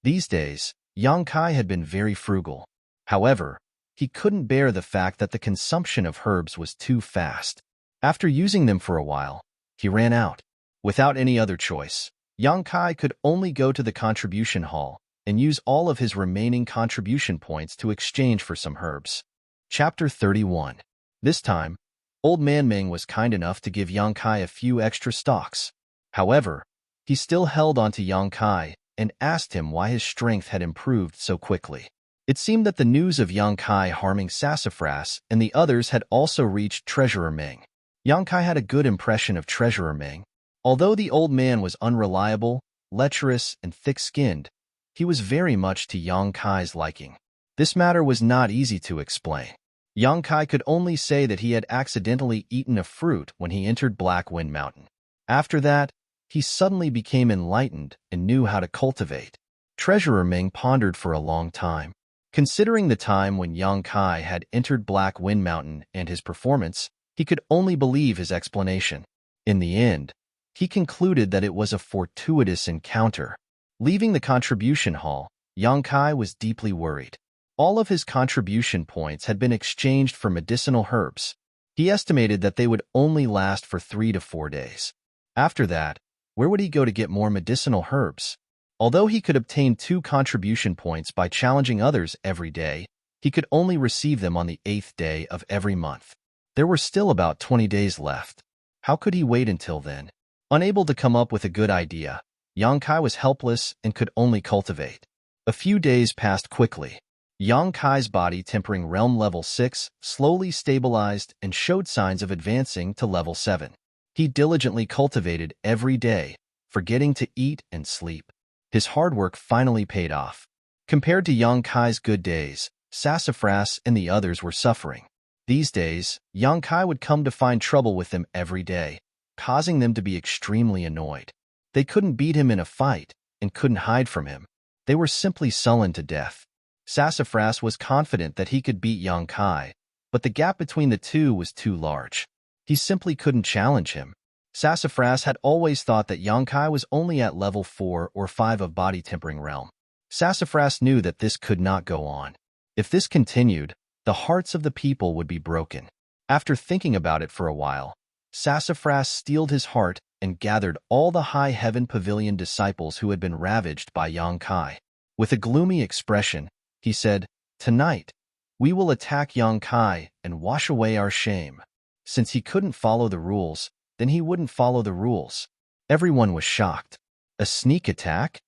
These days, Yang Kai had been very frugal. However, he couldn't bear the fact that the consumption of herbs was too fast. After using them for a while, he ran out. Without any other choice, Yang Kai could only go to the contribution hall and use all of his remaining contribution points to exchange for some herbs. Chapter 31. This time, Old Man Ming was kind enough to give Yang Kai a few extra stalks. However, he still held on to Yang Kai and asked him why his strength had improved so quickly. It seemed that the news of Yang Kai harming Sassafras and the others had also reached Treasurer Ming. Yang Kai had a good impression of Treasurer Ming. Although the old man was unreliable, lecherous, and thick-skinned, he was very much to Yang Kai's liking. This matter was not easy to explain. Yang Kai could only say that he had accidentally eaten a fruit when he entered Black Wind Mountain. After that, he suddenly became enlightened and knew how to cultivate. Treasurer Ming pondered for a long time. Considering the time when Yang Kai had entered Black Wind Mountain and his performance, he could only believe his explanation. In the end, he concluded that it was a fortuitous encounter. Leaving the contribution hall, Yang Kai was deeply worried. All of his contribution points had been exchanged for medicinal herbs. He estimated that they would only last for 3 to 4 days. After that, where would he go to get more medicinal herbs? Although he could obtain 2 contribution points by challenging others every day, he could only receive them on the 8th day of every month. There were still about 20 days left. How could he wait until then? Unable to come up with a good idea, Yang Kai was helpless and could only cultivate. A few days passed quickly. Yang Kai's body tempering realm level 6 slowly stabilized and showed signs of advancing to level 7. He diligently cultivated every day, forgetting to eat and sleep. His hard work finally paid off. Compared to Yang Kai's good days, Sassafras and the others were suffering. These days, Yang Kai would come to find trouble with them every day, causing them to be extremely annoyed. They couldn't beat him in a fight and couldn't hide from him. They were simply sullen to death. Sassafras was confident that he could beat Yang Kai, but the gap between the two was too large. He simply couldn't challenge him. Sassafras had always thought that Yang Kai was only at level 4 or 5 of body tempering realm. Sassafras knew that this could not go on. If this continued, The hearts of the people would be broken. After thinking about it for a while, Sassafras steeled his heart and gathered all the High Heaven Pavilion disciples who had been ravaged by Yang Kai. With a gloomy expression, he said, "Tonight, we will attack Yang Kai and wash away our shame." Since he couldn't follow the rules, then he wouldn't follow the rules. Everyone was shocked. A sneak attack?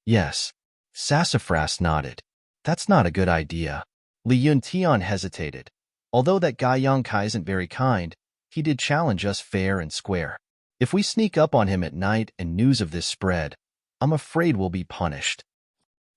Yes. Sassafras nodded. That's not a good idea. Li Yuntian hesitated. Although that guy Yang Kai isn't very kind, he did challenge us fair and square. If we sneak up on him at night and news of this spread, I'm afraid we'll be punished.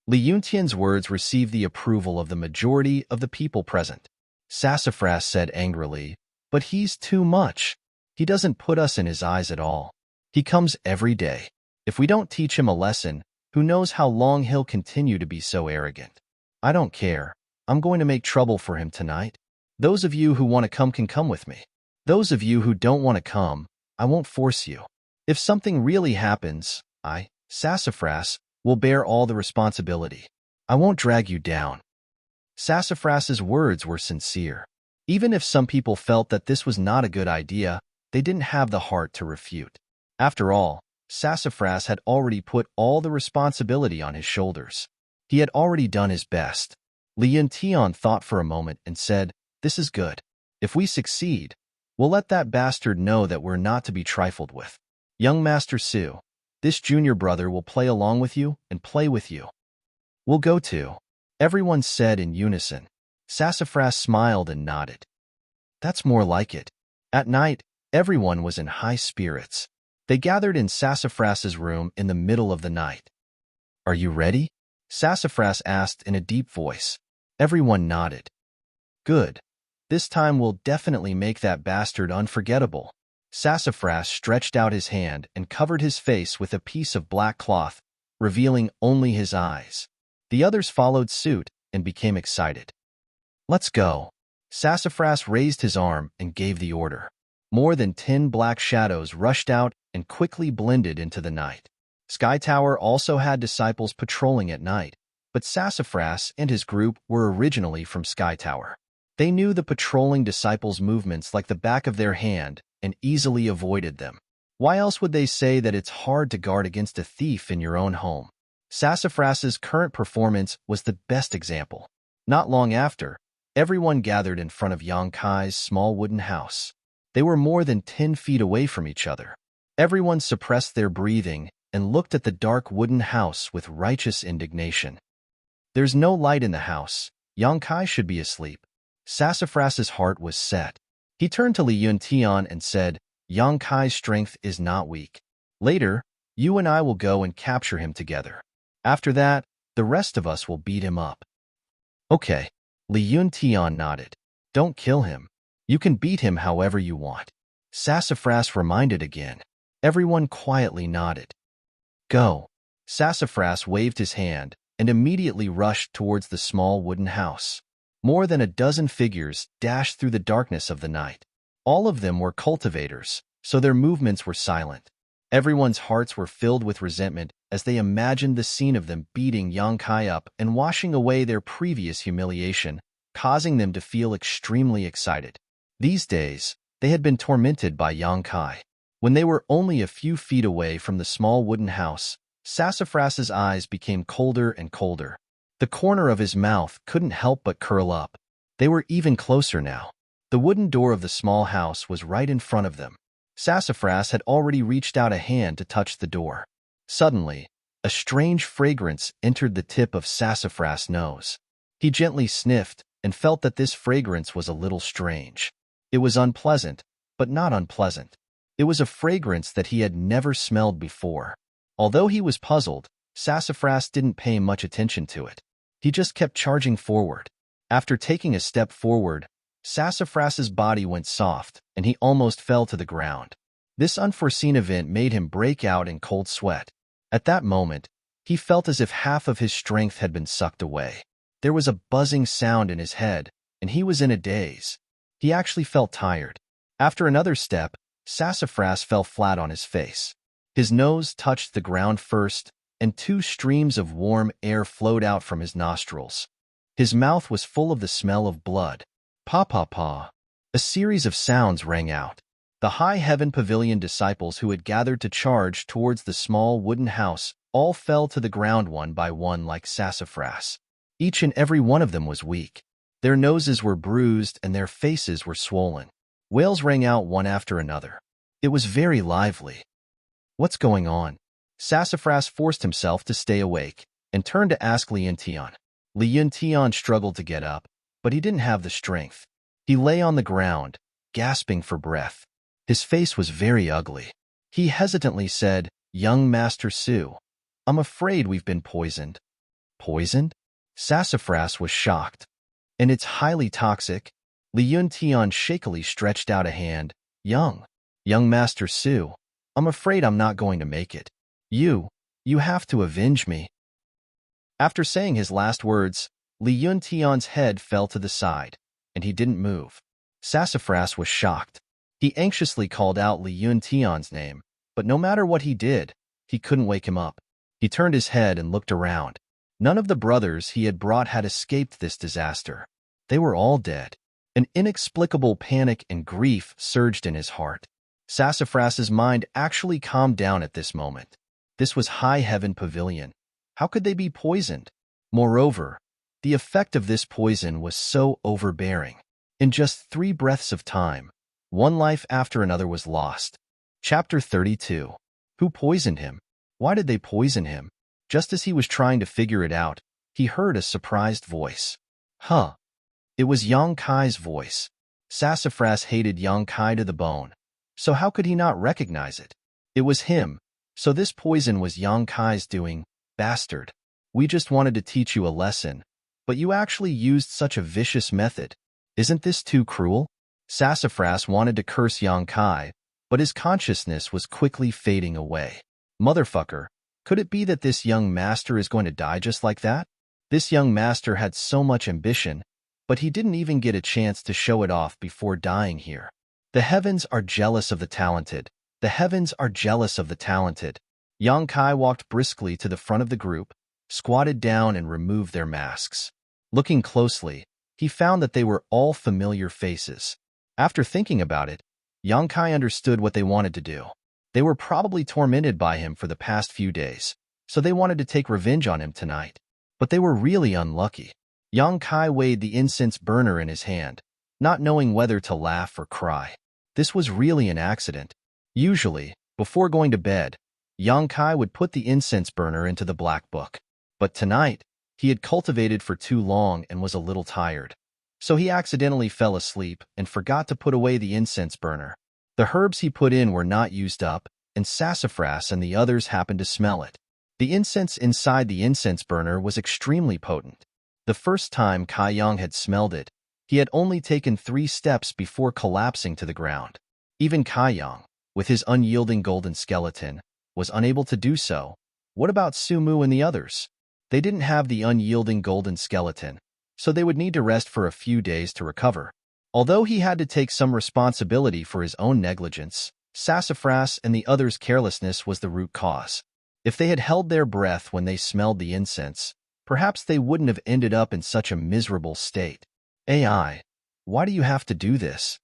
Li Yuntian's words received the approval of the majority of the people present. Sassafras said angrily, "But he's too much. He doesn't put us in his eyes at all. He comes every day. If we don't teach him a lesson, who knows how long he'll continue to be so arrogant. I don't care. I'm going to make trouble for him tonight. Those of you who want to come can come with me. Those of you who don't want to come, I won't force you. If something really happens, I, Sassafras, will bear all the responsibility. I won't drag you down." Sassafras's words were sincere. Even if some people felt that this was not a good idea, they didn't have the heart to refute. After all, Sassafras had already put all the responsibility on his shoulders. He had already done his best. Li Yuntian thought for a moment and said, "This is good. If we succeed, we'll let that bastard know that we're not to be trifled with. Young Master Su, this junior brother will play along with you and play with you." "We'll go too," everyone said in unison. Sassafras smiled and nodded. That's more like it. At night, everyone was in high spirits. They gathered in Sassafras's room in the middle of the night. "Are you ready?" Sassafras asked in a deep voice. Everyone nodded. "Good. This time we'll definitely make that bastard unforgettable." Sassafras stretched out his hand and covered his face with a piece of black cloth, revealing only his eyes. The others followed suit and became excited. "Let's go." Sassafras raised his arm and gave the order. More than 10 black shadows rushed out and quickly blended into the night. Sky Tower also had disciples patrolling at night, but Sassafras and his group were originally from Sky Tower. They knew the patrolling disciples' movements like the back of their hand and easily avoided them. Why else would they say that it's hard to guard against a thief in your own home? Sassafras's current performance was the best example. Not long after, everyone gathered in front of Yang Kai's small wooden house. They were more than 10 feet away from each other. Everyone suppressed their breathing and looked at the dark wooden house with righteous indignation. There's no light in the house. Yang Kai should be asleep. Sassafras's heart was set. He turned to Li Yuntian and said, "Yang Kai's strength is not weak. Later, you and I will go and capture him together. After that, the rest of us will beat him up." "Okay." Li Yuntian nodded. "Don't kill him. You can beat him however you want." Sassafras reminded again. Everyone quietly nodded. "Go." Sassafras waved his hand and immediately rushed towards the small wooden house. More than a dozen figures dashed through the darkness of the night. All of them were cultivators, so their movements were silent. Everyone's hearts were filled with resentment as they imagined the scene of them beating Yang Kai up and washing away their previous humiliation, causing them to feel extremely excited. These days, they had been tormented by Yang Kai. When they were only a few feet away from the small wooden house, Sassafras's eyes became colder and colder. The corner of his mouth couldn't help but curl up. They were even closer now. The wooden door of the small house was right in front of them. Sassafras had already reached out a hand to touch the door. Suddenly, a strange fragrance entered the tip of Sassafras' nose. He gently sniffed and felt that this fragrance was a little strange. It was unpleasant, but not unpleasant. It was a fragrance that he had never smelled before. Although he was puzzled, Sassafras didn't pay much attention to it. He just kept charging forward. After taking a step forward, Sassafras's body went soft, and he almost fell to the ground. This unforeseen event made him break out in cold sweat. At that moment, he felt as if half of his strength had been sucked away. There was a buzzing sound in his head, and he was in a daze. He actually felt tired. After another step, Sassafras fell flat on his face. His nose touched the ground first, and 2 streams of warm air flowed out from his nostrils. His mouth was full of the smell of blood. Pa pa pa. A series of sounds rang out. The high heaven pavilion disciples who had gathered to charge towards the small wooden house all fell to the ground one by one like sassafras. Each and every one of them was weak. Their noses were bruised and their faces were swollen. Wails rang out one after another. It was very lively. What's going on? Sassafras forced himself to stay awake and turned to ask Leontion. Leontion struggled to get up, but he didn't have the strength. He lay on the ground, gasping for breath. His face was very ugly. He hesitantly said, "Young Master Su, I'm afraid we've been poisoned." Poisoned? Sassafras was shocked. And it's highly toxic. Leontion shakily stretched out a hand. Young Master Su, I'm afraid I'm not going to make it. You have to avenge me." After saying his last words, Leontion's head fell to the side, and he didn't move. Sassafras was shocked. He anxiously called out Leontion's name, but no matter what he did, he couldn't wake him up. He turned his head and looked around. None of the brothers he had brought had escaped this disaster. They were all dead. An inexplicable panic and grief surged in his heart. Sassafras's mind actually calmed down at this moment. This was High Heaven Pavilion. How could they be poisoned? Moreover, the effect of this poison was so overbearing. In just 3 breaths of time, one life after another was lost. Chapter 32. Who poisoned him? Why did they poison him? Just as he was trying to figure it out, he heard a surprised voice. Huh. It was Yang Kai's voice. Sassafras hated Yang Kai to the bone. So how could he not recognize it? It was him. So this poison was Yang Kai's doing. Bastard. We just wanted to teach you a lesson, but you actually used such a vicious method. Isn't this too cruel? Sassafras wanted to curse Yang Kai, but his consciousness was quickly fading away. Motherfucker, could it be that this young master is going to die just like that? This young master had so much ambition, but he didn't even get a chance to show it off before dying here. The heavens are jealous of the talented. The heavens are jealous of the talented. Yang Kai walked briskly to the front of the group, squatted down and removed their masks. Looking closely, he found that they were all familiar faces. After thinking about it, Yang Kai understood what they wanted to do. They were probably tormented by him for the past few days, so they wanted to take revenge on him tonight. But they were really unlucky. Yang Kai weighed the incense burner in his hand, not knowing whether to laugh or cry. This was really an accident. Usually, before going to bed, Yang Kai would put the incense burner into the black book. But tonight, he had cultivated for too long and was a little tired. So he accidentally fell asleep and forgot to put away the incense burner. The herbs he put in were not used up, and Sassafras and the others happened to smell it. The incense inside the incense burner was extremely potent. The first time Kai Yang had smelled it, he had only taken 3 steps before collapsing to the ground. Even Kai Yang, with his unyielding golden skeleton, was unable to do so. What about Sumu and the others? They didn't have the unyielding golden skeleton, so they would need to rest for a few days to recover. Although he had to take some responsibility for his own negligence, Sassafras and the others' carelessness was the root cause. If they had held their breath when they smelled the incense, perhaps they wouldn't have ended up in such a miserable state. AI, why do you have to do this?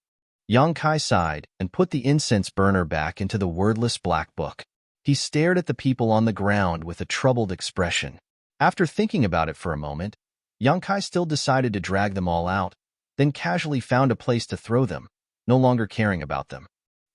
Yang Kai sighed and put the incense burner back into the wordless black book. He stared at the people on the ground with a troubled expression. After thinking about it for a moment, Yang Kai still decided to drag them all out, then casually found a place to throw them, no longer caring about them.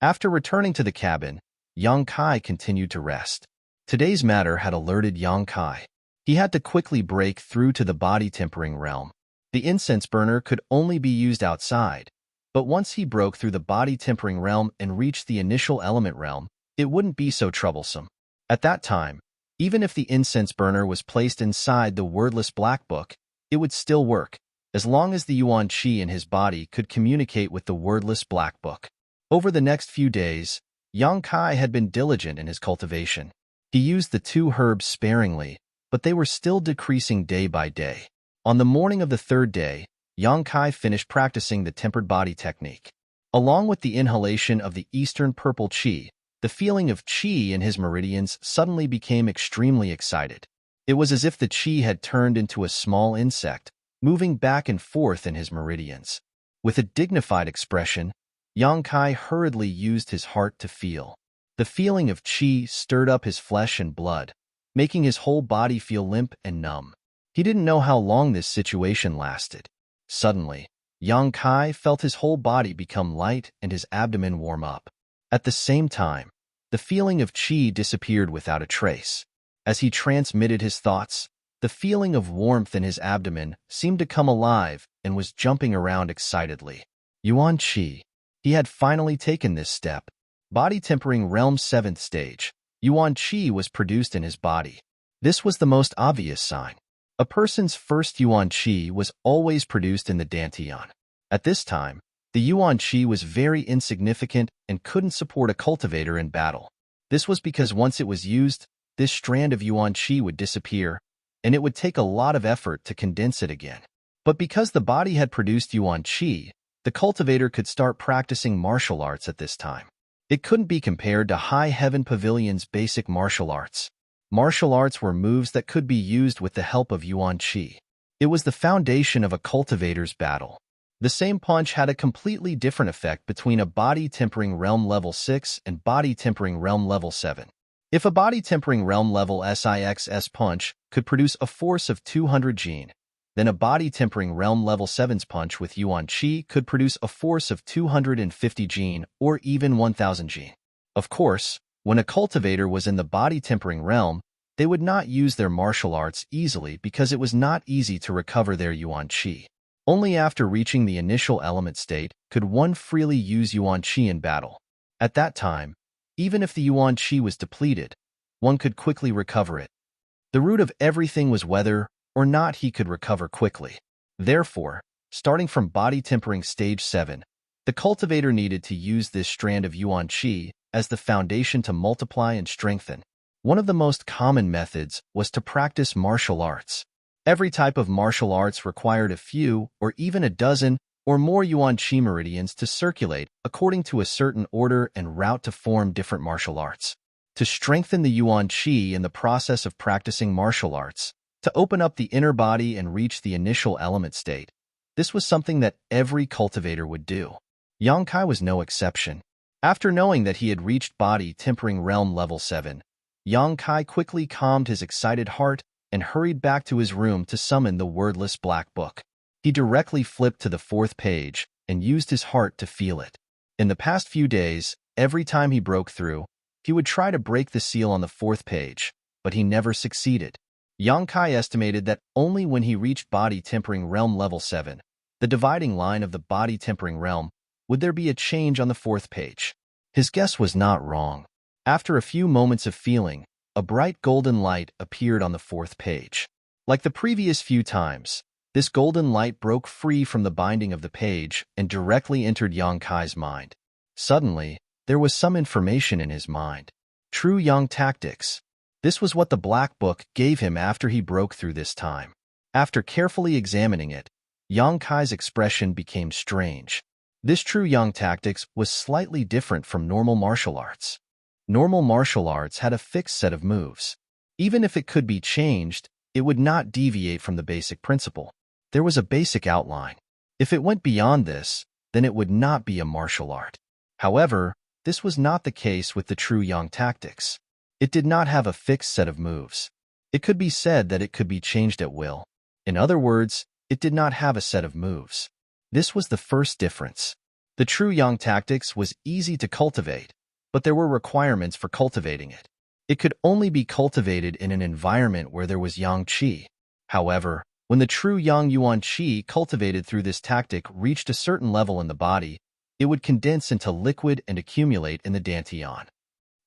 After returning to the cabin, Yang Kai continued to rest. Today's matter had alerted Yang Kai. He had to quickly break through to the body-tempering realm. The incense burner could only be used outside, but once he broke through the body-tempering realm and reached the initial element realm, it wouldn't be so troublesome. At that time, even if the incense burner was placed inside the wordless black book, it would still work, as long as the Yuan Qi in his body could communicate with the wordless black book. Over the next few days, Yang Kai had been diligent in his cultivation. He used the 2 herbs sparingly, but they were still decreasing day by day. On the morning of the 3rd day, Yang Kai finished practicing the tempered body technique. Along with the inhalation of the Eastern Purple Qi, the feeling of Qi in his meridians suddenly became extremely excited. It was as if the Qi had turned into a small insect, moving back and forth in his meridians. With a dignified expression, Yang Kai hurriedly used his heart to feel. The feeling of qi stirred up his flesh and blood, making his whole body feel limp and numb. He didn't know how long this situation lasted. Suddenly, Yang Kai felt his whole body become light and his abdomen warm up. At the same time, the feeling of qi disappeared without a trace. As he transmitted his thoughts, the feeling of warmth in his abdomen seemed to come alive and was jumping around excitedly. Yuan Qi. He had finally taken this step. Body tempering realm's 7th stage. Yuan Qi was produced in his body. This was the most obvious sign. A person's first Yuan Qi was always produced in the Dantian. At this time, the Yuan Qi was very insignificant and couldn't support a cultivator in battle. This was because once it was used, this strand of Yuan Qi would disappear, and it would take a lot of effort to condense it again. But because the body had produced Yuan Qi, the cultivator could start practicing martial arts at this time. It couldn't be compared to High Heaven Pavilion's basic martial arts. Martial arts were moves that could be used with the help of Yuan Qi. It was the foundation of a cultivator's battle. The same punch had a completely different effect between a body tempering realm level 6 and body tempering realm level 7. If a body tempering realm level SIXS punch could produce a force of 200 Jin, then a body tempering realm level 7's punch with Yuan Qi could produce a force of 250 Jin or even 1000 Jin. Of course, when a cultivator was in the body tempering realm, they would not use their martial arts easily because it was not easy to recover their Yuan Qi. Only after reaching the initial element state could one freely use Yuan Qi in battle. At that time, even if the Yuan Qi was depleted, one could quickly recover it. The root of everything was whether or not he could recover quickly. Therefore, starting from body tempering stage 7, the cultivator needed to use this strand of Yuan Qi as the foundation to multiply and strengthen. One of the most common methods was to practice martial arts. Every type of martial arts required a few or even a dozen or more Yuan Qi meridians to circulate according to a certain order and route to form different martial arts. To strengthen the Yuan Qi in the process of practicing martial arts, to open up the inner body and reach the initial element state, this was something that every cultivator would do. Yang Kai was no exception. After knowing that he had reached body tempering realm level 7, Yang Kai quickly calmed his excited heart and hurried back to his room to summon the wordless black book. He directly flipped to the 4th page and used his heart to feel it. In the past few days, every time he broke through, he would try to break the seal on the 4th page, but he never succeeded. Yang Kai estimated that only when he reached body tempering realm level 7, the dividing line of the body tempering realm, would there be a change on the 4th page. His guess was not wrong. After a few moments of feeling, a bright golden light appeared on the 4th page. Like the previous few times, this golden light broke free from the binding of the page and directly entered Yang Kai's mind. Suddenly, there was some information in his mind. True Yang tactics. This was what the black book gave him after he broke through this time. After carefully examining it, Yang Kai's expression became strange. This true Yang tactics was slightly different from normal martial arts. Normal martial arts had a fixed set of moves. Even if it could be changed, it would not deviate from the basic principle. There was a basic outline. If it went beyond this, then it would not be a martial art. However, this was not the case with the true Yang tactics. It did not have a fixed set of moves. It could be said that it could be changed at will. In other words, it did not have a set of moves. This was the first difference. The true Yang tactics was easy to cultivate, but there were requirements for cultivating it. It could only be cultivated in an environment where there was Yang Qi. However, when the true Yang Yuan Qi cultivated through this tactic reached a certain level in the body, it would condense into liquid and accumulate in the Dantian.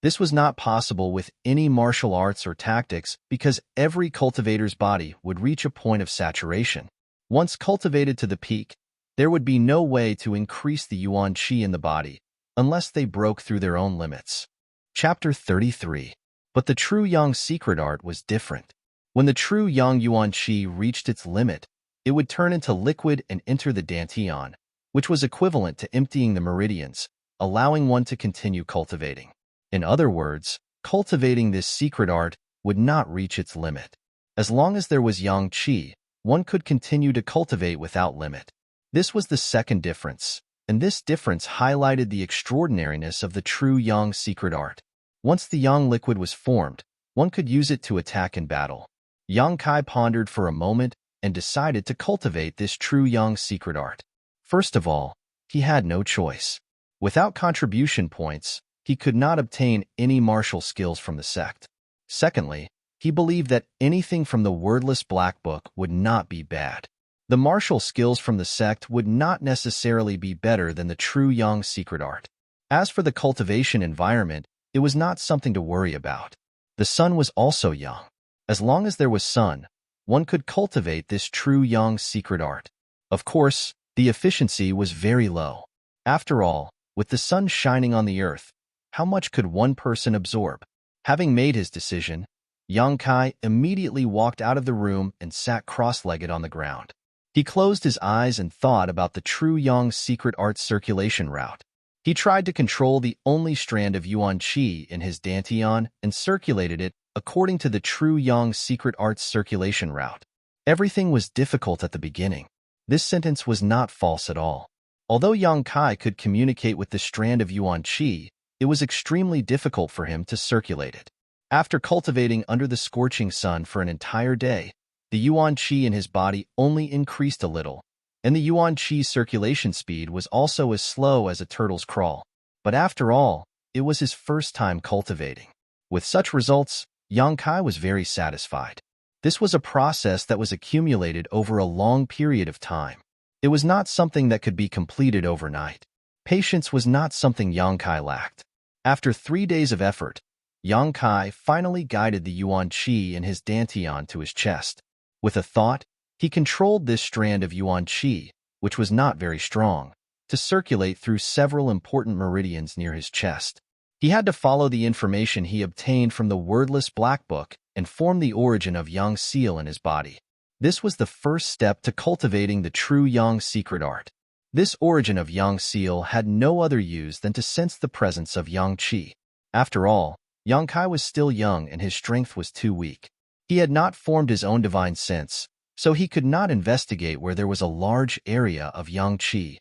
This was not possible with any martial arts or tactics because every cultivator's body would reach a point of saturation. Once cultivated to the peak, there would be no way to increase the Yuan Qi in the body unless they broke through their own limits. Chapter 33. But the true Yang secret art was different. When the true Yang Yuan Qi reached its limit, it would turn into liquid and enter the Dantian, which was equivalent to emptying the meridians, allowing one to continue cultivating. In other words, cultivating this secret art would not reach its limit. As long as there was Yang Qi, one could continue to cultivate without limit. This was the second difference, and this difference highlighted the extraordinariness of the true yang secret art. Once the yang liquid was formed, one could use it to attack in battle. Yang Kai pondered for a moment and decided to cultivate this true yang secret art. First of all, he had no choice. Without contribution points, he could not obtain any martial skills from the sect. Secondly, he believed that anything from the wordless black book would not be bad. The martial skills from the sect would not necessarily be better than the true yang secret art. As for the cultivation environment, it was not something to worry about. The sun was also young. As long as there was sun, one could cultivate this true yang secret art. Of course, the efficiency was very low. After all, with the sun shining on the earth, how much could one person absorb? Having made his decision, Yang Kai immediately walked out of the room and sat cross-legged on the ground. He closed his eyes and thought about the true yang secret art circulation route. He tried to control the only strand of yuan qi in his dantian and circulated it according to the true yang secret arts circulation route. Everything was difficult at the beginning. This sentence was not false at all. Although Yang Kai could communicate with the strand of yuan qi, it was extremely difficult for him to circulate it. After cultivating under the scorching sun for an entire day, the yuan qi in his body only increased a little, and the yuan qi circulation speed was also as slow as a turtle's crawl. But after all, it was his first time cultivating. With such results, Yang Kai was very satisfied. This was a process that was accumulated over a long period of time. It was not something that could be completed overnight. Patience was not something Yang Kai lacked. After 3 days of effort, Yang Kai finally guided the yuan qi in his dantian to his chest. With a thought, he controlled this strand of yuan qi, which was not very strong, to circulate through several important meridians near his chest. He had to follow the information he obtained from the wordless black book and form the origin of yang seal in his body. This was the first step to cultivating the true yang secret art. This origin of yang seal had no other use than to sense the presence of yang qi. After all, Yang Kai was still young and his strength was too weak. He had not formed his own divine sense, so he could not investigate where there was a large area of yang qi.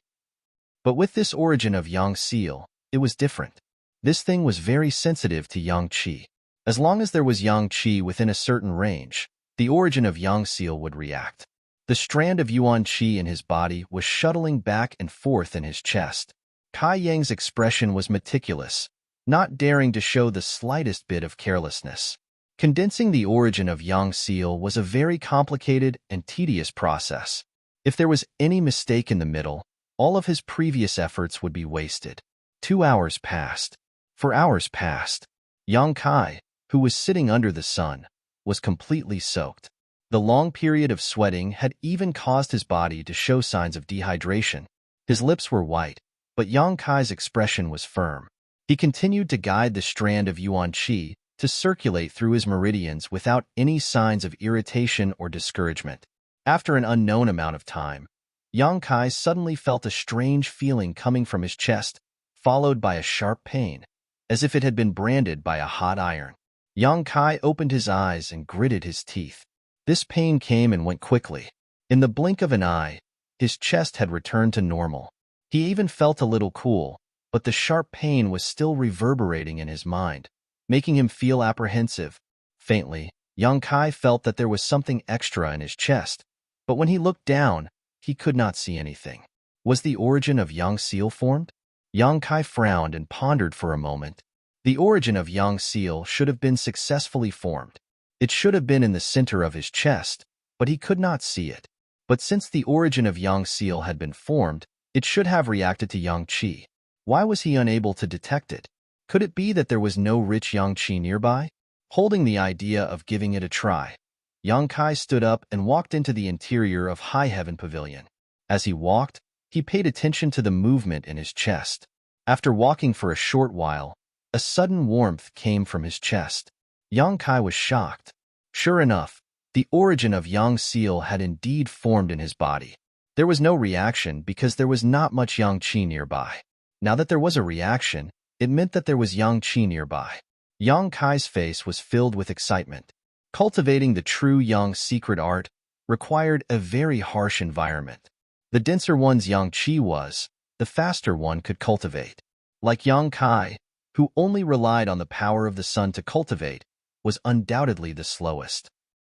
But with this origin of yang seal, it was different. This thing was very sensitive to yang qi. As long as there was yang qi within a certain range, the origin of yang seal would react. The strand of yuan qi in his body was shuttling back and forth in his chest. Kai Yang's expression was meticulous, not daring to show the slightest bit of carelessness. Condensing the origin of yang seal was a very complicated and tedious process. If there was any mistake in the middle, all of his previous efforts would be wasted. 2 hours passed. 4 hours passed. Yang Kai, who was sitting under the sun, was completely soaked. The long period of sweating had even caused his body to show signs of dehydration. His lips were white, but Yang Kai's expression was firm. He continued to guide the strand of yuan qi to circulate through his meridians without any signs of irritation or discouragement. After an unknown amount of time, Yang Kai suddenly felt a strange feeling coming from his chest, followed by a sharp pain, as if it had been branded by a hot iron. Yang Kai opened his eyes and gritted his teeth. This pain came and went quickly. In the blink of an eye, his chest had returned to normal. He even felt a little cool, but the sharp pain was still reverberating in his mind, making him feel apprehensive. Faintly, Yang Kai felt that there was something extra in his chest, but when he looked down, he could not see anything. Was the origin of yang seal formed? Yang Kai frowned and pondered for a moment. The origin of yang seal should have been successfully formed. It should have been in the center of his chest, but he could not see it. But since the origin of yang seal had been formed, it should have reacted to yang qi. Why was he unable to detect it? Could it be that there was no rich yang qi nearby? Holding the idea of giving it a try, Yang Kai stood up and walked into the interior of High Heaven Pavilion. As he walked, he paid attention to the movement in his chest. After walking for a short while, a sudden warmth came from his chest. Yang Kai was shocked. Sure enough, the origin of yang seal had indeed formed in his body. There was no reaction because there was not much yang qi nearby. Now that there was a reaction, it meant that there was yang qi nearby. Yang Kai's face was filled with excitement. Cultivating the true yang secret art required a very harsh environment. The denser one's yang qi was, the faster one could cultivate. Like Yang Kai, who only relied on the power of the sun to cultivate, was undoubtedly the slowest.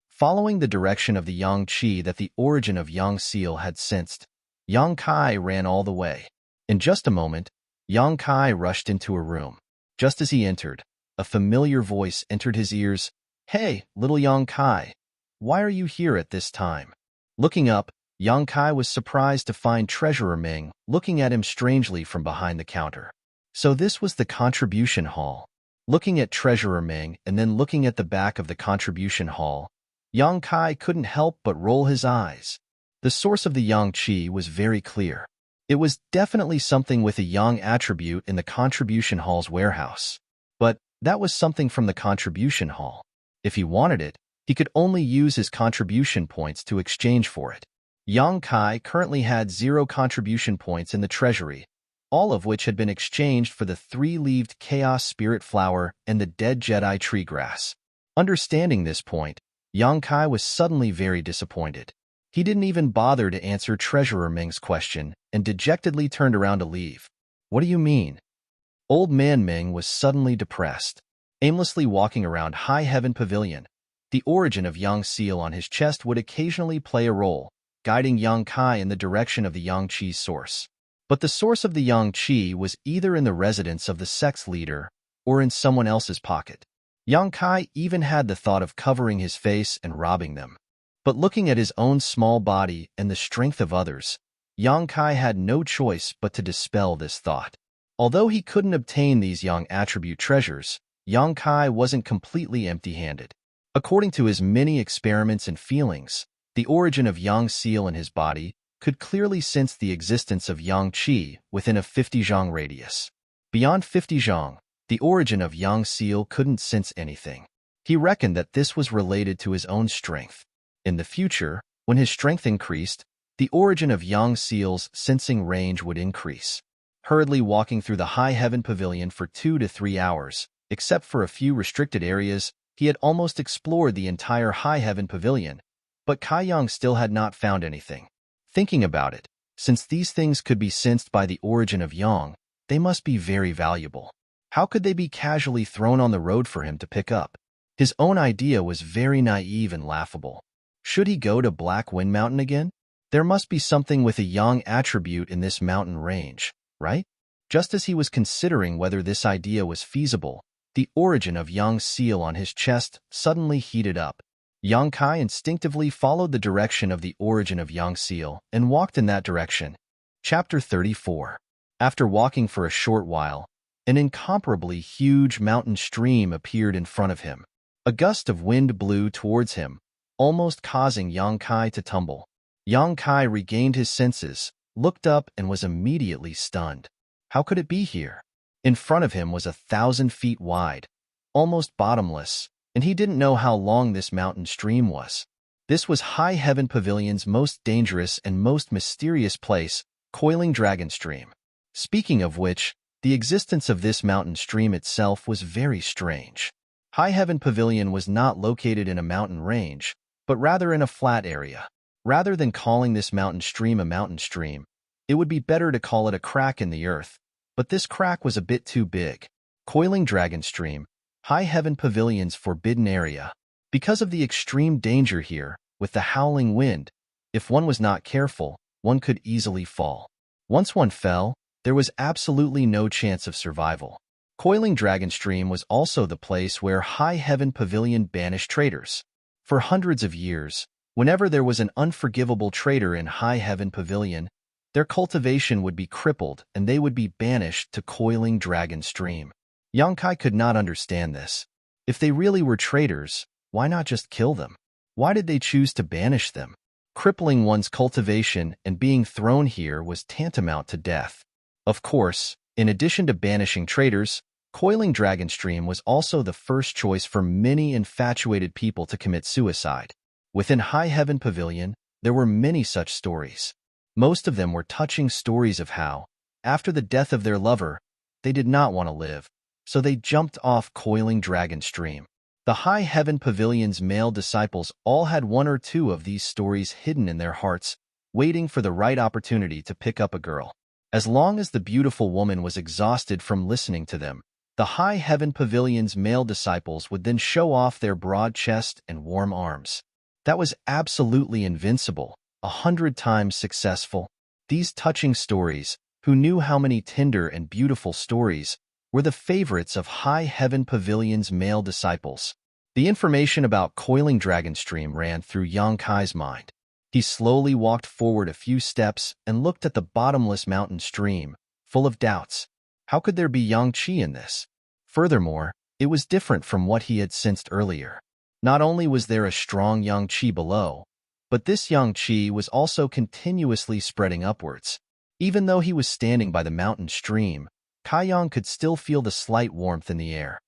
Following the direction of the yang qi that the origin of Yang Seal had sensed, Yang Kai ran all the way. In just a moment, Yang Kai rushed into a room. Just as he entered, a familiar voice entered his ears. "Hey, little Yang Kai, why are you here at this time?" Looking up, Yang Kai was surprised to find Treasurer Ming looking at him strangely from behind the counter. So this was the contribution hall. Looking at Treasurer Ming and then looking at the back of the contribution hall, Yang Kai couldn't help but roll his eyes. The source of the yang qi was very clear. It was definitely something with a yang attribute in the contribution hall's warehouse. But that was something from the contribution hall. If he wanted it, he could only use his contribution points to exchange for it. Yang Kai currently had 0 contribution points in the treasury, all of which had been exchanged for the 3-leaved Chaos Spirit Flower and the dead Jedi tree grass. Understanding this point, Yang Kai was suddenly very disappointed. He didn't even bother to answer Treasurer Ming's question and dejectedly turned around to leave. "What do you mean?" Old Man Ming was suddenly depressed. Aimlessly walking around High Heaven Pavilion, the origin of Yang Seal on his chest would occasionally play a role, guiding Yang Kai in the direction of the yang qi's source. But the source of the yang qi was either in the residence of the sex leader or in someone else's pocket. Yang Kai even had the thought of covering his face and robbing them. But looking at his own small body and the strength of others, Yang Kai had no choice but to dispel this thought. Although he couldn't obtain these yang attribute treasures, Yang Kai wasn't completely empty-handed. According to his many experiments and feelings, the origin of Yang Seal in his body could clearly sense the existence of yang qi within a 50 zhang radius. Beyond 50 zhang, the origin of Yang Seal couldn't sense anything. He reckoned that this was related to his own strength. In the future, when his strength increased, the origin of Yang Seal's sensing range would increase. Hurriedly walking through the High Heaven Pavilion for 2 to 3 hours, except for a few restricted areas, he had almost explored the entire High Heaven Pavilion, but Kai Yang still had not found anything. Thinking about it, since these things could be sensed by the origin of Yang, they must be very valuable. How could they be casually thrown on the road for him to pick up? His own idea was very naive and laughable. Should he go to Black Wind Mountain again? There must be something with a yang attribute in this mountain range, right? Just as he was considering whether this idea was feasible, the origin of Yang Seal on his chest suddenly heated up. Yang Kai instinctively followed the direction of the origin of Yang Seal and walked in that direction. Chapter 34. After walking for a short while, an incomparably huge mountain stream appeared in front of him. A gust of wind blew towards him, almost causing Yang Kai to tumble. Yang Kai regained his senses, looked up, and was immediately stunned. How could it be here? In front of him was 1,000 feet wide, almost bottomless, and he didn't know how long this mountain stream was. This was High Heaven Pavilion's most dangerous and most mysterious place, Coiling Dragon Stream. Speaking of which, the existence of this mountain stream itself was very strange. High Heaven Pavilion was not located in a mountain range, but rather in a flat area. Rather than calling this mountain stream a mountain stream, it would be better to call it a crack in the earth, but this crack was a bit too big. Coiling Dragon Stream, High Heaven Pavilion's forbidden area. Because of the extreme danger here, with the howling wind, if one was not careful, one could easily fall. Once one fell, there was absolutely no chance of survival. Coiling Dragon Stream was also the place where High Heaven Pavilion banished traitors. For hundreds of years, whenever there was an unforgivable traitor in High Heaven Pavilion, their cultivation would be crippled and they would be banished to Coiling Dragon Stream. Yang Kai could not understand this. If they really were traitors, why not just kill them? Why did they choose to banish them? Crippling one's cultivation and being thrown here was tantamount to death. Of course, in addition to banishing traitors, Coiling Dragon Stream was also the first choice for many infatuated people to commit suicide. Within High Heaven Pavilion, there were many such stories. Most of them were touching stories of how, after the death of their lover, they did not want to live, so they jumped off Coiling Dragon Stream. The High Heaven Pavilion's male disciples all had one or two of these stories hidden in their hearts, waiting for the right opportunity to pick up a girl. As long as the beautiful woman was exhausted from listening to them, the High Heaven Pavilion's male disciples would then show off their broad chest and warm arms. That was absolutely invincible, 100 times successful. These touching stories, who knew how many tender and beautiful stories, were the favorites of High Heaven Pavilion's male disciples. The information about coiling dragon stream ran through Yang Kai's mind. He slowly walked forward a few steps and looked at the bottomless mountain stream, full of doubts. How could there be yang qi in this? Furthermore, it was different from what he had sensed earlier. Not only was there a strong yang qi below, but this yang qi was also continuously spreading upwards. Even though he was standing by the mountain stream, Kaiyang could still feel the slight warmth in the air.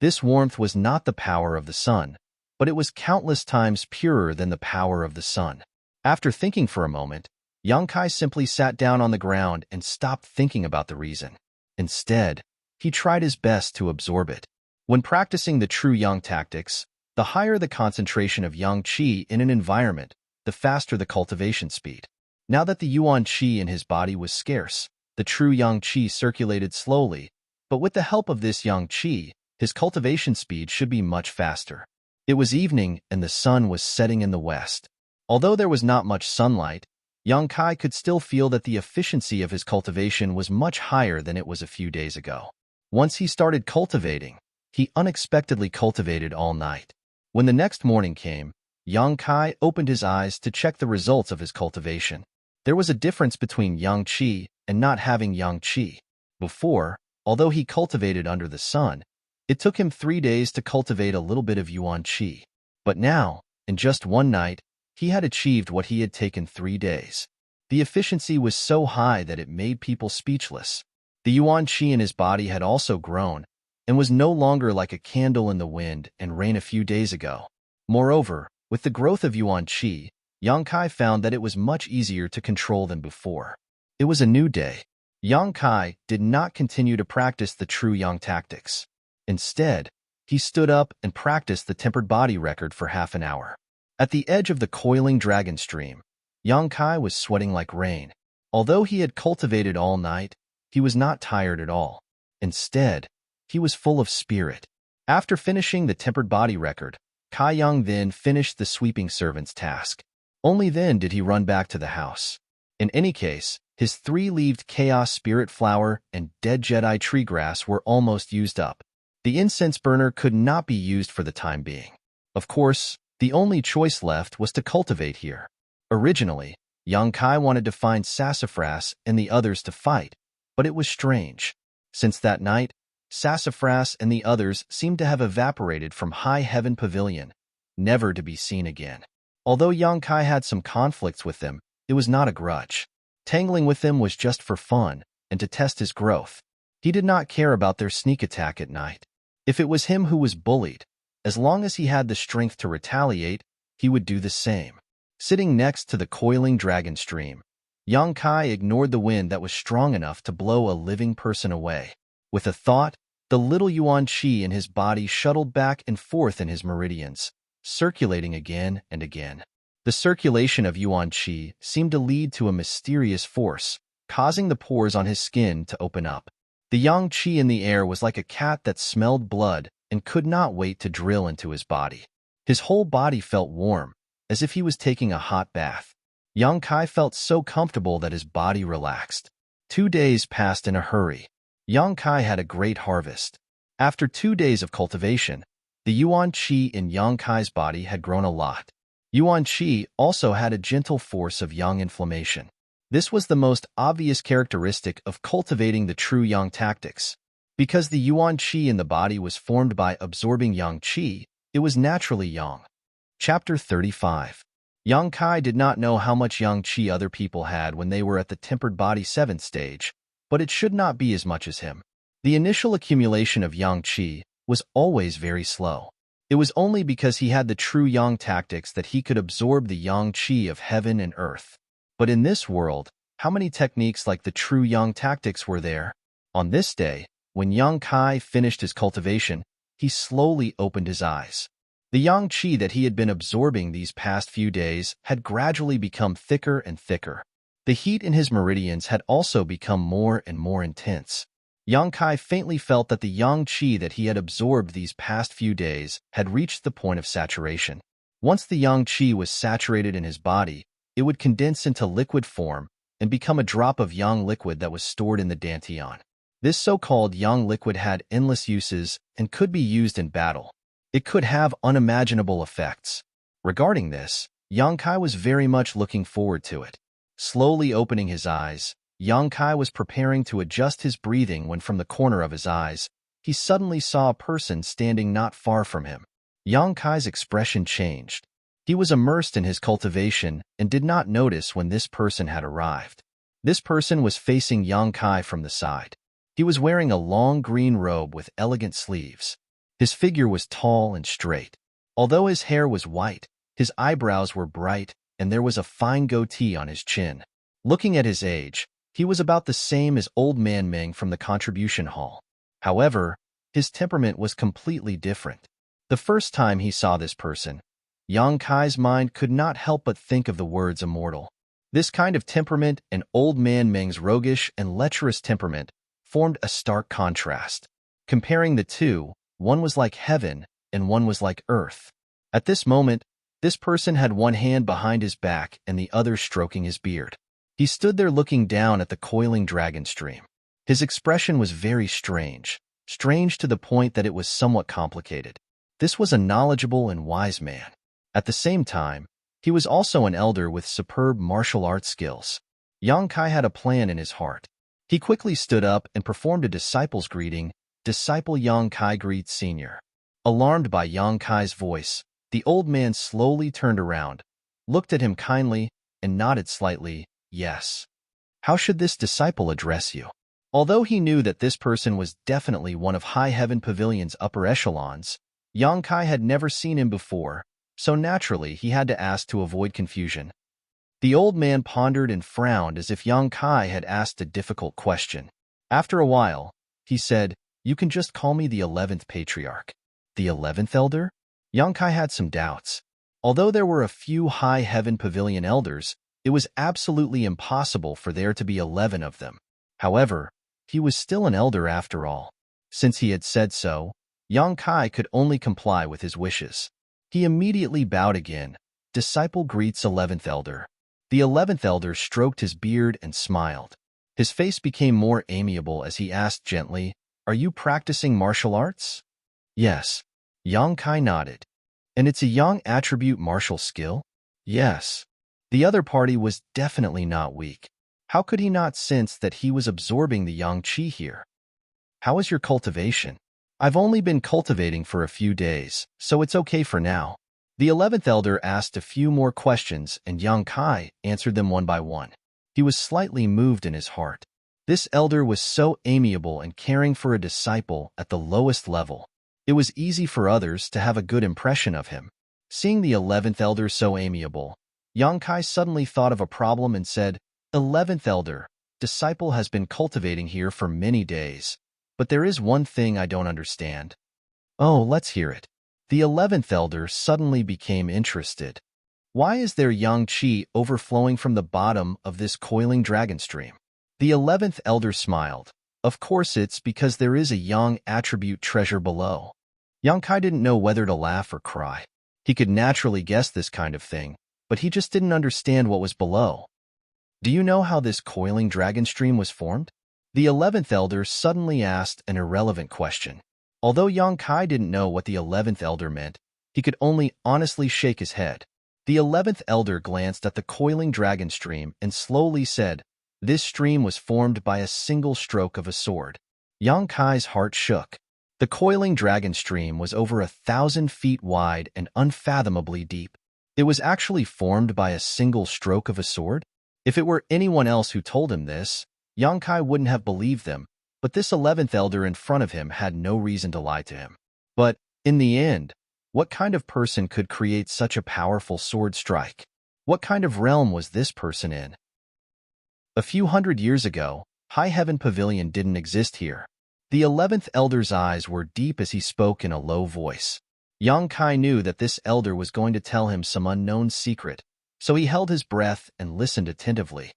This warmth was not the power of the sun, but it was countless times purer than the power of the sun. After thinking for a moment, Yang Kai simply sat down on the ground and stopped thinking about the reason. Instead, he tried his best to absorb it. When practicing the true yang tactics, the higher the concentration of yang qi in an environment, the faster the cultivation speed. Now that the yuan qi in his body was scarce, the true yang qi circulated slowly, but with the help of this yang qi, his cultivation speed should be much faster. It was evening and the sun was setting in the west. Although there was not much sunlight, Yang Kai could still feel that the efficiency of his cultivation was much higher than it was a few days ago. Once he started cultivating, he unexpectedly cultivated all night. When the next morning came, Yang Kai opened his eyes to check the results of his cultivation. There was a difference between yang qi and not having yang qi. Before, although he cultivated under the sun, it took him 3 days to cultivate a little bit of yuan qi. But now, in just one night, he had achieved what he had taken 3 days. The efficiency was so high that it made people speechless. The yuan qi in his body had also grown, and was no longer like a candle in the wind and rain a few days ago. Moreover, with the growth of yuan qi, Yang Kai found that it was much easier to control than before. It was a new day. Yang Kai did not continue to practice the true yang tactics. Instead, he stood up and practiced the tempered body record for half an hour. At the edge of the coiling dragon stream, Yang Kai was sweating like rain. Although he had cultivated all night, he was not tired at all. Instead, he was full of spirit. After finishing the tempered body record, Kaiyang then finished the sweeping servant's task. Only then did he run back to the house. In any case, his 3-leaved chaos spirit flower and dead Jedi tree grass were almost used up. The incense burner could not be used for the time being. Of course, the only choice left was to cultivate here. Originally, Yang Kai wanted to find Sassafras and the others to fight, but it was strange. Since that night, Sassafras and the others seemed to have evaporated from High Heaven Pavilion, never to be seen again. Although Yang Kai had some conflicts with them, it was not a grudge. Tangling with them was just for fun and to test his growth. He did not care about their sneak attack at night. If it was him who was bullied, as long as he had the strength to retaliate, he would do the same. Sitting next to the coiling dragon stream, Yang Kai ignored the wind that was strong enough to blow a living person away. With a thought, the little yuan qi in his body shuttled back and forth in his meridians, circulating again and again. The circulation of yuan qi seemed to lead to a mysterious force, causing the pores on his skin to open up. The yang qi in the air was like a cat that smelled blood and could not wait to drill into his body. His whole body felt warm, as if he was taking a hot bath. Yang Kai felt so comfortable that his body relaxed. 2 days passed in a hurry. Yang Kai had a great harvest. After 2 days of cultivation, the yuan qi in Yang Kai's body had grown a lot. Yuan qi also had a gentle force of yang inflammation. This was the most obvious characteristic of cultivating the true yang tactics. Because the yuan qi in the body was formed by absorbing yang qi, it was naturally yang. Chapter 35. Yang Kai did not know how much yang qi other people had when they were at the tempered body 7th stage, but it should not be as much as him. The initial accumulation of yang qi was always very slow. It was only because he had the true yang tactics that he could absorb the yang qi of heaven and earth. But in this world, how many techniques like the true yang tactics were there? On this day, when Yang Kai finished his cultivation, he slowly opened his eyes. The yang qi that he had been absorbing these past few days had gradually become thicker and thicker. The heat in his meridians had also become more and more intense. Yang Kai faintly felt that the yang qi that he had absorbed these past few days had reached the point of saturation. Once the yang qi was saturated in his body, it would condense into liquid form and become a drop of yang liquid that was stored in the dantian. This so-called yang liquid had endless uses and could be used in battle. It could have unimaginable effects. Regarding this, Yang Kai was very much looking forward to it. Slowly opening his eyes, Yang Kai was preparing to adjust his breathing when from the corner of his eyes, he suddenly saw a person standing not far from him. Yang Kai's expression changed. He was immersed in his cultivation and did not notice when this person had arrived. This person was facing Yang Kai from the side. He was wearing a long green robe with elegant sleeves. His figure was tall and straight. Although his hair was white, his eyebrows were bright, and there was a fine goatee on his chin. Looking at his age, he was about the same as Old Man Ming from the contribution hall. However, his temperament was completely different. The first time he saw this person, Yang Kai's mind could not help but think of the words immortal. This kind of temperament and Old Man Ming's roguish and lecherous temperament formed a stark contrast. Comparing the two, one was like heaven and one was like earth. At this moment, this person had one hand behind his back and the other stroking his beard. He stood there looking down at the coiling dragon stream. His expression was very strange to the point that it was somewhat complicated. This was a knowledgeable and wise man. At the same time, he was also an elder with superb martial arts skills. Yang Kai had a plan in his heart. He quickly stood up and performed a disciple's greeting. Disciple Yang Kai greets Senior. Alarmed by Yang Kai's voice, the old man slowly turned around, looked at him kindly, and nodded slightly, yes. How should this disciple address you? Although he knew that this person was definitely one of High Heaven Pavilion's upper echelons, Yang Kai had never seen him before, so naturally he had to ask to avoid confusion. The old man pondered and frowned as if Yang Kai had asked a difficult question. After a while, he said, "You can just call me the 11th Patriarch." The 11th Elder? Yang Kai had some doubts. Although there were a few High Heaven Pavilion elders, it was absolutely impossible for there to be 11 of them. However, he was still an elder after all. Since he had said so, Yang Kai could only comply with his wishes. He immediately bowed again. Disciple greets 11th Elder. The 11th Elder stroked his beard and smiled. His face became more amiable as he asked gently, "Are you practicing martial arts?" "Yes." Yang Kai nodded. "And it's a yang attribute martial skill?" "Yes." The other party was definitely not weak. How could he not sense that he was absorbing the yang qi here? "How is your cultivation?" "I've only been cultivating for a few days, so it's okay for now." The 11th Elder asked a few more questions and Yang Kai answered them one by one. He was slightly moved in his heart. This elder was so amiable and caring for a disciple at the lowest level. It was easy for others to have a good impression of him. Seeing the 11th Elder so amiable, Yang Kai suddenly thought of a problem and said, "11th Elder, disciple has been cultivating here for many days, but there is one thing I don't understand." "Oh, let's hear it." The 11th Elder suddenly became interested. "Why is there yang qi overflowing from the bottom of this coiling dragon stream?" The 11th Elder smiled. "Of course it's because there is a yang attribute treasure below." Yang Kai didn't know whether to laugh or cry. He could naturally guess this kind of thing, but he just didn't understand what was below. "Do you know how this coiling dragon stream was formed?" The 11th Elder suddenly asked an irrelevant question. Although Yang Kai didn't know what the 11th Elder meant, he could only honestly shake his head. The 11th Elder glanced at the coiling dragon stream and slowly said, "This stream was formed by a single stroke of a sword." Yang Kai's heart shook. The coiling dragon stream was over 1,000 feet wide and unfathomably deep. It was actually formed by a single stroke of a sword? If it were anyone else who told him this, Yang Kai wouldn't have believed them, but this 11th Elder in front of him had no reason to lie to him. But, in the end, what kind of person could create such a powerful sword strike? What kind of realm was this person in? A few hundred years ago, High Heaven Pavilion didn't exist here. The 11th elder's eyes were deep as he spoke in a low voice. Yang Kai knew that this elder was going to tell him some unknown secret, so he held his breath and listened attentively.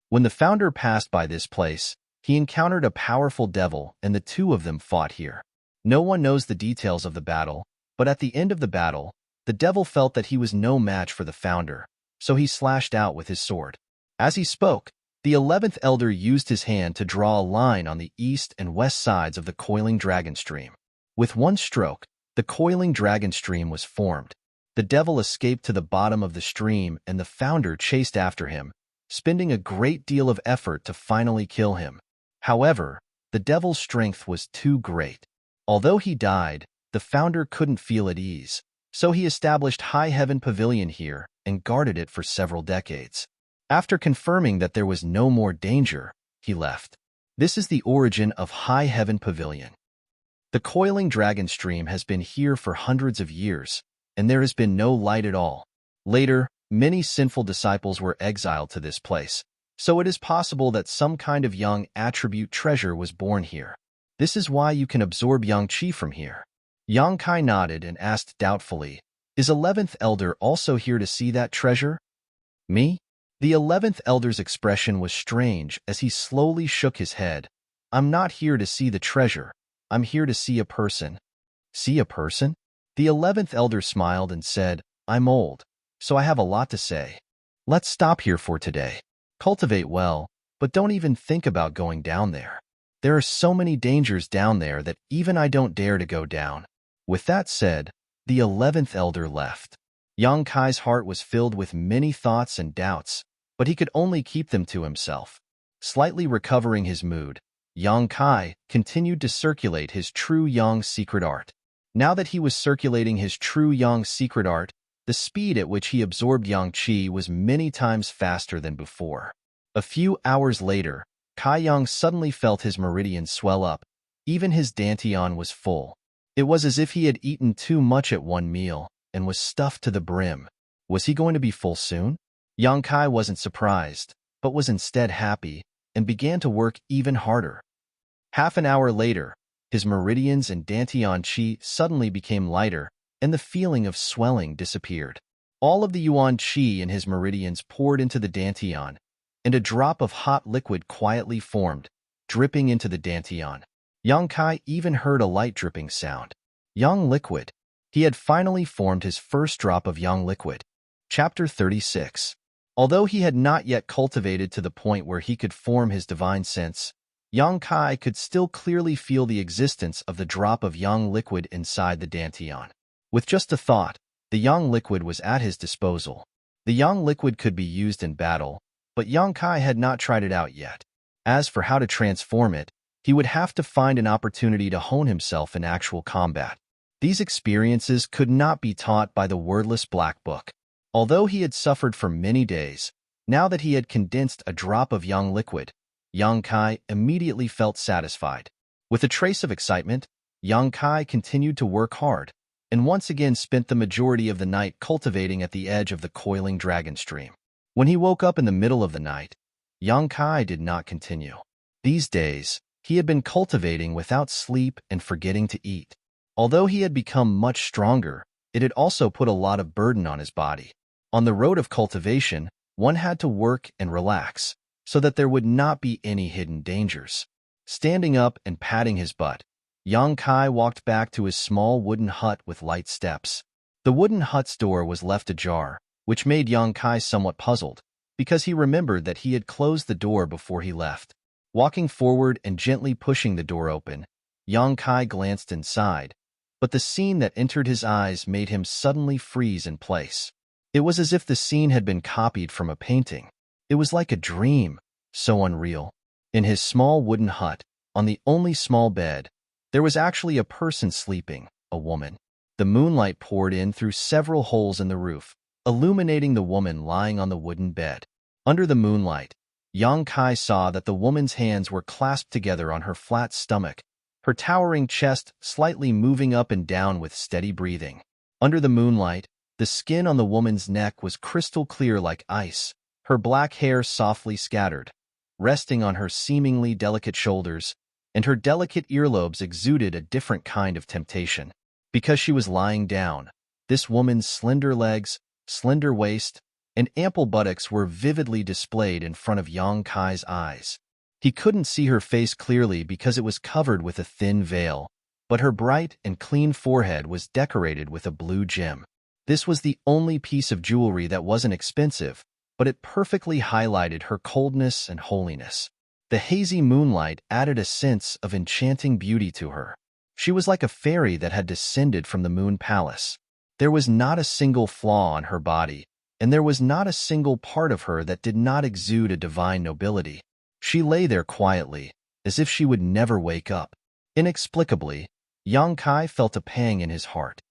When the founder passed by this place, he encountered a powerful devil, and the two of them fought here. No one knows the details of the battle, but at the end of the battle, the devil felt that he was no match for the founder, so he slashed out with his sword. As he spoke, the 11th elder used his hand to draw a line on the east and west sides of the coiling dragon stream. With one stroke, the coiling dragon stream was formed. The devil escaped to the bottom of the stream, and the founder chased after him, spending a great deal of effort to finally kill him. However, the devil's strength was too great. Although he died, the founder couldn't feel at ease, so he established High Heaven Pavilion here and guarded it for several decades. After confirming that there was no more danger, he left. This is the origin of High Heaven Pavilion. The coiling dragon stream has been here for hundreds of years, and there has been no light at all. Later, many sinful disciples were exiled to this place, so it is possible that some kind of young attribute treasure was born here. This is why you can absorb yang qi from here. Yang Kai nodded and asked doubtfully, "Is 11th elder also here to see that treasure?" "Me?" The 11th elder's expression was strange as he slowly shook his head. "I'm not here to see the treasure. I'm here to see a person." "See a person?" The 11th elder smiled and said, "I'm old, so I have a lot to say. Let's stop here for today. Cultivate well, but don't even think about going down there. There are so many dangers down there that even I don't dare to go down." With that said, the 11th elder left. Yang Kai's heart was filled with many thoughts and doubts, but he could only keep them to himself. Slightly recovering his mood, Yang Kai continued to circulate his true yang secret art. Now that he was circulating his true yang secret art, the speed at which he absorbed yang qi was many times faster than before. A few hours later, Kai Yang suddenly felt his meridian swell up. Even his dantian was full. It was as if he had eaten too much at one meal and was stuffed to the brim. Was he going to be full soon? Yang Kai wasn't surprised, but was instead happy and began to work even harder. Half an hour later, his meridians and dantian qi suddenly became lighter, and the feeling of swelling disappeared. All of the yuan qi in his meridians poured into the dantian, and a drop of hot liquid quietly formed, dripping into the dantian. Yang Kai even heard a light dripping sound. Yang liquid. He had finally formed his first drop of yang liquid. Chapter 36. Although he had not yet cultivated to the point where he could form his divine sense, Yang Kai could still clearly feel the existence of the drop of yang liquid inside the dantian. With just a thought, the yang liquid was at his disposal. The yang liquid could be used in battle, but Yang Kai had not tried it out yet. As for how to transform it, he would have to find an opportunity to hone himself in actual combat. These experiences could not be taught by the wordless black book. Although he had suffered for many days, now that he had condensed a drop of yang liquid, Yang Kai immediately felt satisfied. With a trace of excitement, Yang Kai continued to work hard, and once again spent the majority of the night cultivating at the edge of the coiling dragon stream. When he woke up in the middle of the night, Yang Kai did not continue. These days, he had been cultivating without sleep and forgetting to eat. Although he had become much stronger, it had also put a lot of burden on his body. On the road of cultivation, one had to work and relax, so that there would not be any hidden dangers. Standing up and patting his butt, Yang Kai walked back to his small wooden hut with light steps. The wooden hut's door was left ajar, which made Yang Kai somewhat puzzled, because he remembered that he had closed the door before he left. Walking forward and gently pushing the door open, Yang Kai glanced inside, but the scene that entered his eyes made him suddenly freeze in place. It was as if the scene had been copied from a painting. It was like a dream, so unreal. In his small wooden hut, on the only small bed, there was actually a person sleeping, a woman. The moonlight poured in through several holes in the roof, illuminating the woman lying on the wooden bed. Under the moonlight, Yang Kai saw that the woman's hands were clasped together on her flat stomach, her towering chest slightly moving up and down with steady breathing. Under the moonlight, the skin on the woman's neck was crystal clear like ice, her black hair softly scattered, resting on her seemingly delicate shoulders, and her delicate earlobes exuded a different kind of temptation. Because she was lying down, this woman's slender legs, slender waist, and ample buttocks were vividly displayed in front of Yang Kai's eyes. He couldn't see her face clearly because it was covered with a thin veil, but her bright and clean forehead was decorated with a blue gem. This was the only piece of jewelry that wasn't expensive, but it perfectly highlighted her coldness and holiness. The hazy moonlight added a sense of enchanting beauty to her. She was like a fairy that had descended from the moon palace. There was not a single flaw on her body, and there was not a single part of her that did not exude a divine nobility. She lay there quietly, as if she would never wake up. Inexplicably, Yang Kai felt a pang in his heart.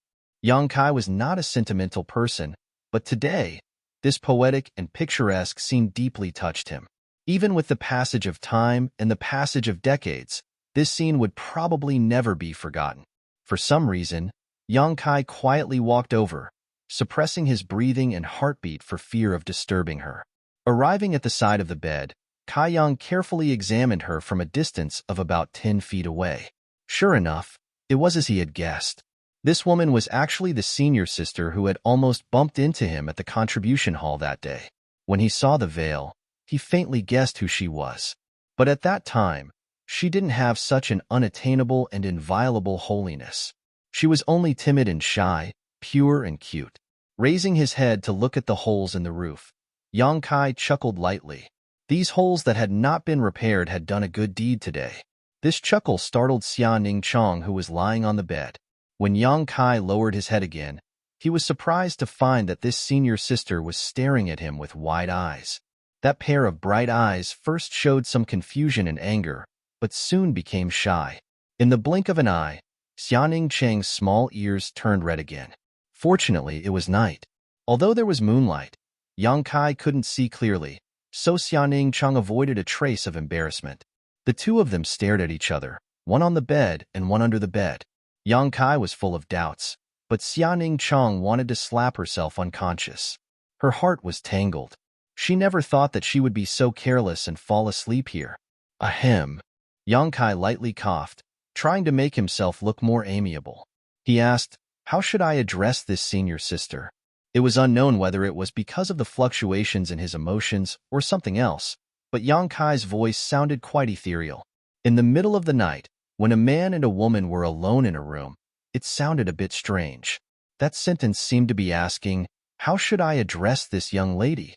Yang Kai was not a sentimental person, but today, this poetic and picturesque scene deeply touched him. Even with the passage of time and the passage of decades, this scene would probably never be forgotten. For some reason, Yang Kai quietly walked over, suppressing his breathing and heartbeat for fear of disturbing her. Arriving at the side of the bed, Kai Yang carefully examined her from a distance of about 10 feet away. Sure enough, it was as he had guessed. This woman was actually the senior sister who had almost bumped into him at the contribution hall that day. When he saw the veil, he faintly guessed who she was. But at that time, she didn't have such an unattainable and inviolable holiness. She was only timid and shy, pure and cute. Raising his head to look at the holes in the roof, Yang Kai chuckled lightly. These holes that had not been repaired had done a good deed today. This chuckle startled Xia Ningchong, who was lying on the bed. When Yang Kai lowered his head again, he was surprised to find that this senior sister was staring at him with wide eyes. That pair of bright eyes first showed some confusion and anger, but soon became shy. In the blink of an eye, Xianing Cheng's small ears turned red again. Fortunately, it was night. Although there was moonlight, Yang Kai couldn't see clearly, so Xianing Cheng avoided a trace of embarrassment. The two of them stared at each other, one on the bed and one under the bed. Yang Kai was full of doubts, but Xianing Cheng wanted to slap herself unconscious. Her heart was tangled. She never thought that she would be so careless and fall asleep here. Ahem. Yang Kai lightly coughed, trying to make himself look more amiable. He asked, "How should I address this senior sister?" It was unknown whether it was because of the fluctuations in his emotions or something else, but Yang Kai's voice sounded quite ethereal. In the middle of the night, when a man and a woman were alone in a room, it sounded a bit strange. That sentence seemed to be asking, "How should I address this young lady?"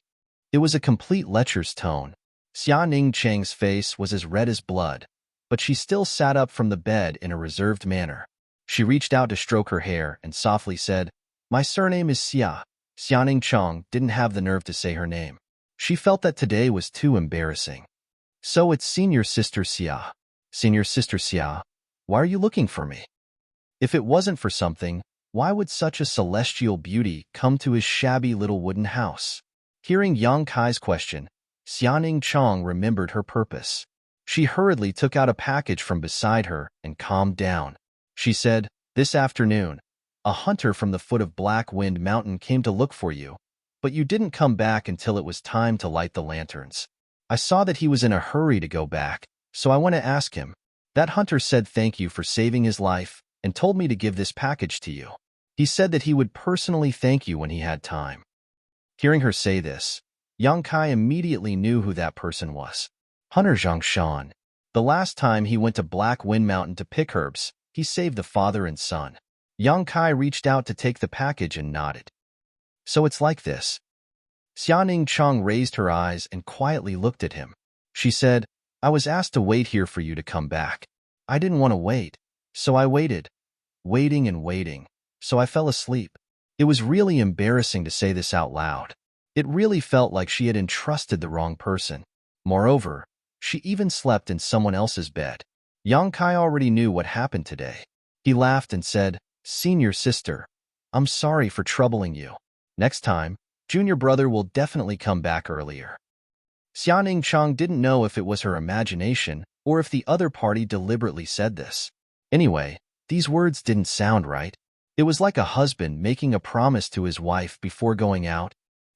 It was a complete lecher's tone. Xia Ning Cheng's face was as red as blood, but she still sat up from the bed in a reserved manner. She reached out to stroke her hair and softly said, "My surname is Xia." Xianing Cheng didn't have the nerve to say her name. She felt that today was too embarrassing. "So it's Senior Sister Xia. Senior Sister Xia, why are you looking for me?" If it wasn't for something, why would such a celestial beauty come to his shabby little wooden house? Hearing Yang Kai's question, Xianing Cheng remembered her purpose. She hurriedly took out a package from beside her and calmed down. She said, "This afternoon, a hunter from the foot of Black Wind Mountain came to look for you, but you didn't come back until it was time to light the lanterns. I saw that he was in a hurry to go back, so I went to ask him. That hunter said thank you for saving his life and told me to give this package to you. He said that he would personally thank you when he had time." Hearing her say this, Yang Kai immediately knew who that person was. Hunter Zhang Shan. The last time he went to Black Wind Mountain to pick herbs, he saved the father and son. Yang Kai reached out to take the package and nodded. "So it's like this." Xianing Cheng raised her eyes and quietly looked at him. She said, "I was asked to wait here for you to come back. I didn't want to wait, so I waited. Waiting and waiting, so I fell asleep." It was really embarrassing to say this out loud. It really felt like she had entrusted the wrong person. Moreover, she even slept in someone else's bed. Yang Kai already knew what happened today. He laughed and said, "Senior sister, I'm sorry for troubling you. Next time, junior brother will definitely come back earlier." Xianing Cheng didn't know if it was her imagination or if the other party deliberately said this. Anyway, these words didn't sound right. It was like a husband making a promise to his wife before going out.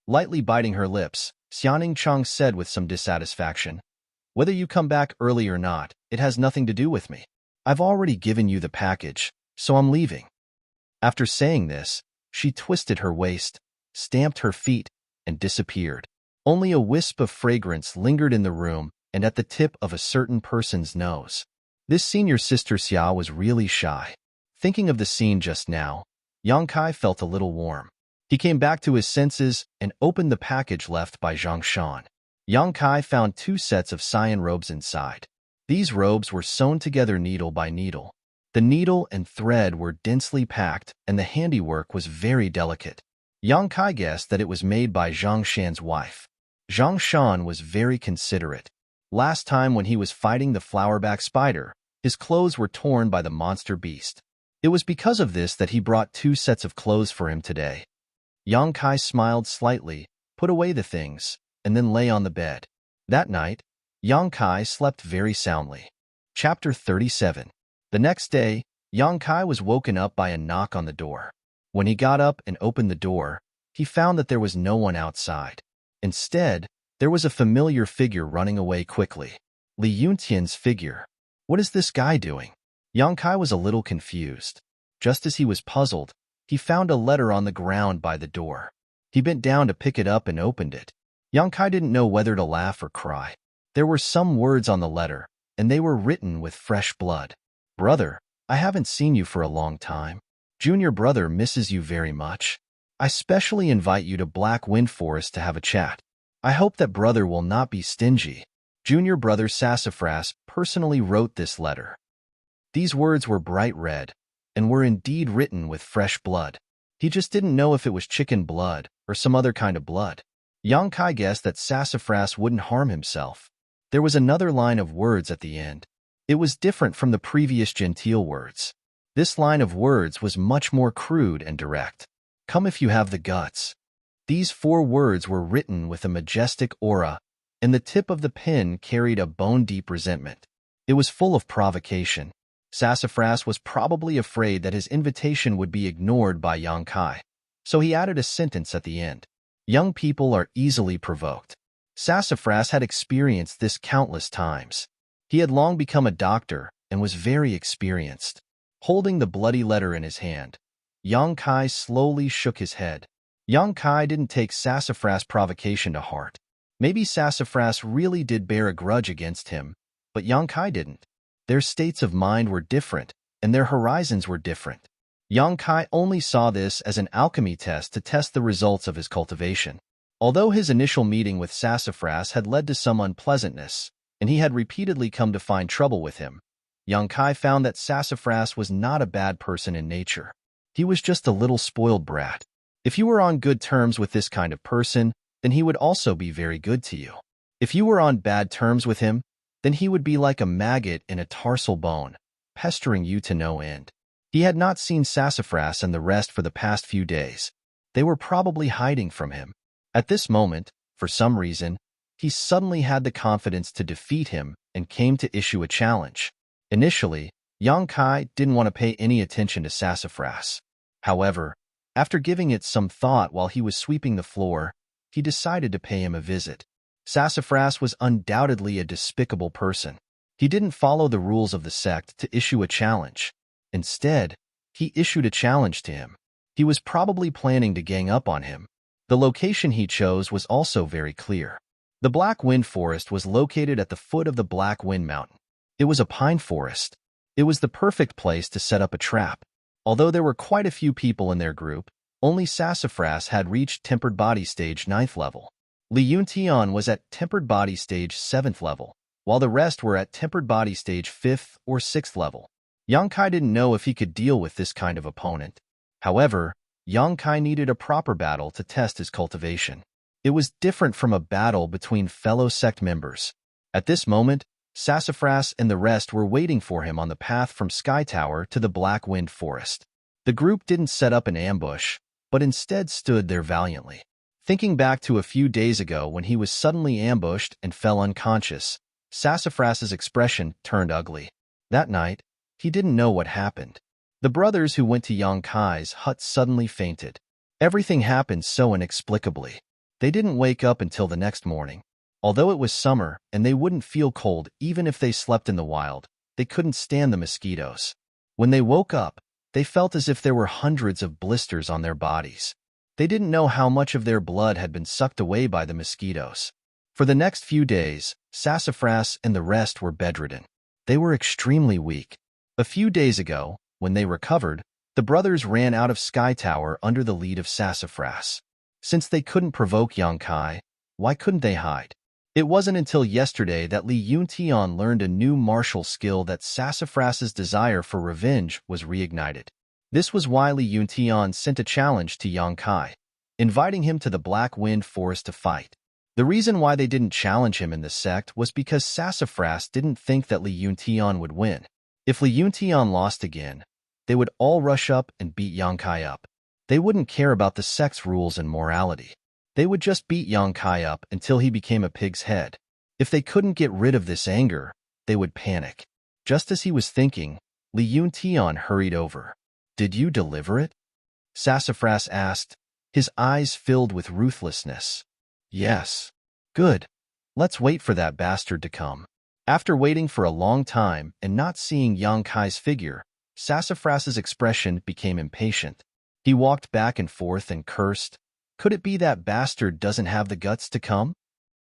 Lightly biting her lips, Xianing Cheng said with some dissatisfaction, Whether you come back early or not, it has nothing to do with me. I've already given you the package, so I'm leaving." After saying this, she twisted her waist, stamped her feet, and disappeared. Only a wisp of fragrance lingered in the room and at the tip of a certain person's nose. This senior sister Xia was really shy. Thinking of the scene just now, Yang Kai felt a little warm. He came back to his senses and opened the package left by Zhang Shan. Yang Kai found 2 sets of cyan robes inside. These robes were sewn together needle by needle. The needle and thread were densely packed, and the handiwork was very delicate. Yang Kai guessed that it was made by Zhang Shan's wife. Zhang Shan was very considerate. Last time when he was fighting the flowerback spider, his clothes were torn by the monster beast. It was because of this that he brought 2 sets of clothes for him today. Yang Kai smiled slightly, put away the things, and then lay on the bed. That night, Yang Kai slept very soundly. Chapter 37. The next day, Yang Kai was woken up by a knock on the door. When he got up and opened the door, he found that there was no one outside. Instead, there was a familiar figure running away quickly. Li Yuntian's figure. What is this guy doing? Yang Kai was a little confused. Just as he was puzzled, he found a letter on the ground by the door. He bent down to pick it up and opened it. Yang Kai didn't know whether to laugh or cry. There were some words on the letter, and they were written with fresh blood. "Brother, I haven't seen you for a long time. Junior brother misses you very much. I specially invite you to Black Wind Forest to have a chat. I hope that brother will not be stingy." Junior brother Sassafras personally wrote this letter. These words were bright red, and were indeed written with fresh blood. He just didn't know if it was chicken blood or some other kind of blood. Yang Kai guessed that Sassafras wouldn't harm himself. There was another line of words at the end. It was different from the previous genteel words. This line of words was much more crude and direct. "Come if you have the guts." These 4 words were written with a majestic aura, and the tip of the pen carried a bone-deep resentment. It was full of provocation. Sassafras was probably afraid that his invitation would be ignored by Yang Kai, so he added a sentence at the end. Young people are easily provoked. Sassafras had experienced this countless times. He had long become a doctor and was very experienced. Holding the bloody letter in his hand, Yang Kai slowly shook his head. Yang Kai didn't take Sassafras' provocation to heart. Maybe Sassafras really did bear a grudge against him, but Yang Kai didn't. Their states of mind were different, and their horizons were different. Yang Kai only saw this as an alchemy test to test the results of his cultivation. Although his initial meeting with Sassafras had led to some unpleasantness, and he had repeatedly come to find trouble with him, Yang Kai found that Sassafras was not a bad person in nature. He was just a little spoiled brat. If you were on good terms with this kind of person, then he would also be very good to you. If you were on bad terms with him, then he would be like a maggot in a tarsal bone, pestering you to no end. He had not seen Sassafras and the rest for the past few days. They were probably hiding from him. At this moment, for some reason, he suddenly had the confidence to defeat him and came to issue a challenge. Initially, Yang Kai didn't want to pay any attention to Sassafras. However, after giving it some thought while he was sweeping the floor, he decided to pay him a visit. Sassafras was undoubtedly a despicable person. He didn't follow the rules of the sect to issue a challenge. Instead, he issued a challenge to him. He was probably planning to gang up on him. The location he chose was also very clear. The Black Wind Forest was located at the foot of the Black Wind Mountain. It was a pine forest. It was the perfect place to set up a trap. Although there were quite a few people in their group, only Sassafras had reached Tempered Body Stage 9th level. Li Yuntian was at Tempered Body Stage 7th level, while the rest were at Tempered Body Stage 5th or 6th level. Yang Kai didn't know if he could deal with this kind of opponent. However, Yang Kai needed a proper battle to test his cultivation. It was different from a battle between fellow sect members. At this moment, Sassafras and the rest were waiting for him on the path from Sky Tower to the Black Wind Forest. The group didn't set up an ambush, but instead stood there valiantly. Thinking back to a few days ago when he was suddenly ambushed and fell unconscious, Sassafras's expression turned ugly. That night, he didn't know what happened. The brothers who went to Yang Kai's hut suddenly fainted. Everything happened so inexplicably. They didn't wake up until the next morning. Although it was summer and they wouldn't feel cold even if they slept in the wild, they couldn't stand the mosquitoes. When they woke up, they felt as if there were hundreds of blisters on their bodies. They didn't know how much of their blood had been sucked away by the mosquitoes. For the next few days, Sassafras and the rest were bedridden. They were extremely weak. A few days ago, when they recovered, the brothers ran out of Sky Tower under the lead of Sassafras. Since they couldn't provoke Yongkai, why couldn't they hide? It wasn't until yesterday that Li Yuntian learned a new martial skill that Sassafras's desire for revenge was reignited. This was why Li Yuntian sent a challenge to Yongkai, inviting him to the Black Wind Forest to fight. The reason why they didn't challenge him in the sect was because Sassafras didn't think that Li Yuntian would win. If Li Yuntian lost again, they would all rush up and beat Yongkai up. They wouldn't care about the sect's rules and morality. They would just beat Yongkai up until he became a pig's head. If they couldn't get rid of this anger, they would panic. Just as he was thinking, Li Yuntian hurried over. "Did you deliver it?" Sassafras asked, his eyes filled with ruthlessness. "Yes." "Good. Let's wait for that bastard to come." After waiting for a long time and not seeing Yongkai's figure, Sassafras's expression became impatient. He walked back and forth and cursed. Could it be that bastard doesn't have the guts to come?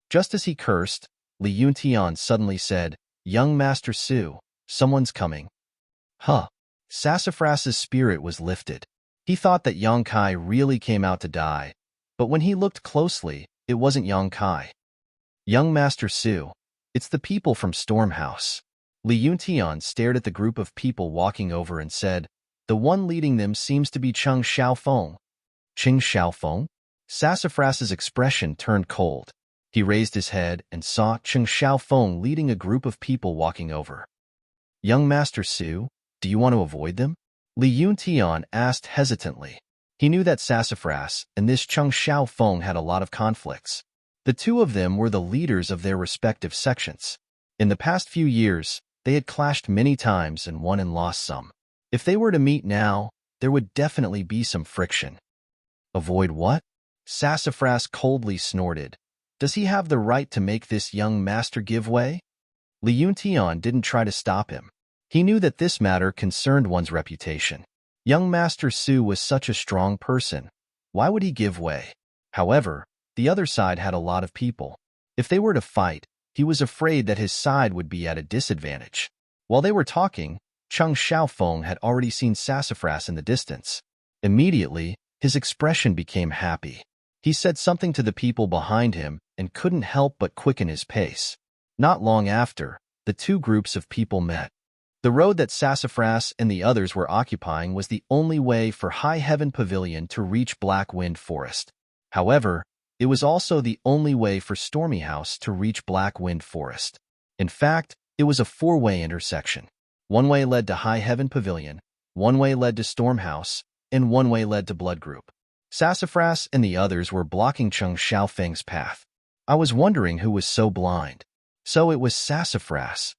Just as he cursed, Li Yuntian suddenly said, "Young Master Su, someone's coming." Huh. Sassafras's spirit was lifted. He thought that Yongkai really came out to die, but when he looked closely, it wasn't Yongkai. "Young Master Su, it's the people from Stormhouse." Li Yuntian stared at the group of people walking over and said, "The one leading them seems to be Cheng Xiaofeng." "Cheng Xiaofeng?" Sassafras's expression turned cold. He raised his head and saw Cheng Xiaofeng leading a group of people walking over. "Young Master Su, do you want to avoid them?" Li Yuntian asked hesitantly. He knew that Sassafras and this Cheng Xiaofeng had a lot of conflicts. The two of them were the leaders of their respective sections. In the past few years, they had clashed many times and won and lost some. If they were to meet now, there would definitely be some friction. "Avoid what?" Sassafras coldly snorted. "Does he have the right to make this young master give way?" Li Yuntian didn't try to stop him. He knew that this matter concerned one's reputation. Young Master Su was such a strong person. Why would he give way? However, the other side had a lot of people. If they were to fight, he was afraid that his side would be at a disadvantage. While they were talking, Cheng Xiaofeng had already seen Sassafras in the distance. Immediately, his expression became happy. He said something to the people behind him and couldn't help but quicken his pace. Not long after, the two groups of people met. The road that Sassafras and the others were occupying was the only way for High Heaven Pavilion to reach Black Wind Forest. However, it was also the only way for Stormy House to reach Black Wind Forest. In fact, it was a four-way intersection. One way led to High Heaven Pavilion, one way led to Storm House, and one way led to Blood Group. Sassafras and the others were blocking Cheng Xiaofeng's path. I was wondering who was so blind. So it was Sassafras.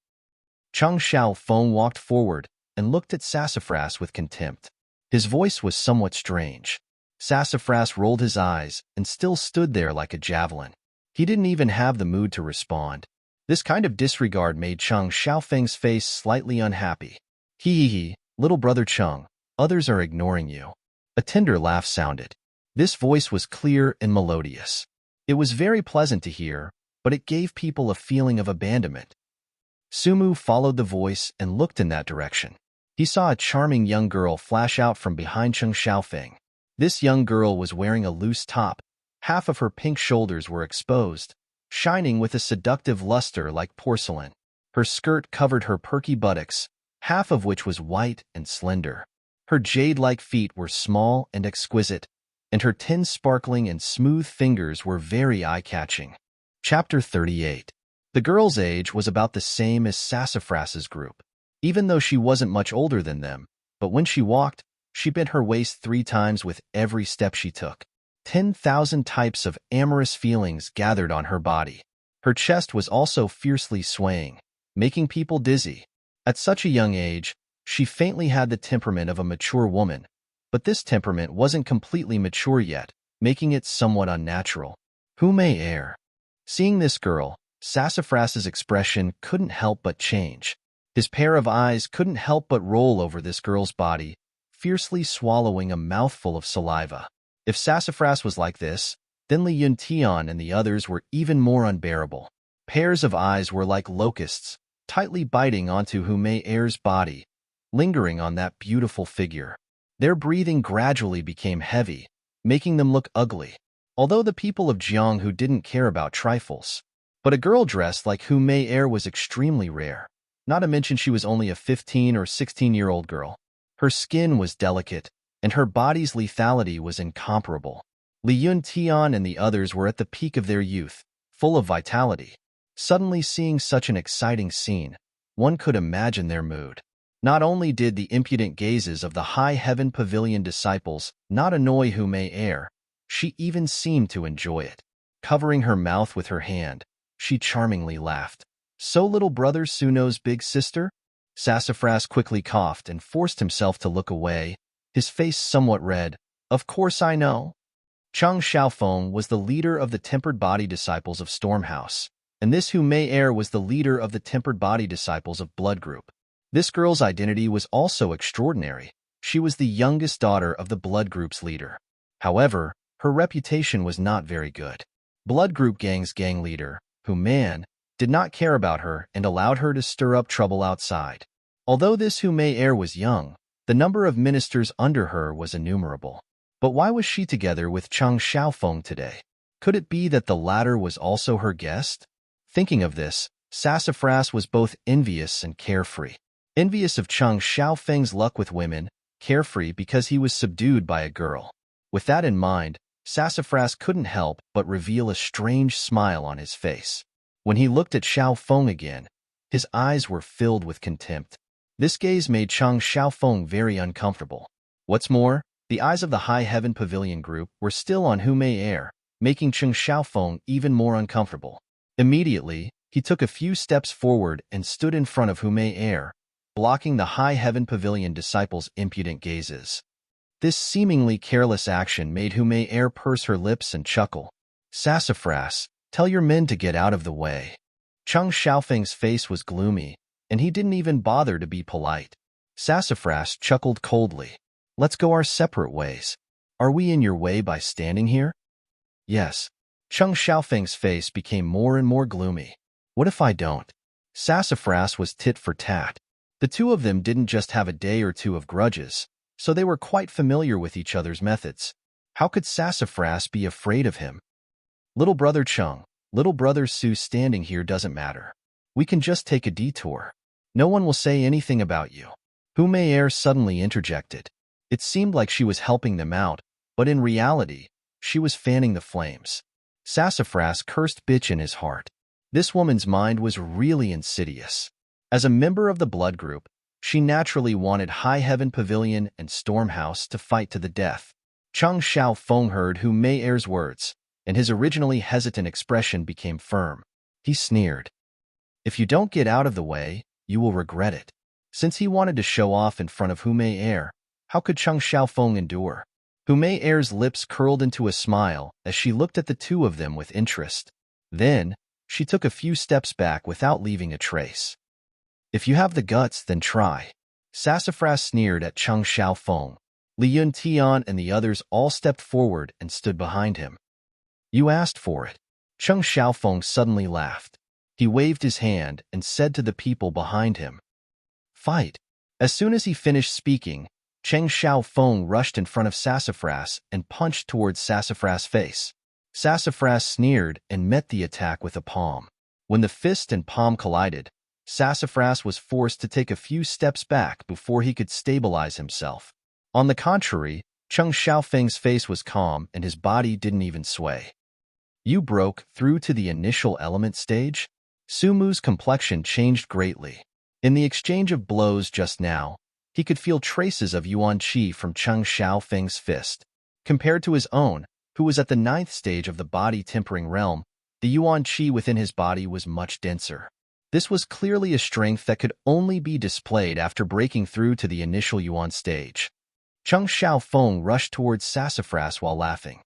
Cheng Xiaofeng walked forward and looked at Sassafras with contempt. His voice was somewhat strange. Sassafras rolled his eyes and still stood there like a javelin. He didn't even have the mood to respond. This kind of disregard made Cheng Xiaofeng's face slightly unhappy. Hee, little brother Cheng, others are ignoring you." A tender laugh sounded. This voice was clear and melodious. It was very pleasant to hear, but it gave people a feeling of abandonment. Sumu followed the voice and looked in that direction. He saw a charming young girl flash out from behind Cheng Xiaofeng. This young girl was wearing a loose top. Half of her pink shoulders were exposed, shining with a seductive luster like porcelain. Her skirt covered her perky buttocks, half of which was white and slender. Her jade-like feet were small and exquisite, and her 10 sparkling and smooth fingers were very eye-catching. Chapter 38. The girl's age was about the same as Sassafras's group, even though she wasn't much older than them, but when she walked, she bent her waist 3 times with every step she took. 10,000 types of amorous feelings gathered on her body. Her chest was also fiercely swaying, making people dizzy. At such a young age, she faintly had the temperament of a mature woman, but this temperament wasn't completely mature yet, making it somewhat unnatural. Who may err? Seeing this girl, Sassafras's expression couldn't help but change. His pair of eyes couldn't help but roll over this girl's body, fiercely swallowing a mouthful of saliva. If Sassafras was like this, then Li Yuntian and the others were even more unbearable. Pairs of eyes were like locusts, tightly biting onto Hu Mei Er's body, lingering on that beautiful figure. Their breathing gradually became heavy, making them look ugly. Although the people of Jianghu didn't care about trifles, but a girl dressed like Hu Mei Er was extremely rare, not to mention she was only a 15 or 16-year-old girl. Her skin was delicate, and her body's lethality was incomparable. Li Yuntian and the others were at the peak of their youth, full of vitality. Suddenly seeing such an exciting scene, one could imagine their mood. Not only did the impudent gazes of the High Heaven Pavilion disciples not annoy Hu Mei Er, she even seemed to enjoy it. Covering her mouth with her hand, she charmingly laughed. "So little brother Suno's big sister?" Sassafras quickly coughed and forced himself to look away, his face somewhat red. "Of course I know." Cheng Xiaofeng was the leader of the Tempered Body Disciples of Stormhouse, and this Hu Mei Er was the leader of the Tempered Body Disciples of Blood Group. This girl's identity was also extraordinary. She was the youngest daughter of the Blood Group's leader. However, her reputation was not very good. Blood Group Gang's gang leader, Hu Man, did not care about her and allowed her to stir up trouble outside. Although this Hu Mei Er was young, the number of ministers under her was innumerable. But why was she together with Cheng Xiaofeng today? Could it be that the latter was also her guest? Thinking of this, Sassafras was both envious and carefree. Envious of Cheng Xiaofeng's luck with women, carefree because he was subdued by a girl. With that in mind, Sassafras couldn't help but reveal a strange smile on his face. When he looked at Xiaofeng again, his eyes were filled with contempt. This gaze made Cheng Xiaofeng very uncomfortable. What's more, the eyes of the High Heaven Pavilion group were still on Hu Mei Er, making Cheng Xiaofeng even more uncomfortable. Immediately, he took a few steps forward and stood in front of Hu Mei Er, blocking the High Heaven Pavilion disciples' impudent gazes. This seemingly careless action made Hu Mei Er purse her lips and chuckle. "Sassafras, tell your men to get out of the way." Cheng Xiaofeng's face was gloomy, and he didn't even bother to be polite. Sassafras chuckled coldly. "Let's go our separate ways. Are we in your way by standing here?" "Yes." Cheng Xiaofeng's face became more and more gloomy. "What if I don't?" Sassafras was tit for tat. The two of them didn't just have a day or two of grudges, so they were quite familiar with each other's methods. How could Sassafras be afraid of him? "Little brother Cheng, little brother Su, standing here doesn't matter. We can just take a detour. No one will say anything about you." Hu Mei Er suddenly interjected. It seemed like she was helping them out, but in reality, she was fanning the flames. Sassafras cursed bitch in his heart. This woman's mind was really insidious. As a member of the Blood Group, she naturally wanted High Heaven Pavilion and Stormhouse to fight to the death. Cheng Xiaofeng heard Hu Mei Er's words, and his originally hesitant expression became firm. He sneered. "If you don't get out of the way, you will regret it." Since he wanted to show off in front of Hu Mei Er, how could Cheng Xiaofeng endure? Hu Mei Er's lips curled into a smile as she looked at the two of them with interest. Then, she took a few steps back without leaving a trace. "If you have the guts, then try." Sassafras sneered at Cheng Xiaofeng. Li Yuntian and the others all stepped forward and stood behind him. "You asked for it." Cheng Xiaofeng suddenly laughed. He waved his hand and said to the people behind him, "Fight." As soon as he finished speaking, Cheng Xiaofeng rushed in front of Sassafras and punched towards Sassafras' face. Sassafras sneered and met the attack with a palm. When the fist and palm collided, Sassafras was forced to take a few steps back before he could stabilize himself. On the contrary, Cheng Xiaofeng's face was calm and his body didn't even sway. "You broke through to the initial element stage?" Sumu's complexion changed greatly. In the exchange of blows just now, he could feel traces of Yuan Qi from Cheng Xiaofeng's fist. Compared to his own, who was at the 9th stage of the body-tempering realm, the Yuan Qi within his body was much denser. This was clearly a strength that could only be displayed after breaking through to the initial Yuan stage. Cheng Xiaofeng rushed towards Sassafras while laughing.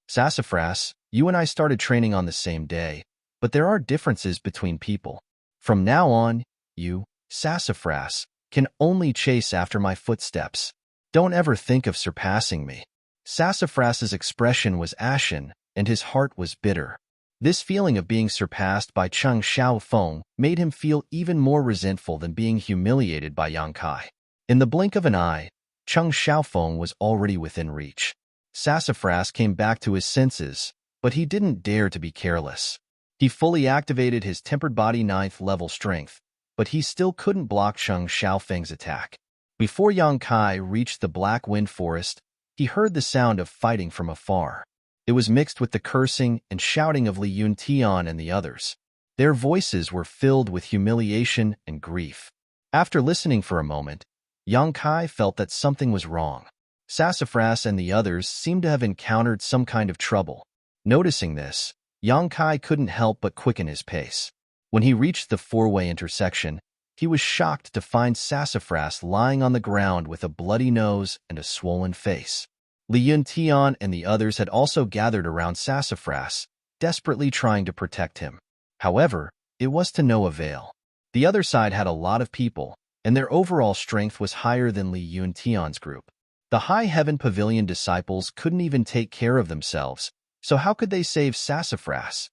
"Sassafras, you and I started training on the same day, But there are differences between people. From now on, you, Sassafras, can only chase after my footsteps. Don't ever think of surpassing me." Sassafras's expression was ashen, and his heart was bitter. This feeling of being surpassed by Cheng Xiaofeng made him feel even more resentful than being humiliated by Yang Kai. In the blink of an eye, Cheng Xiaofeng was already within reach. Sassafras came back to his senses, but he didn't dare to be careless. He fully activated his tempered body 9th level strength, but he still couldn't block Cheng Xiaofeng's attack. Before Yang Kai reached the Black Wind Forest, he heard the sound of fighting from afar. It was mixed with the cursing and shouting of Li Yuntian and the others. Their voices were filled with humiliation and grief. After listening for a moment, Yang Kai felt that something was wrong. Sassafras and the others seemed to have encountered some kind of trouble. Noticing this, Yang Kai couldn't help but quicken his pace. When he reached the four-way intersection, he was shocked to find Sassafras lying on the ground with a bloody nose and a swollen face. Li Yuntian and the others had also gathered around Sassafras, desperately trying to protect him. However, it was to no avail. The other side had a lot of people, and their overall strength was higher than Li Yuntian's group. The High Heaven Pavilion disciples couldn't even take care of themselves, so how could they save Sassafras?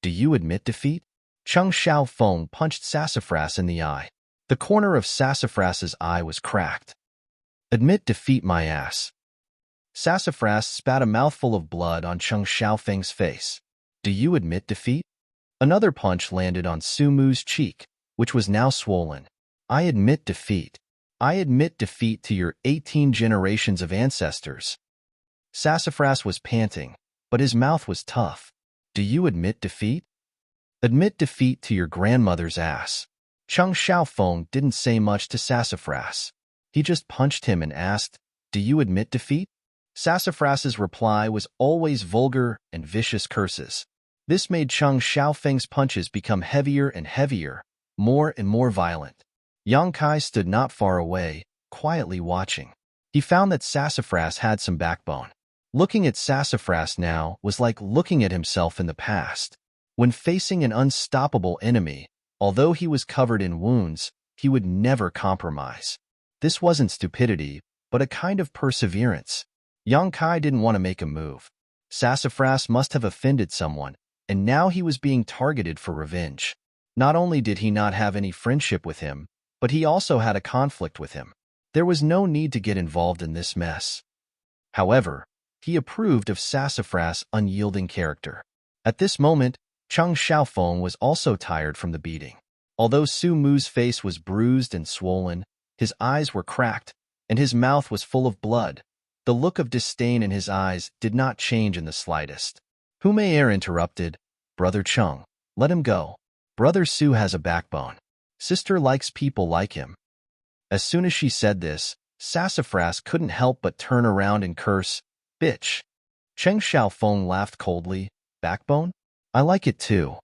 "Do you admit defeat?" Cheng Xiaofeng punched Sassafras in the eye. The corner of Sassafras's eye was cracked. "Admit defeat, my ass." Sassafras spat a mouthful of blood on Cheng Xiaofeng's face. "Do you admit defeat?" Another punch landed on Sumu's cheek, which was now swollen. "I admit defeat. I admit defeat to your 18 generations of ancestors." Sassafras was panting, but his mouth was tough. "Do you admit defeat?" "Admit defeat to your grandmother's ass." Cheng Xiaofeng didn't say much to Sassafras. He just punched him and asked, "Do you admit defeat?" Sassafras's reply was always vulgar and vicious curses. This made Cheng Xiaofeng's punches become heavier and heavier, more and more violent. Yang Kai stood not far away, quietly watching. He found that Sassafras had some backbone. Looking at Sassafras now was like looking at himself in the past. When facing an unstoppable enemy, although he was covered in wounds, he would never compromise. This wasn't stupidity, but a kind of perseverance. Yang Kai didn't want to make a move. Sassafras must have offended someone, and now he was being targeted for revenge. Not only did he not have any friendship with him, but he also had a conflict with him. There was no need to get involved in this mess. However, he approved of Sassafras' unyielding character. At this moment, Cheng Xiaofeng was also tired from the beating. Although Su Mu's face was bruised and swollen, his eyes were cracked, and his mouth was full of blood. The look of disdain in his eyes did not change in the slightest. Humayer interrupted, "Brother Cheng, let him go. Brother Su has a backbone. Sister likes people like him." As soon as she said this, Sassafras couldn't help but turn around and curse, "Bitch." Cheng Xiaofeng laughed coldly, "Backbone? I like it too."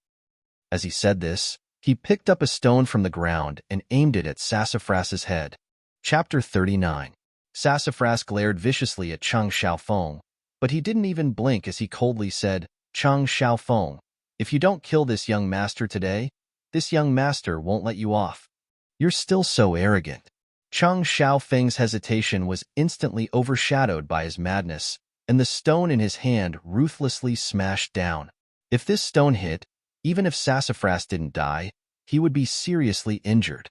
As he said this, he picked up a stone from the ground and aimed it at Sassafras's head. Chapter 39. Sassafras glared viciously at Cheng Xiaofeng, but he didn't even blink as he coldly said, "Cheng Xiaofeng, if you don't kill this young master today, this young master won't let you off. You're still so arrogant." Cheng Xiaofeng's hesitation was instantly overshadowed by his madness, and the stone in his hand ruthlessly smashed down. If this stone hit, even if Sassafras didn't die, he would be seriously injured.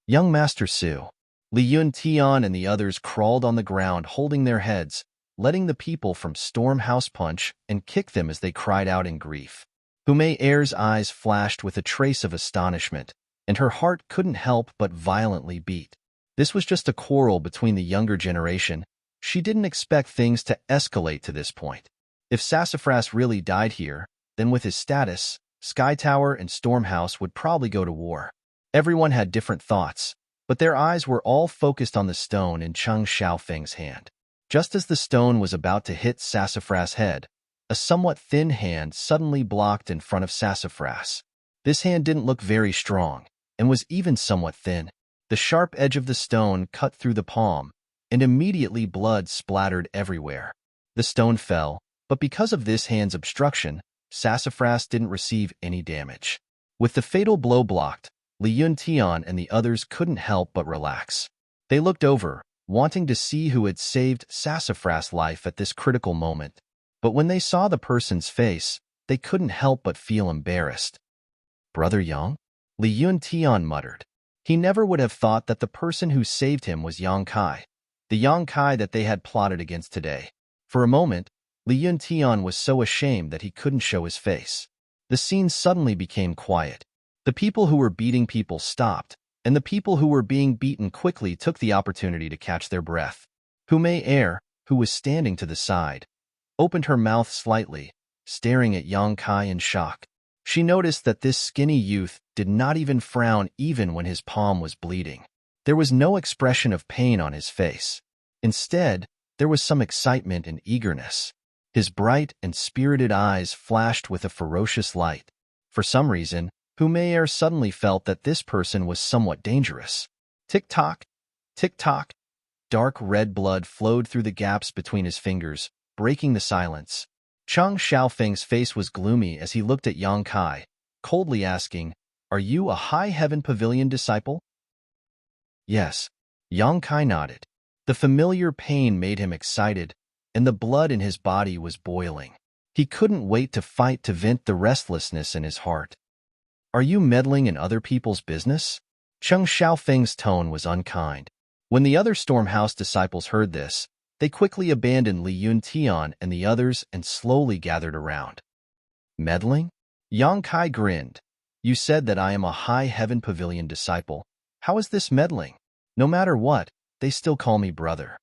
"Young Master Su." Li Yuntian and the others crawled on the ground holding their heads, letting the people from Storm House punch and kick them as they cried out in grief. Humayer's eyes flashed with a trace of astonishment, and her heart couldn't help but violently beat. This was just a quarrel between the younger generation. She didn't expect things to escalate to this point. If Sassafras really died here, then with his status, Sky Tower and Storm House would probably go to war. Everyone had different thoughts, but their eyes were all focused on the stone in Cheng Xiaofeng's hand. Just as the stone was about to hit Sassafras' head, a somewhat thin hand suddenly blocked in front of Sassafras. This hand didn't look very strong, and was even somewhat thin. The sharp edge of the stone cut through the palm, and immediately blood splattered everywhere. The stone fell, but because of this hand's obstruction, Sassafras didn't receive any damage. With the fatal blow blocked, Li Yuntian and the others couldn't help but relax. They looked over, wanting to see who had saved Sassafras' life at this critical moment. But when they saw the person's face, they couldn't help but feel embarrassed. "Brother Yang?" Li Yuntian muttered. He never would have thought that the person who saved him was Yang Kai, the Yang Kai that they had plotted against today. For a moment, Li Yuntian was so ashamed that he couldn't show his face. The scene suddenly became quiet. The people who were beating people stopped, and the people who were being beaten quickly took the opportunity to catch their breath. Humei Er, who was standing to the side, opened her mouth slightly, staring at Yang Kai in shock. She noticed that this skinny youth did not even frown even when his palm was bleeding. There was no expression of pain on his face. Instead, there was some excitement and eagerness. His bright and spirited eyes flashed with a ferocious light. For some reason, Humei suddenly felt that this person was somewhat dangerous. Tick-tock, tick-tock. Dark red blood flowed through the gaps between his fingers, breaking the silence. Cheng Xiaofeng's face was gloomy as he looked at Yang Kai, coldly asking, "Are you a High Heaven Pavilion disciple?" "Yes." Yang Kai nodded. The familiar pain made him excited, and the blood in his body was boiling. He couldn't wait to fight to vent the restlessness in his heart. "Are you meddling in other people's business?" Cheng Xiaofeng's tone was unkind. When the other Stormhouse disciples heard this, they quickly abandoned Li Yuntian and the others and slowly gathered around. "Meddling?" Yang Kai grinned. "You said that I am a High Heaven Pavilion disciple. How is this meddling? No matter what, they still call me brother."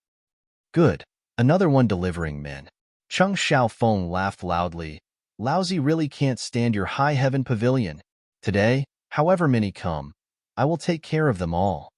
"Good. Another one delivering men." Cheng Xiaofeng laughed loudly. "Lousy really can't stand your High Heaven Pavilion. Today, however many come, I will take care of them all."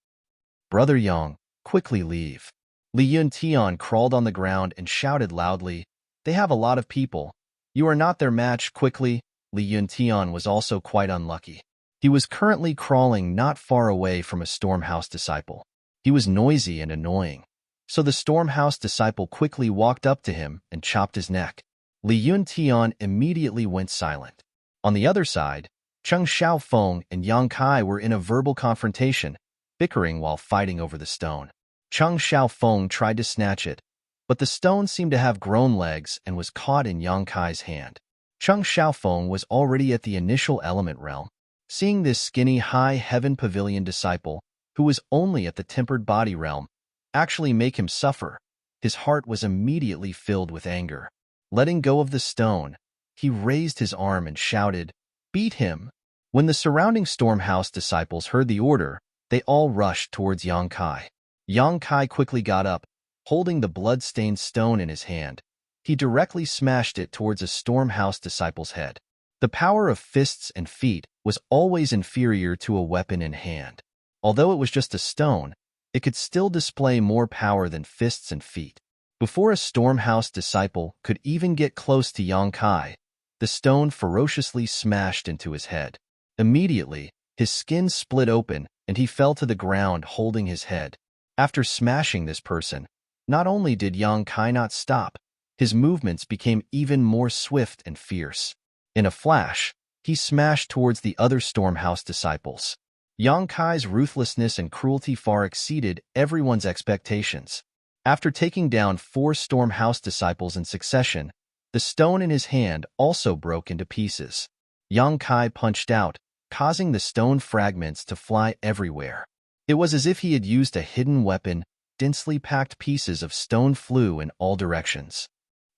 "Brother Yang, quickly leave." Li Yuntian crawled on the ground and shouted loudly, "They have a lot of people. You are not their match, quickly." Li Yuntian was also quite unlucky. He was currently crawling not far away from a Stormhouse disciple. He was noisy and annoying. So the Stormhouse disciple quickly walked up to him and chopped his neck. Li Yuntian immediately went silent. On the other side, Cheng Xiaofeng and Yang Kai were in a verbal confrontation, bickering while fighting over the stone. Cheng Xiaofeng tried to snatch it, but the stone seemed to have grown legs and was caught in Yang Kai's hand. Cheng Xiaofeng was already at the initial element realm. Seeing this skinny High Heaven Pavilion disciple, who was only at the tempered body realm, actually make him suffer, his heart was immediately filled with anger. Letting go of the stone, he raised his arm and shouted, "Beat him!" When the surrounding Stormhouse disciples heard the order, they all rushed towards Yang Kai. Yang Kai quickly got up, holding the blood-stained stone in his hand. He directly smashed it towards a Stormhouse disciple's head. The power of fists and feet was always inferior to a weapon in hand. Although it was just a stone, it could still display more power than fists and feet. Before a Stormhouse disciple could even get close to Yang Kai, the stone ferociously smashed into his head. Immediately, his skin split open and he fell to the ground holding his head. After smashing this person, not only did Yang Kai not stop, his movements became even more swift and fierce. In a flash, he smashed towards the other Stormhouse disciples. Yang Kai's ruthlessness and cruelty far exceeded everyone's expectations. After taking down 4 Stormhouse disciples in succession, the stone in his hand also broke into pieces. Yang Kai punched out, causing the stone fragments to fly everywhere. It was as if he had used a hidden weapon. Densely packed pieces of stone flew in all directions.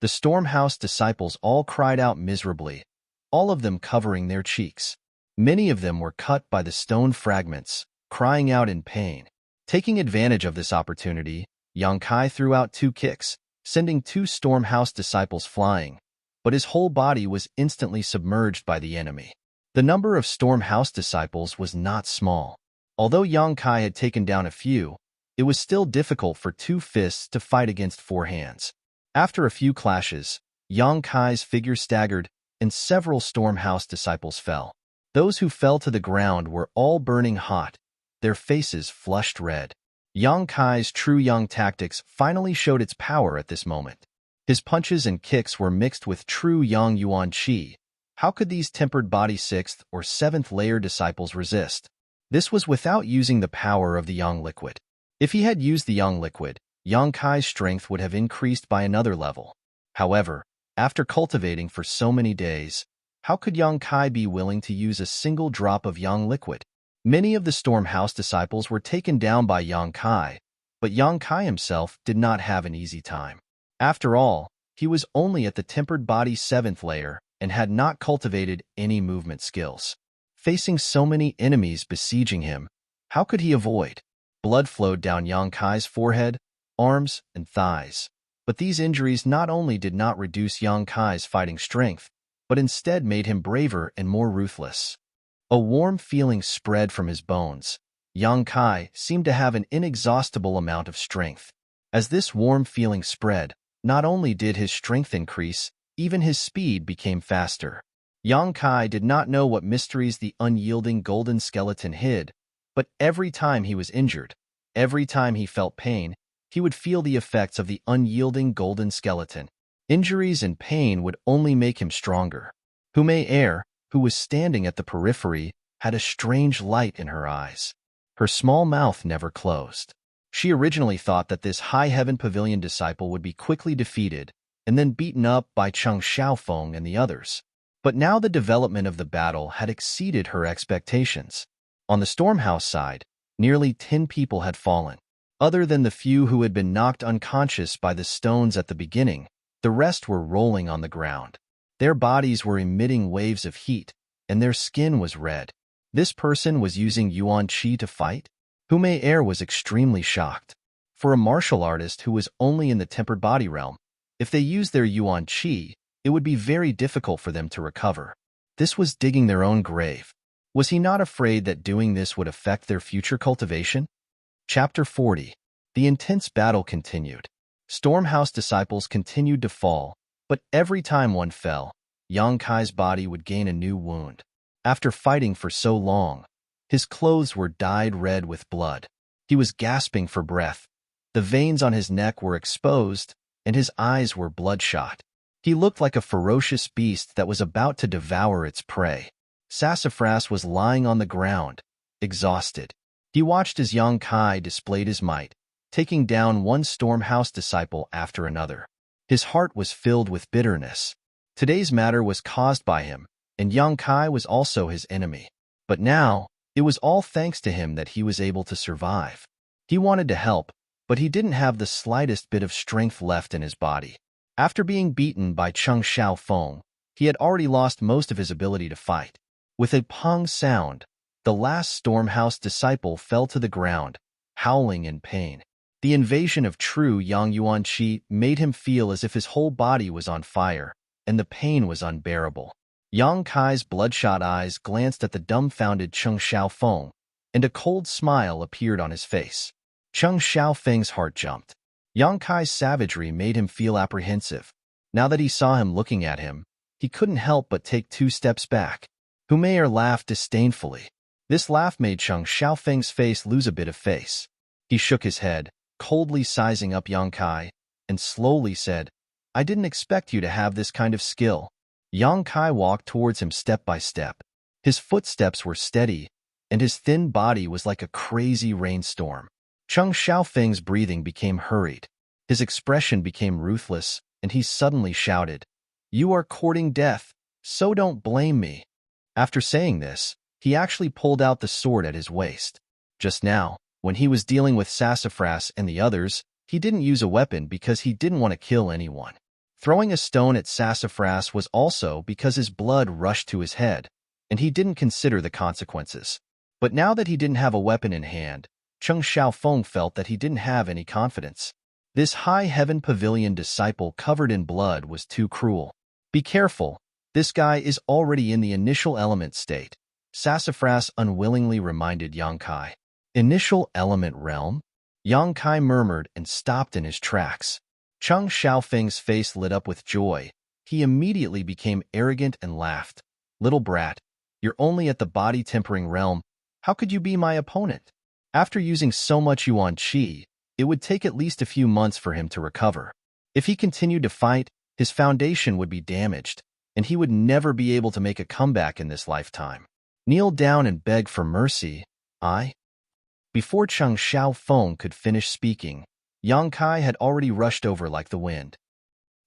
The Stormhouse disciples all cried out miserably, all of them covering their cheeks. Many of them were cut by the stone fragments, crying out in pain. Taking advantage of this opportunity, Yang Kai threw out 2 kicks, sending 2 Stormhouse disciples flying, but his whole body was instantly submerged by the enemy. The number of Stormhouse disciples was not small. Although Yang Kai had taken down a few, it was still difficult for 2 fists to fight against 4 hands. After a few clashes, Yang Kai's figure staggered, and several Stormhouse disciples fell. Those who fell to the ground were all burning hot, their faces flushed red. Yang Kai's true Yang tactics finally showed its power at this moment. His punches and kicks were mixed with true Yang Yuan Qi, How could these tempered body 6th or 7th layer disciples resist? This was without using the power of the yang liquid. If he had used the yang liquid, Yang Kai's strength would have increased by another level. However, after cultivating for so many days, how could Yang Kai be willing to use a single drop of yang liquid? Many of the Storm House disciples were taken down by Yang Kai, but Yang Kai himself did not have an easy time. After all, he was only at the tempered body 7th layer and had not cultivated any movement skills. Facing so many enemies besieging him, how could he avoid? Blood flowed down Yang Kai's forehead, arms, and thighs. But these injuries not only did not reduce Yang Kai's fighting strength, but instead made him braver and more ruthless. A warm feeling spread from his bones. Yang Kai seemed to have an inexhaustible amount of strength. As this warm feeling spread, not only did his strength increase, even his speed became faster. Yang Kai did not know what mysteries the unyielding golden skeleton hid, but every time he was injured, every time he felt pain, he would feel the effects of the unyielding golden skeleton. Injuries and pain would only make him stronger. Hume Air, who was standing at the periphery, had a strange light in her eyes. Her small mouth never closed. She originally thought that this High Heaven Pavilion disciple would be quickly defeated and then beaten up by Cheng Xiaofeng and the others. But now the development of the battle had exceeded her expectations. On the Stormhouse side, nearly 10 people had fallen. Other than the few who had been knocked unconscious by the stones at the beginning, the rest were rolling on the ground. Their bodies were emitting waves of heat, and their skin was red. This person was using Yuan Qi to fight? Hume Air was extremely shocked. For a martial artist who was only in the tempered body realm, if they used their Yuan Qi, it would be very difficult for them to recover. This was digging their own grave. Was he not afraid that doing this would affect their future cultivation? Chapter 40. The intense battle continued. Stormhouse disciples continued to fall, but every time one fell, Yang Kai's body would gain a new wound. After fighting for so long, his clothes were dyed red with blood. He was gasping for breath. The veins on his neck were exposed, and his eyes were bloodshot. He looked like a ferocious beast that was about to devour its prey. Sassafras was lying on the ground, exhausted. He watched as Yang Kai displayed his might, taking down one Stormhouse disciple after another. His heart was filled with bitterness. Today's matter was caused by him, and Yang Kai was also his enemy. But now, it was all thanks to him that he was able to survive. He wanted to help, but he didn't have the slightest bit of strength left in his body. After being beaten by Cheng Xiaofeng, he had already lost most of his ability to fight. With a pong sound, the last Stormhouse disciple fell to the ground, howling in pain. The invasion of true Yang Yuan Qi made him feel as if his whole body was on fire, and the pain was unbearable. Yang Kai's bloodshot eyes glanced at the dumbfounded Cheng Xiaofeng, and a cold smile appeared on his face. Cheng Xiaofeng's heart jumped. Yang Kai's savagery made him feel apprehensive. Now that he saw him looking at him, he couldn't help but take 2 steps back. Humeir laughed disdainfully. This laugh made Cheng Xiaofeng's face lose a bit of face. He shook his head, coldly sizing up Yang Kai, and slowly said, "I didn't expect you to have this kind of skill." Yang Kai walked towards him step by step. His footsteps were steady, and his thin body was like a crazy rainstorm. Cheng Xiaofeng's breathing became hurried. His expression became ruthless, and he suddenly shouted, "You are courting death, so don't blame me." After saying this, he actually pulled out the sword at his waist. Just now, when he was dealing with Sassafras and the others, he didn't use a weapon because he didn't want to kill anyone. Throwing a stone at Sassafras was also because his blood rushed to his head, and he didn't consider the consequences. But now that he didn't have a weapon in hand, Cheng Xiaofeng felt that he didn't have any confidence. This High Heaven Pavilion disciple covered in blood was too cruel. Be careful, this guy is already in the initial element state, Sassafras unwillingly reminded Yang Kai. Initial element realm? Yang Kai murmured and stopped in his tracks. Cheng Xiaofeng's face lit up with joy. He immediately became arrogant and laughed. "Little brat, you're only at the body-tempering realm. How could you be my opponent?" After using so much Yuan Qi, it would take at least a few months for him to recover. If he continued to fight, his foundation would be damaged, and he would never be able to make a comeback in this lifetime. Kneel down and beg for mercy, I. Before Cheng Xiaofeng could finish speaking, Yang Kai had already rushed over like the wind.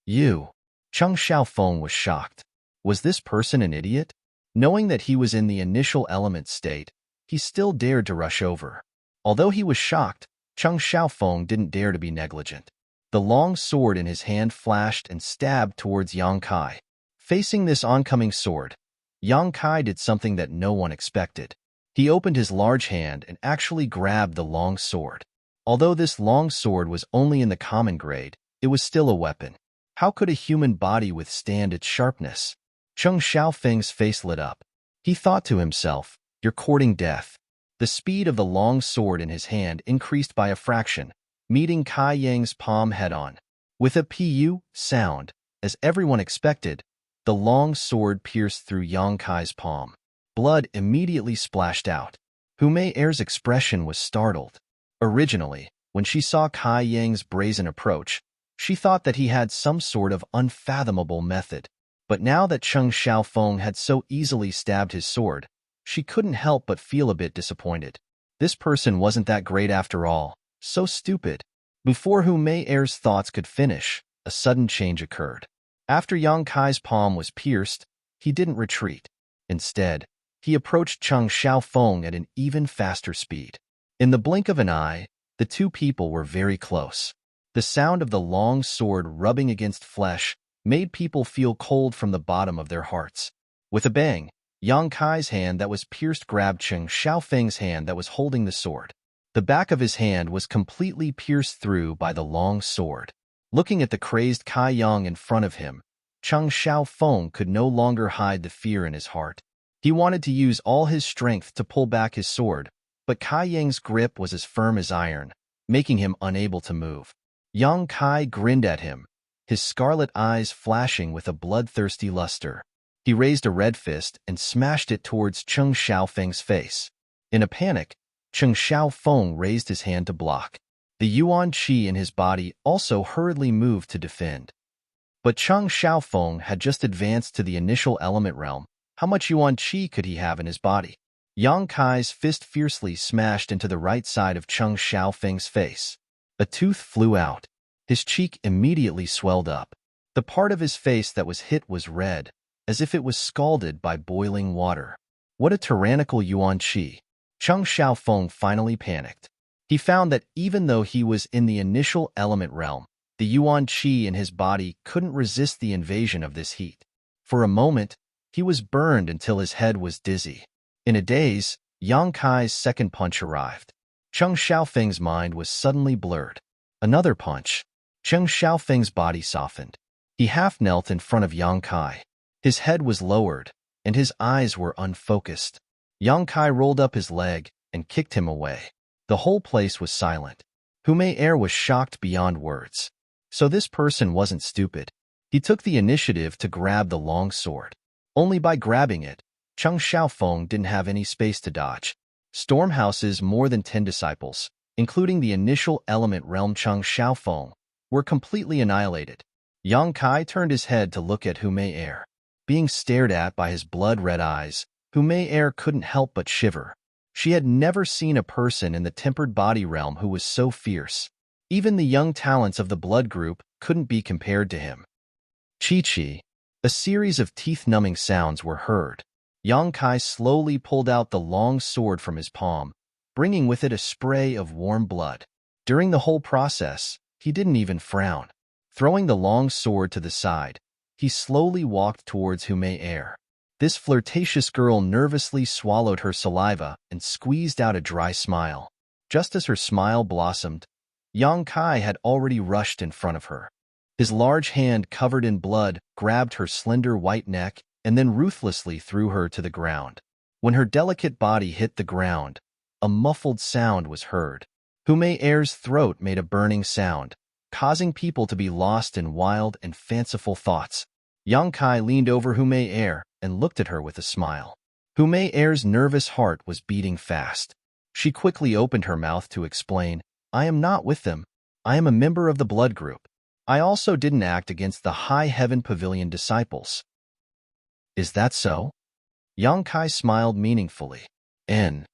You. Cheng Xiaofeng was shocked. Was this person an idiot? Knowing that he was in the initial element state, he still dared to rush over. Although he was shocked, Cheng Xiaofeng didn't dare to be negligent. The long sword in his hand flashed and stabbed towards Yang Kai. Facing this oncoming sword, Yang Kai did something that no one expected. He opened his large hand and actually grabbed the long sword. Although this long sword was only in the common grade, it was still a weapon. How could a human body withstand its sharpness? Cheng Xiaofeng's face lit up. He thought to himself, "You're courting death." The speed of the long sword in his hand increased by a fraction, meeting Kai Yang's palm head-on. With a pu sound, as everyone expected, the long sword pierced through Yang Kai's palm. Blood immediately splashed out. Hu Mei Er's expression was startled. Originally, when she saw Kai Yang's brazen approach, she thought that he had some sort of unfathomable method. But now that Cheng Xiaofeng had so easily stabbed his sword, she couldn't help but feel a bit disappointed. This person wasn't that great after all. So stupid. Before Hu Mei Er's thoughts could finish, a sudden change occurred. After Yang Kai's palm was pierced, he didn't retreat. Instead, he approached Cheng Xiaofeng at an even faster speed. In the blink of an eye, the two people were very close. The sound of the long sword rubbing against flesh made people feel cold from the bottom of their hearts. With a bang, Yang Kai's hand that was pierced grabbed Cheng Xiaofeng's hand that was holding the sword. The back of his hand was completely pierced through by the long sword. Looking at the crazed Kai Yang in front of him, Cheng Xiaofeng could no longer hide the fear in his heart. He wanted to use all his strength to pull back his sword, but Kai Yang's grip was as firm as iron, making him unable to move. Yang Kai grinned at him, his scarlet eyes flashing with a bloodthirsty luster. He raised a red fist and smashed it towards Cheng Xiaofeng's face. In a panic, Cheng Xiaofeng raised his hand to block. The yuan qi in his body also hurriedly moved to defend. But Cheng Xiaofeng had just advanced to the initial element realm. How much yuan qi could he have in his body? Yang Kai's fist fiercely smashed into the right side of Cheng Xiaofeng's face. A tooth flew out. His cheek immediately swelled up. The part of his face that was hit was red, as if it was scalded by boiling water. What a tyrannical yuan qi! Cheng Xiaofeng finally panicked. He found that even though he was in the initial element realm, the yuan qi in his body couldn't resist the invasion of this heat. For a moment, he was burned until his head was dizzy. In a daze, Yang Kai's second punch arrived. Cheng Xiaofeng's mind was suddenly blurred. Another punch. Cheng Xiaofeng's body softened. He half knelt in front of Yang Kai. His head was lowered, and his eyes were unfocused. Yang Kai rolled up his leg and kicked him away. The whole place was silent. Hu Mei Er was shocked beyond words. So this person wasn't stupid. He took the initiative to grab the long sword. Only by grabbing it, Cheng Xiaofeng didn't have any space to dodge. Stormhouse's more than 10 disciples, including the initial element realm Cheng Xiaofeng, were completely annihilated. Yang Kai turned his head to look at Hu Mei Er. Being stared at by his blood-red eyes, Hu Mei Er couldn't help but shiver. She had never seen a person in the tempered body realm who was so fierce. Even the young talents of the blood group couldn't be compared to him. Chi-chi. A series of teeth-numbing sounds were heard. Yang Kai slowly pulled out the long sword from his palm, bringing with it a spray of warm blood. During the whole process, he didn't even frown. Throwing the long sword to the side, he slowly walked towards Hu Mei Er. This flirtatious girl nervously swallowed her saliva and squeezed out a dry smile. Just as her smile blossomed, Yang Kai had already rushed in front of her. His large hand covered in blood grabbed her slender white neck and then ruthlessly threw her to the ground. When her delicate body hit the ground, a muffled sound was heard. Hu Mei Er's throat made a burning sound, causing people to be lost in wild and fanciful thoughts. Yang Kai leaned over Hu Mei Er and looked at her with a smile. Hu Mei Er's nervous heart was beating fast. She quickly opened her mouth to explain, "I am not with them. I am a member of the blood group. I also didn't act against the High Heaven Pavilion disciples." Is that so? Yang Kai smiled meaningfully. N.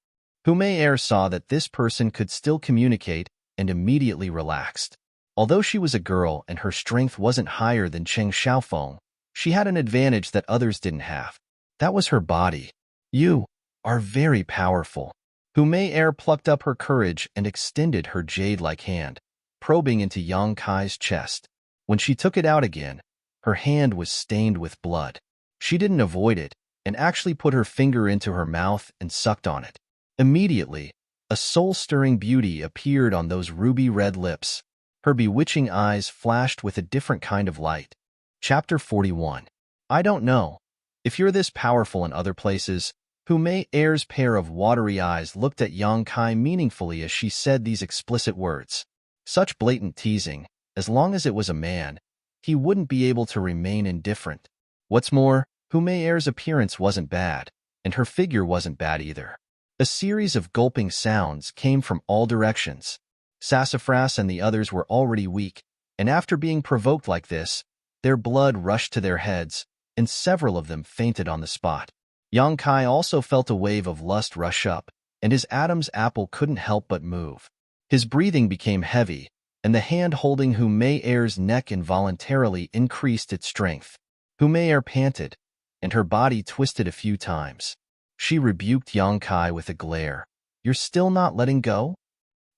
Humeir saw that this person could still communicate and immediately relaxed. Although she was a girl and her strength wasn't higher than Cheng Xiaofeng, she had an advantage that others didn't have. That was her body. You are very powerful. Humeir plucked up her courage and extended her jade-like hand, probing into Yang Kai's chest. When she took it out again, her hand was stained with blood. She didn't avoid it and actually put her finger into her mouth and sucked on it. Immediately, a soul-stirring beauty appeared on those ruby-red lips. Her bewitching eyes flashed with a different kind of light. Chapter 41. I don't know. If you're this powerful in other places, Humeir's pair of watery eyes looked at Yang Kai meaningfully as she said these explicit words. Such blatant teasing, as long as it was a man, he wouldn't be able to remain indifferent. What's more, Humeir's appearance wasn't bad, and her figure wasn't bad either. A series of gulping sounds came from all directions. Sassafras and the others were already weak, and after being provoked like this, their blood rushed to their heads, and several of them fainted on the spot. Yang Kai also felt a wave of lust rush up, and his Adam's apple couldn't help but move. His breathing became heavy, and the hand holding Humeir's neck involuntarily increased its strength. Humeir panted, and her body twisted a few times. She rebuked Yang Kai with a glare. You're still not letting go?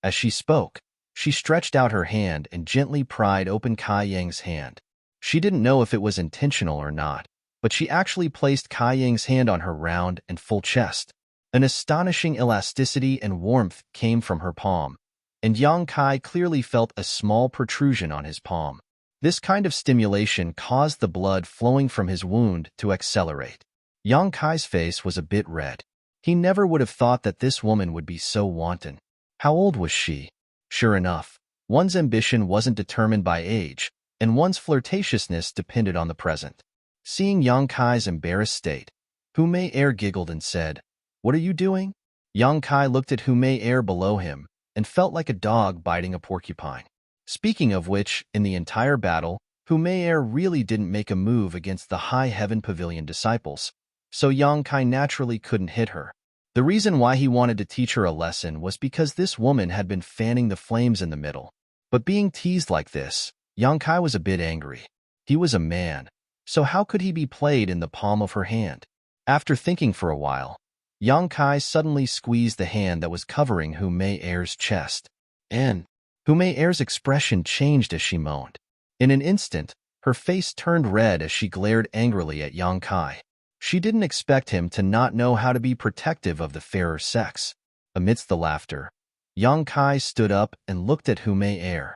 As she spoke, she stretched out her hand and gently pried open Kai Yang's hand. She didn't know if it was intentional or not, but she actually placed Kai Yang's hand on her round and full chest. An astonishing elasticity and warmth came from her palm, and Yang Kai clearly felt a small protrusion on his palm. This kind of stimulation caused the blood flowing from his wound to accelerate. Yang Kai's face was a bit red. He never would have thought that this woman would be so wanton. How old was she? Sure enough, one's ambition wasn't determined by age, and one's flirtatiousness depended on the present. Seeing Yang Kai's embarrassed state, Humeir giggled and said, "What are you doing?" Yang Kai looked at Humeir below him and felt like a dog biting a porcupine. Speaking of which, in the entire battle, Humeir really didn't make a move against the High Heaven Pavilion disciples, so Yang Kai naturally couldn't hit her. The reason why he wanted to teach her a lesson was because this woman had been fanning the flames in the middle. But being teased like this, Yang Kai was a bit angry. He was a man, so how could he be played in the palm of her hand? After thinking for a while, Yang Kai suddenly squeezed the hand that was covering Humeir's chest. And Humeir's expression changed as she moaned. In an instant, her face turned red as she glared angrily at Yang Kai. She didn't expect him to not know how to be protective of the fairer sex. Amidst the laughter, Yang Kai stood up and looked at Humeir.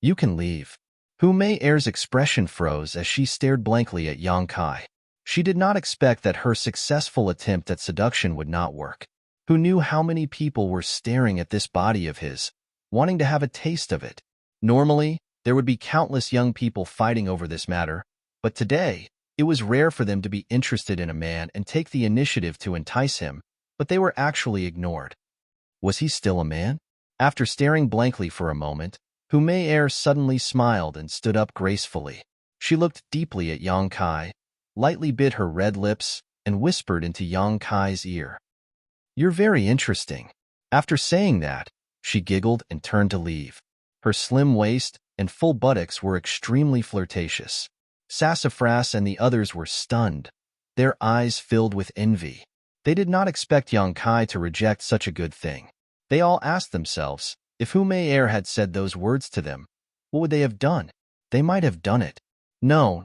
You can leave. Humeir's expression froze as she stared blankly at Yang Kai. She did not expect that her successful attempt at seduction would not work. Who knew how many people were staring at this body of his, wanting to have a taste of it? Normally, there would be countless young people fighting over this matter, but today, it was rare for them to be interested in a man and take the initiative to entice him, but they were actually ignored. Was he still a man? After staring blankly for a moment, Humeir suddenly smiled and stood up gracefully. She looked deeply at Yang Kai, lightly bit her red lips, and whispered into Yang Kai's ear. You're very interesting. After saying that, she giggled and turned to leave. Her slim waist and full buttocks were extremely flirtatious. Sassafras and the others were stunned, their eyes filled with envy. They did not expect Yang Kai to reject such a good thing. They all asked themselves, if Humeir had said those words to them, what would they have done? They might have done it. No,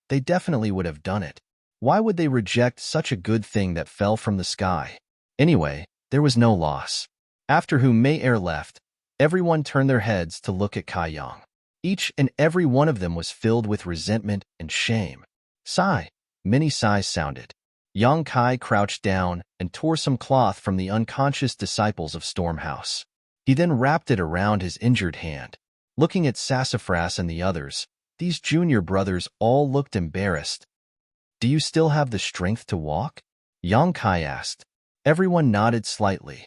they definitely would have done it. Why would they reject such a good thing that fell from the sky? Anyway, there was no loss. After Humeir left, everyone turned their heads to look at Kai Yang. Each and every one of them was filled with resentment and shame. Sigh. Many sighs sounded. Yang Kai crouched down and tore some cloth from the unconscious disciples of Stormhouse. He then wrapped it around his injured hand. Looking at Sassafras and the others, these junior brothers all looked embarrassed. Do you still have the strength to walk? Yang Kai asked. Everyone nodded slightly.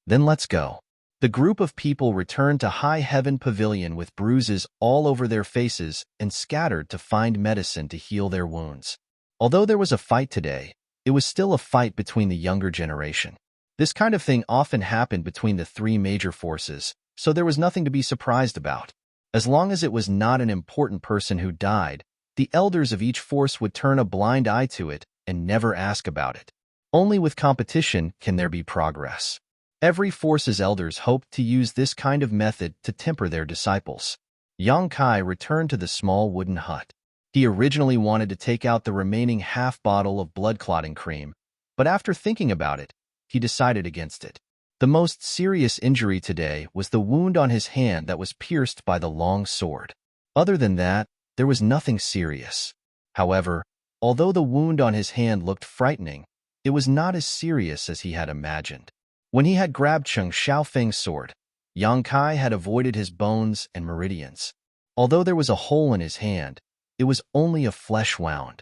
Then let's go. The group of people returned to High Heaven Pavilion with bruises all over their faces and scattered to find medicine to heal their wounds. Although there was a fight today, it was still a fight between the younger generation. This kind of thing often happened between the three major forces, so there was nothing to be surprised about. As long as it was not an important person who died, the elders of each force would turn a blind eye to it and never ask about it. Only with competition can there be progress. Every force's elders hoped to use this kind of method to temper their disciples. Yang Kai returned to the small wooden hut. He originally wanted to take out the remaining half bottle of blood-clotting cream, but after thinking about it, he decided against it. The most serious injury today was the wound on his hand that was pierced by the long sword. Other than that, there was nothing serious. However, although the wound on his hand looked frightening, it was not as serious as he had imagined. When he had grabbed Cheng Xiaofeng's sword, Yang Kai had avoided his bones and meridians. Although there was a hole in his hand, it was only a flesh wound.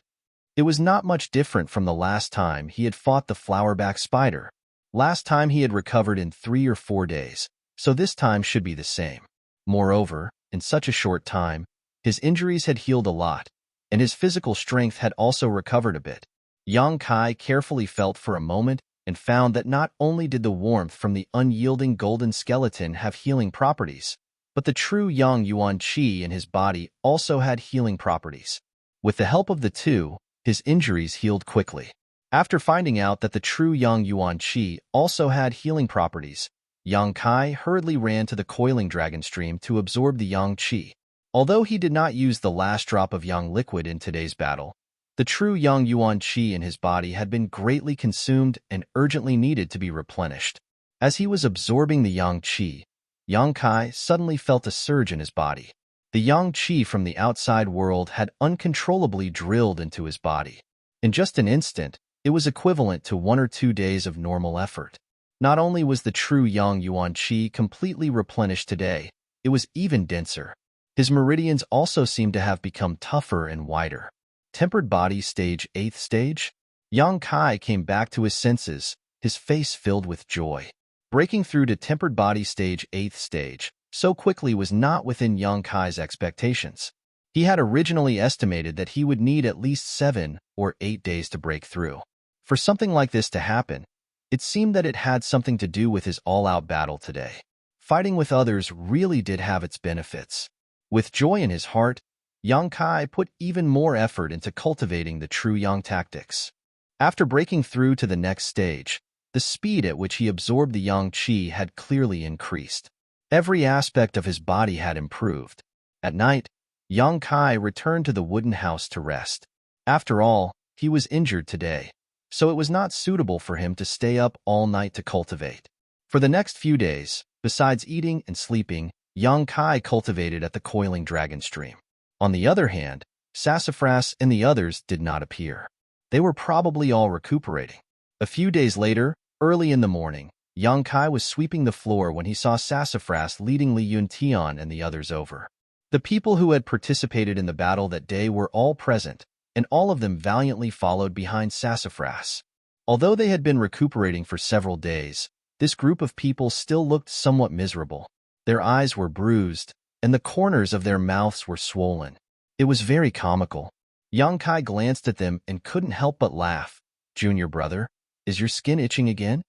It was not much different from the last time he had fought the flowerback spider. Last time he had recovered in 3 or 4 days, so this time should be the same. Moreover, in such a short time, his injuries had healed a lot, and his physical strength had also recovered a bit. Yang Kai carefully felt for a moment and found that not only did the warmth from the unyielding golden skeleton have healing properties, but the true Yang Yuan Qi in his body also had healing properties. With the help of the two, his injuries healed quickly. After finding out that the true Yang Yuan Qi also had healing properties, Yang Kai hurriedly ran to the coiling dragon stream to absorb the Yang Qi. Although he did not use the last drop of Yang liquid in today's battle, the true Yang Yuan Qi in his body had been greatly consumed and urgently needed to be replenished. As he was absorbing the Yang Qi, Yang Kai suddenly felt a surge in his body. The Yang Qi from the outside world had uncontrollably drilled into his body. In just an instant, it was equivalent to 1 or 2 days of normal effort. Not only was the true Yang Yuan Qi completely replenished today, it was even denser. His meridians also seemed to have become tougher and wider. Tempered body stage 8th stage? Yang Kai came back to his senses, his face filled with joy. Breaking through to tempered body stage 8th stage so quickly was not within Yang Kai's expectations. He had originally estimated that he would need at least 7 or 8 days to break through. For something like this to happen, it seemed that it had something to do with his all-out battle today. Fighting with others really did have its benefits. With joy in his heart, Yang Kai put even more effort into cultivating the true Yang tactics. After breaking through to the next stage, the speed at which he absorbed the Yang Qi had clearly increased. Every aspect of his body had improved. At night, Yang Kai returned to the wooden house to rest. After all, he was injured today, so it was not suitable for him to stay up all night to cultivate. For the next few days, besides eating and sleeping, Yang Kai cultivated at the coiling dragon stream. On the other hand, Sassafras and the others did not appear. They were probably all recuperating. A few days later, early in the morning, Yang Kai was sweeping the floor when he saw Sassafras leading Li Yuntian and the others over. The people who had participated in the battle that day were all present, and all of them valiantly followed behind Sassafras. Although they had been recuperating for several days, this group of people still looked somewhat miserable. Their eyes were bruised, and the corners of their mouths were swollen. It was very comical. Yang Kai glanced at them and couldn't help but laugh. "Junior brother, is your skin itching again?"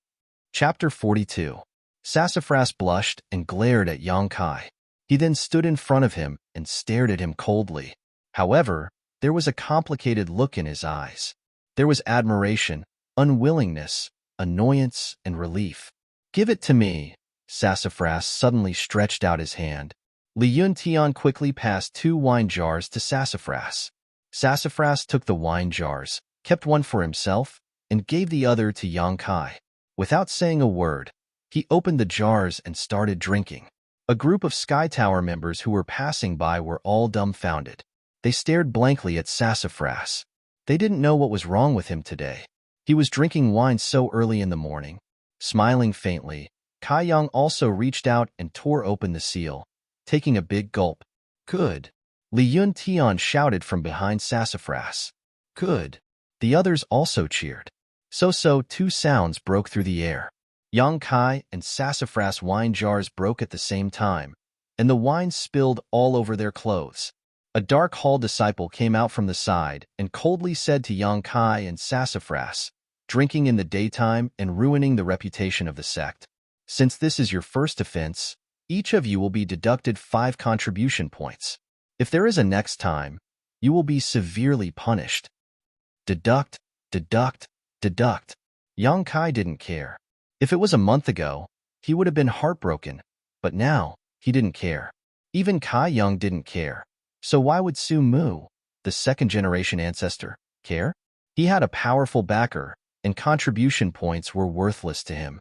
Chapter 42. Sassafras blushed and glared at Yang Kai. He then stood in front of him and stared at him coldly. However, there was a complicated look in his eyes. There was admiration, unwillingness, annoyance, and relief. "Give it to me." Sassafras suddenly stretched out his hand. Li Yuntian quickly passed 2 wine jars to Sassafras. Sassafras took the wine jars, kept one for himself, and gave the other to Yang Kai. Without saying a word, he opened the jars and started drinking. A group of Sky Tower members who were passing by were all dumbfounded. They stared blankly at Sassafras. They didn't know what was wrong with him today. He was drinking wine so early in the morning. Smiling faintly, Kai Yang also reached out and tore open the seal, taking a big gulp. "Good." Li Yuntian shouted from behind Sassafras. "Good." The others also cheered. So 2 sounds broke through the air. Yang Kai and Sassafras wine jars broke at the same time, and the wine spilled all over their clothes. A dark hall disciple came out from the side and coldly said to Yang Kai and Sassafras, "Drinking in the daytime and ruining the reputation of the sect. Since this is your first offense, each of you will be deducted 5 contribution points. If there is a next time, you will be severely punished." Deduct, deduct, deduct. Yang Kai didn't care. If it was a month ago, he would have been heartbroken, but now he didn't care. Even Kai Young didn't care. So why would Su Mu, the second-generation ancestor, care? He had a powerful backer, and contribution points were worthless to him.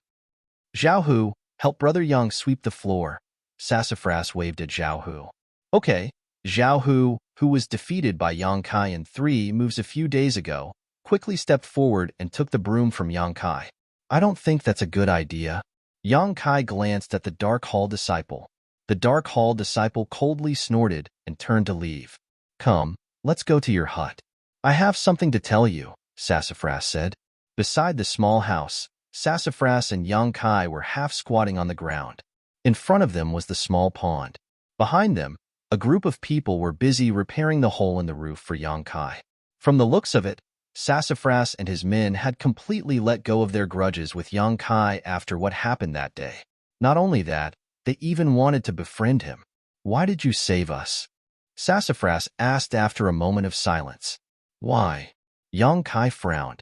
"Zhao Hu, help Brother Yang sweep the floor." Sassafras waved at Zhao Hu. "Okay." Zhao Hu, who was defeated by Yang Kai in 3 moves a few days ago, quickly stepped forward and took the broom from Yang Kai. "I don't think that's a good idea." Yang Kai glanced at the Dark Hall disciple. The Dark Hall disciple coldly snorted and turned to leave. "Come, let's go to your hut." "I have something to tell you," Sassafras said. Beside the small house, Sassafras and Yang Kai were half squatting on the ground. In front of them was the small pond. Behind them, a group of people were busy repairing the hole in the roof for Yang Kai. From the looks of it, Sassafras and his men had completely let go of their grudges with Yang Kai after what happened that day. Not only that, they even wanted to befriend him. "Why did you save us?" Sassafras asked after a moment of silence. "Why?" Yang Kai frowned.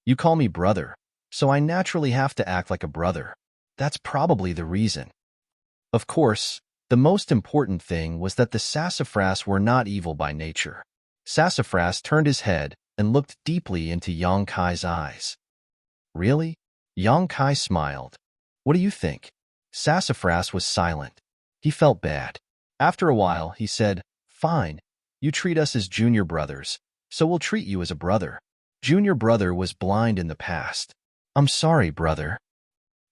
"You call me brother, so I naturally have to act like a brother. That's probably the reason." Of course, the most important thing was that the Sassafras were not evil by nature. Sassafras turned his head and looked deeply into Yang Kai's eyes. "Really?" Yang Kai smiled. "What do you think?" Sassafras was silent. He felt bad. After a while, he said, "Fine, you treat us as junior brothers, so we'll treat you as a brother." Junior brother was blind in the past. "I'm sorry, brother."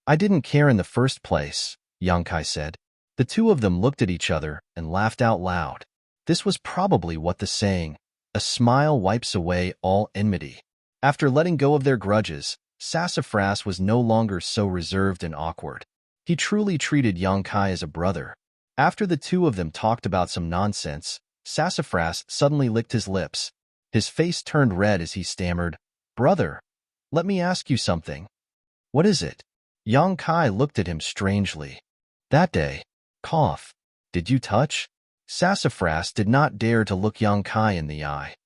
"I didn't care in the first place," Yang Kai said. The two of them looked at each other and laughed out loud. This was probably what the saying, "A smile wipes away all enmity." After letting go of their grudges, Sassafras was no longer so reserved and awkward. He truly treated Yang Kai as a brother. After the two of them talked about some nonsense, Sassafras suddenly licked his lips. His face turned red as he stammered, "Brother, let me ask you something." "What is it?" Yang Kai looked at him strangely. "That day, cough, did you touch?" Sassafras did not dare to look Yang Kai in the eye.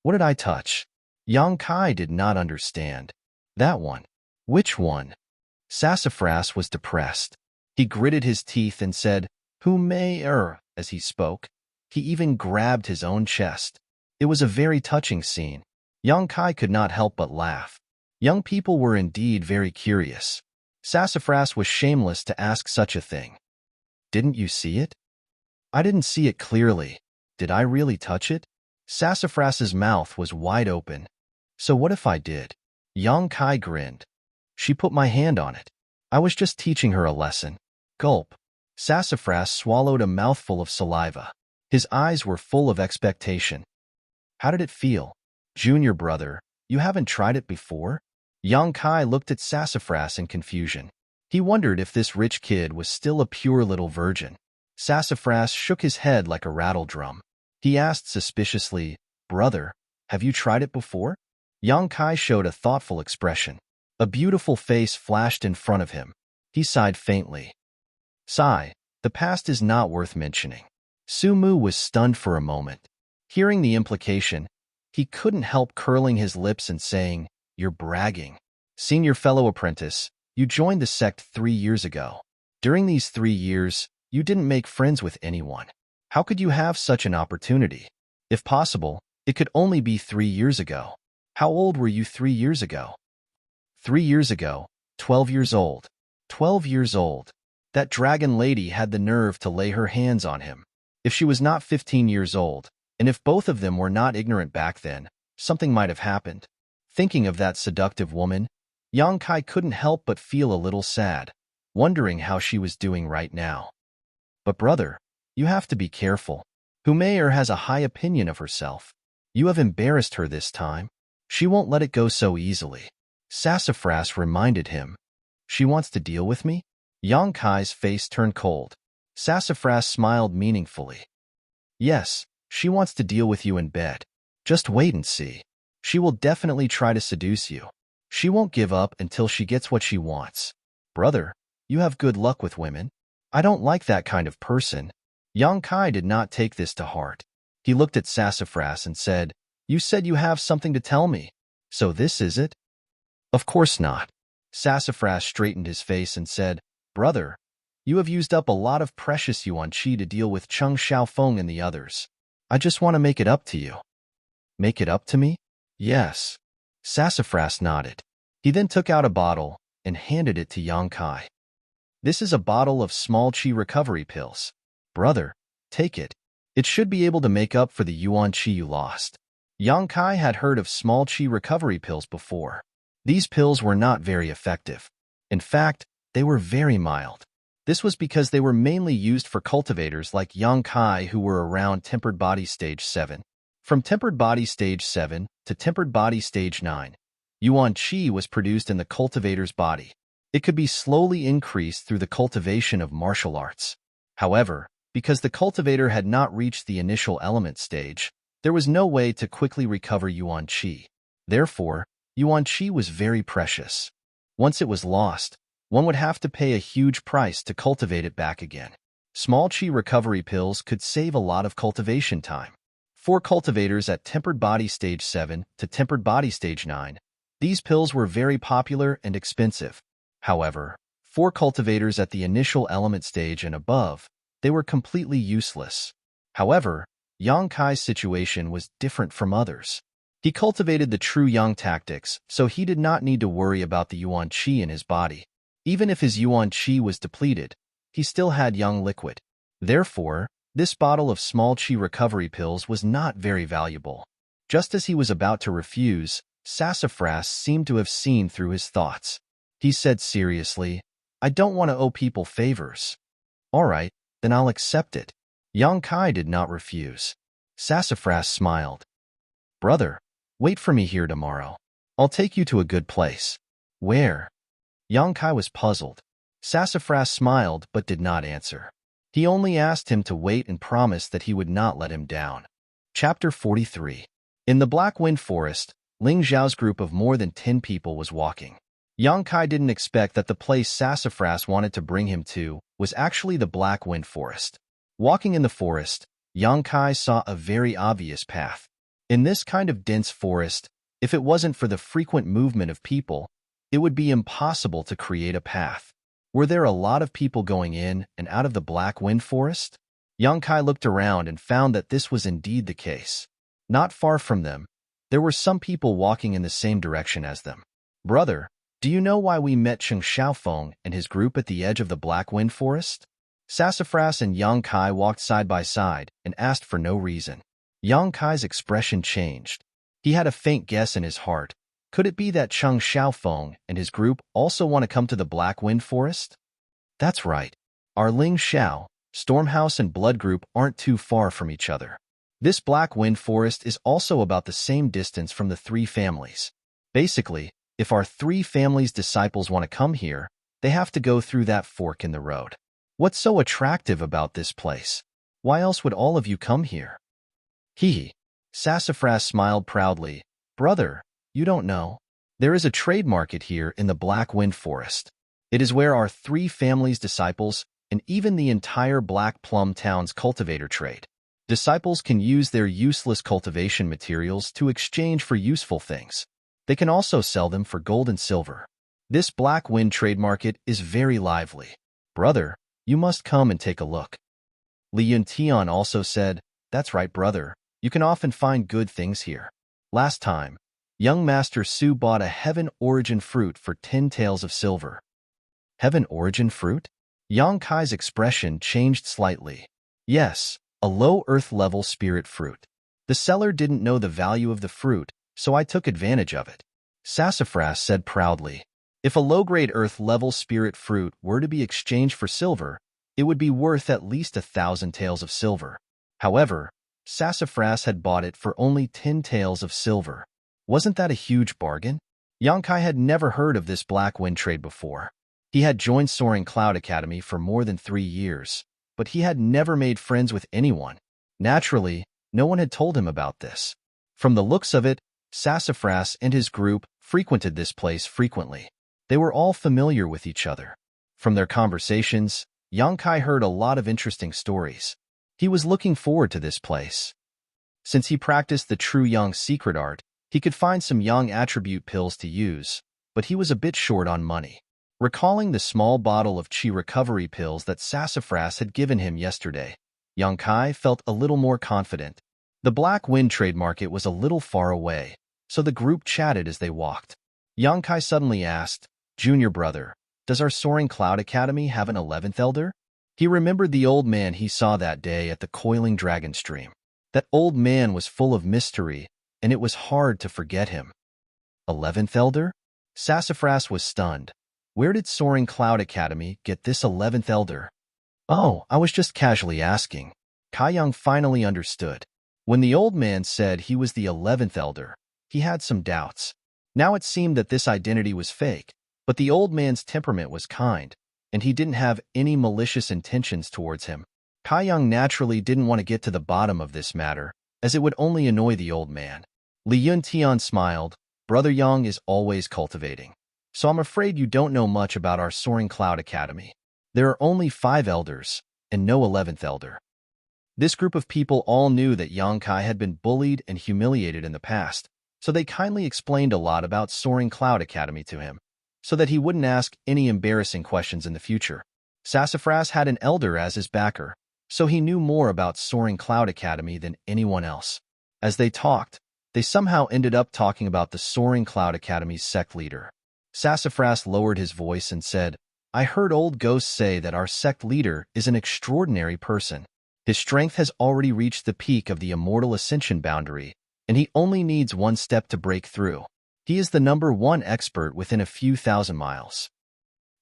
"What did I touch?" Yang Kai did not understand. "That one." "Which one?" Sassafras was depressed. He gritted his teeth and said, "Who may err?" As he spoke, he even grabbed his own chest. It was a very touching scene. Yang Kai could not help but laugh. Young people were indeed very curious. Sassafras was shameless to ask such a thing. "Didn't you see it?" "I didn't see it clearly. Did I really touch it?" Sassafras's mouth was wide open. "So what if I did?" Yang Kai grinned. "She put my hand on it. I was just teaching her a lesson." Gulp. Sassafras swallowed a mouthful of saliva. His eyes were full of expectation. "How did it feel?" "Junior brother, you haven't tried it before?" Yang Kai looked at Sassafras in confusion. He wondered if this rich kid was still a pure little virgin. Sassafras shook his head like a rattle drum. He asked suspiciously, "Brother, have you tried it before?" Yang Kai showed a thoughtful expression. A beautiful face flashed in front of him. He sighed faintly. "Sigh, the past is not worth mentioning." Su Mu was stunned for a moment. Hearing the implication, he couldn't help curling his lips and saying, "You're bragging." "Senior fellow apprentice, you joined the sect 3 years ago. During these 3 years, you didn't make friends with anyone. How could you have such an opportunity? If possible, it could only be 3 years ago. How old were you 3 years ago?" 3 years ago, 12 years old. 12 years old. That dragon lady had the nerve to lay her hands on him. If she was not 15 years old, and if both of them were not ignorant back then, something might have happened. Thinking of that seductive woman, Yang Kai couldn't help but feel a little sad, wondering how she was doing right now. "But brother, you have to be careful. Humayer has a high opinion of herself. You have embarrassed her this time. She won't let it go so easily." Sassafras reminded him. "She wants to deal with me?" Yang Kai's face turned cold. Sassafras smiled meaningfully. "Yes, She wants to deal with you in bed. Just wait and see. She will definitely try to seduce you. She won't give up until she gets what she wants. Brother, you have good luck with women. I don't like that kind of person. Yang Kai did not take this to heart. He looked at Sassafras and said, You said you have something to tell me. So this is it? Of course not. Sassafras straightened his face and said, Brother, you have used up a lot of precious yuan qi to deal with Cheng Xiaofeng and the others. I just want to make it up to you. Make it up to me? Yes. Sassafras nodded. He then took out a bottle and handed it to Yang Kai. This is a bottle of small qi recovery pills. Brother, take it. It should be able to make up for the yuan qi you lost. Yang Kai had heard of small qi recovery pills before. These pills were not very effective. In fact, they were very mild. This was because they were mainly used for cultivators like Yang Kai who were around Tempered Body Stage 7. From Tempered Body Stage 7 to Tempered Body Stage 9, yuan qi was produced in the cultivator's body. It could be slowly increased through the cultivation of martial arts. However, because the cultivator had not reached the initial element stage, there was no way to quickly recover yuan qi. Therefore, yuan qi was very precious. Once it was lost, one would have to pay a huge price to cultivate it back again. Small qi recovery pills could save a lot of cultivation time. For cultivators at Tempered Body Stage 7 to Tempered Body Stage 9, these pills were very popular and expensive. However, for cultivators at the initial element stage and above, they were completely useless. However, Yang Kai's situation was different from others. He cultivated the true Yang tactics, so he did not need to worry about the yuan qi in his body. Even if his yuan qi was depleted, he still had Yang liquid. Therefore, this bottle of small qi recovery pills was not very valuable. Just as he was about to refuse, Sassafras seemed to have seen through his thoughts. He said seriously, I don't want to owe people favors. All right, then I'll accept it. Yang Kai did not refuse. Sassafras smiled. Brother, wait for me here tomorrow. I'll take you to a good place. Where? Yang Kai was puzzled. Sassafras smiled but did not answer. He only asked him to wait and promised that he would not let him down. Chapter 43. In the Black Wind Forest, Ling Zhao's group of more than 10 people was walking. Yang Kai didn't expect that the place Sassafras wanted to bring him to was actually the Black Wind Forest. Walking in the forest, Yang Kai saw a very obvious path. In this kind of dense forest, if it wasn't for the frequent movement of people, it would be impossible to create a path. Were there a lot of people going in and out of the Black Wind Forest? Yang Kai looked around and found that this was indeed the case. Not far from them, there were some people walking in the same direction as them. Brother, do you know why we met Cheng Xiaofeng and his group at the edge of the Black Wind Forest? Sassafras and Yang Kai walked side by side and asked for no reason. Yang Kai's expression changed. He had a faint guess in his heart. Could it be that Cheng Xiaofeng and his group also want to come to the Black Wind Forest? That's right. Our Ling Xiao, Stormhouse and Blood group aren't too far from each other. This Black Wind Forest is also about the same distance from the 3 families. Basically, if our 3 families' disciples want to come here, they have to go through that fork in the road. What's so attractive about this place? Why else would all of you come here? Hee. Sassafras smiled proudly. Brother, you don't know. There is a trade market here in the Black Wind Forest. It is where our 3 families' disciples and even the entire Black Plum Town's cultivator trade. Disciples can use their useless cultivation materials to exchange for useful things. They can also sell them for gold and silver. This Black Wind trade market is very lively. Brother, you must come and take a look. Li Yuntian also said, That's right, brother. You can often find good things here. Last time, young Master Su bought a Heaven Origin fruit for 10 taels of silver. Heaven Origin fruit? Yang Kai's expression changed slightly. Yes, a low earth level spirit fruit. The seller didn't know the value of the fruit, so I took advantage of it. Sassafras said proudly. If a low-grade earth-level spirit fruit were to be exchanged for silver, it would be worth at least 1,000 taels of silver. However, Sassafras had bought it for only 10 taels of silver. Wasn't that a huge bargain? Yang Kai had never heard of this Black Wind trade before. He had joined Soaring Cloud Academy for more than 3 years, but he had never made friends with anyone. Naturally, No one had told him about this. From the looks of it, Sassafras and his group frequented this place frequently. They were all familiar with each other. From their conversations, Yang Kai heard a lot of interesting stories. He was looking forward to this place. Since he practiced the true Yang secret art, he could find some Yang attribute pills to use, but he was a bit short on money. Recalling the small bottle of Qi recovery pills that Sassafras had given him yesterday, Yang Kai felt a little more confident. The Black Wind trade market was a little far away, so the group chatted as they walked. Yang Kai suddenly asked, "Junior brother, does our Soaring Cloud Academy have an 11th elder?" He remembered the old man he saw that day at the Coiling Dragon Stream. That old man was full of mystery, and it was hard to forget him. 11th elder? Sassafras was stunned. Where did Soaring Cloud Academy get this 11th elder? Oh, I was just casually asking. Kai Yang finally understood. When the old man said he was the 11th elder, he had some doubts. Now it seemed that this identity was fake, but the old man's temperament was kind, and he didn't have any malicious intentions towards him. Kai Yang naturally didn't want to get to the bottom of this matter, as it would only annoy the old man. Li Yuntian smiled. Brother Yang is always cultivating. So I'm afraid you don't know much about our Soaring Cloud Academy. There are only 5 elders, and no 11th elder. This group of people all knew that Yang Kai had been bullied and humiliated in the past, so they kindly explained a lot about Soaring Cloud Academy to him, so that he wouldn't ask any embarrassing questions in the future. Sassafras had an elder as his backer, so he knew more about Soaring Cloud Academy than anyone else. As they talked, they somehow ended up talking about the Soaring Cloud Academy's sect leader. Sassafras lowered his voice and said, "I heard old ghosts say that our sect leader is an extraordinary person. His strength has already reached the peak of the immortal ascension boundary, and he only needs one step to break through. He is the #1 expert within a few thousand miles."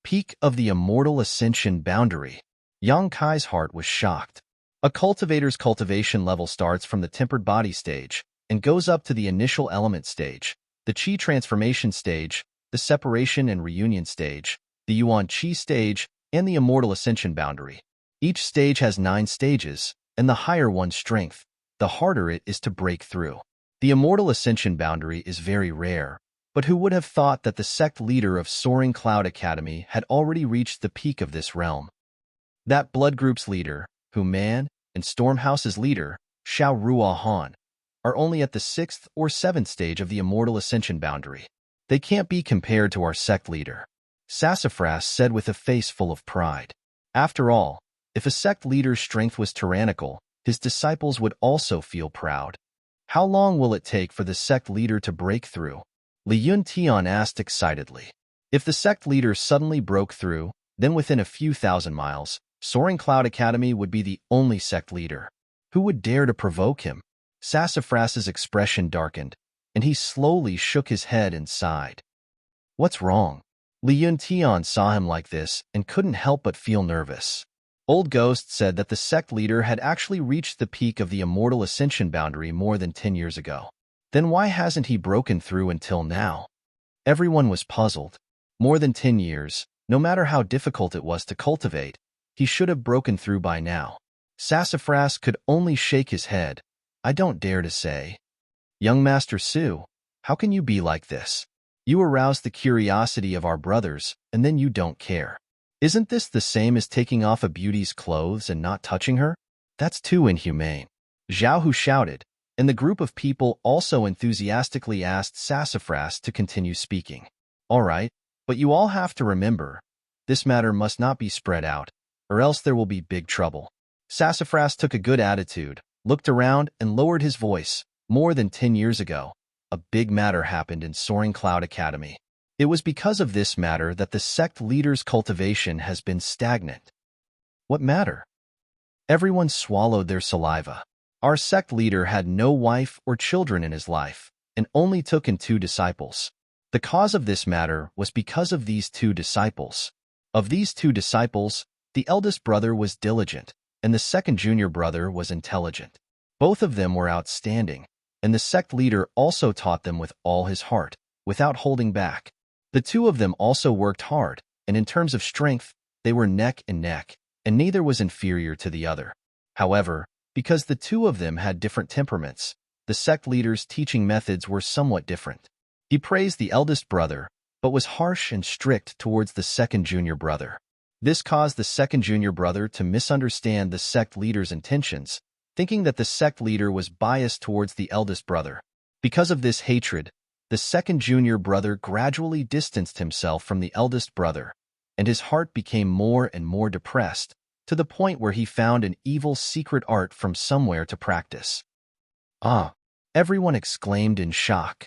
Peak of the immortal ascension boundary. Yang Kai's heart was shocked. A cultivator's cultivation level starts from the tempered body stage and goes up to the initial element stage, the Qi transformation stage, the separation and reunion stage, the Yuan Qi stage, and the immortal ascension boundary. Each stage has 9 stages, and the higher one's strength, the harder it is to break through. The immortal ascension boundary is very rare, but who would have thought that the sect leader of Soaring Cloud Academy had already reached the peak of this realm? That blood group's leader, Hu Man, and Stormhouse's leader, Xiao Rua Han, are only at the 6th or 7th stage of the immortal ascension boundary. They can't be compared to our sect leader, Sassafras said with a face full of pride. After all, if a sect leader's strength was tyrannical, his disciples would also feel proud. How long will it take for the sect leader to break through? Li Yuntian asked excitedly. If the sect leader suddenly broke through, then within a few thousand miles, Soaring Cloud Academy would be the only sect leader. Who would dare to provoke him? Sassafras's expression darkened, and he slowly shook his head and sighed. What's wrong? Li Yuntian saw him like this and couldn't help but feel nervous. Old Ghost said that the sect leader had actually reached the peak of the immortal ascension boundary more than 10 years ago. Then why hasn't he broken through until now? Everyone was puzzled. More than 10 years, no matter how difficult it was to cultivate, he should have broken through by now. Sassafras could only shake his head. I don't dare to say. Young Master Su, how can you be like this? You arouse the curiosity of our brothers, and then you don't care. Isn't this the same as taking off a beauty's clothes and not touching her? That's too inhumane. Zhao Hu shouted, and the group of people also enthusiastically asked Sassafras to continue speaking. All right, but you all have to remember, this matter must not be spread out, or else there will be big trouble. Sassafras took a good attitude, looked around, and lowered his voice. More than 10 years ago, a big matter happened in Soaring Cloud Academy. It was because of this matter that the sect leader's cultivation has been stagnant. What matter? Everyone swallowed their saliva. Our sect leader had no wife or children in his life, and only took in 2 disciples. The cause of this matter was because of these 2 disciples. Of these 2 disciples, the eldest brother was diligent, and the second junior brother was intelligent. Both of them were outstanding, and the sect leader also taught them with all his heart, without holding back. The 2 of them also worked hard, and in terms of strength, they were neck and neck, and neither was inferior to the other. However, Because the two of them had different temperaments, the sect leader's teaching methods were somewhat different. He praised the eldest brother, but was harsh and strict towards the second junior brother. This caused the second junior brother to misunderstand the sect leader's intentions, thinking that the sect leader was biased towards the eldest brother. Because of this hatred, the second junior brother gradually distanced himself from the eldest brother, and his heart became more and more depressed, to the point where he found an evil secret art from somewhere to practice. Ah! Everyone exclaimed in shock.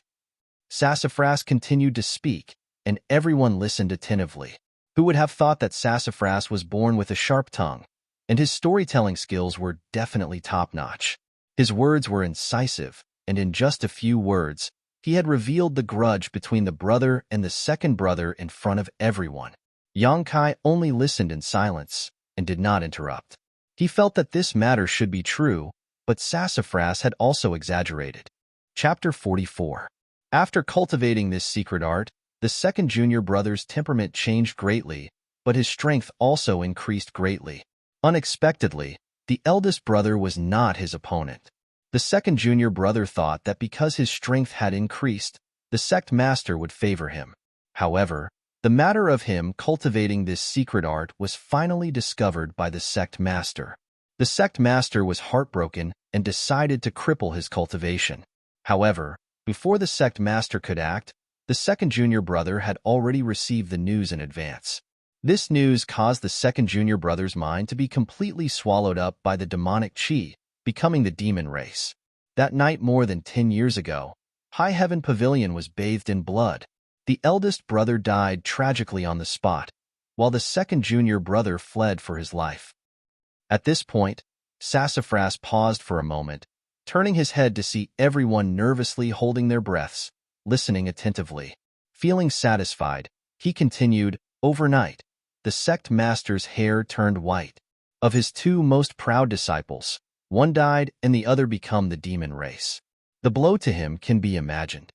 Sassafras continued to speak, and everyone listened attentively. Who would have thought that Sassafras was born with a sharp tongue, and his storytelling skills were definitely top-notch. His words were incisive, and in just a few words, he had revealed the grudge between the brother and the second brother in front of everyone. Yang Kai only listened in silence and did not interrupt. He felt that this matter should be true, but Sassafras had also exaggerated. Chapter 44. After cultivating this secret art, the second junior brother's temperament changed greatly, but his strength also increased greatly. Unexpectedly, the eldest brother was not his opponent. The second junior brother thought that because his strength had increased, the sect master would favor him. However, the matter of him cultivating this secret art was finally discovered by the sect master. The sect master was heartbroken and decided to cripple his cultivation. However, before the sect master could act, the second junior brother had already received the news in advance. This news caused the second junior brother's mind to be completely swallowed up by the demonic chi, becoming the demon race. That night more than 10 years ago, High Heaven Pavilion was bathed in blood. The eldest brother died tragically on the spot, while the second junior brother fled for his life. At this point, Sassafras paused for a moment, turning his head to see everyone nervously holding their breaths, listening attentively. Feeling satisfied, he continued, overnight, the sect master's hair turned white. Of his two most proud disciples, one died and the other became the demon race. The blow to him can be imagined.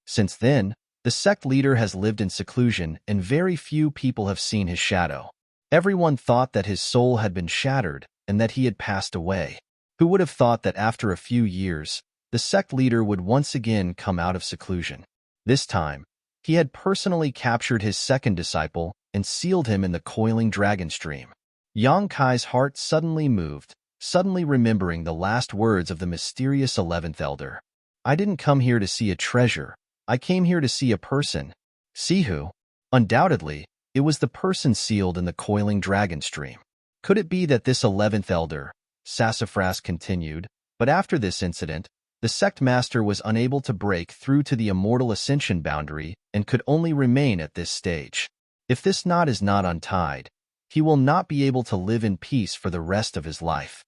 Since then, the sect leader has lived in seclusion and very few people have seen his shadow. Everyone thought that his soul had been shattered and that he had passed away. Who would have thought that after a few years, the sect leader would once again come out of seclusion? This time, he had personally captured his second disciple and sealed him in the coiling dragon stream. Yang Kai's heart suddenly moved, suddenly remembering the last words of the mysterious 11th elder. I didn't come here to see a treasure. I came here to see a person. See who? Undoubtedly, it was the person sealed in the coiling dragon stream. Could it be that this 11th elder, Sassafras continued, but after this incident, the sect master was unable to break through to the immortal ascension boundary and could only remain at this stage. If this knot is not untied, he will not be able to live in peace for the rest of his life.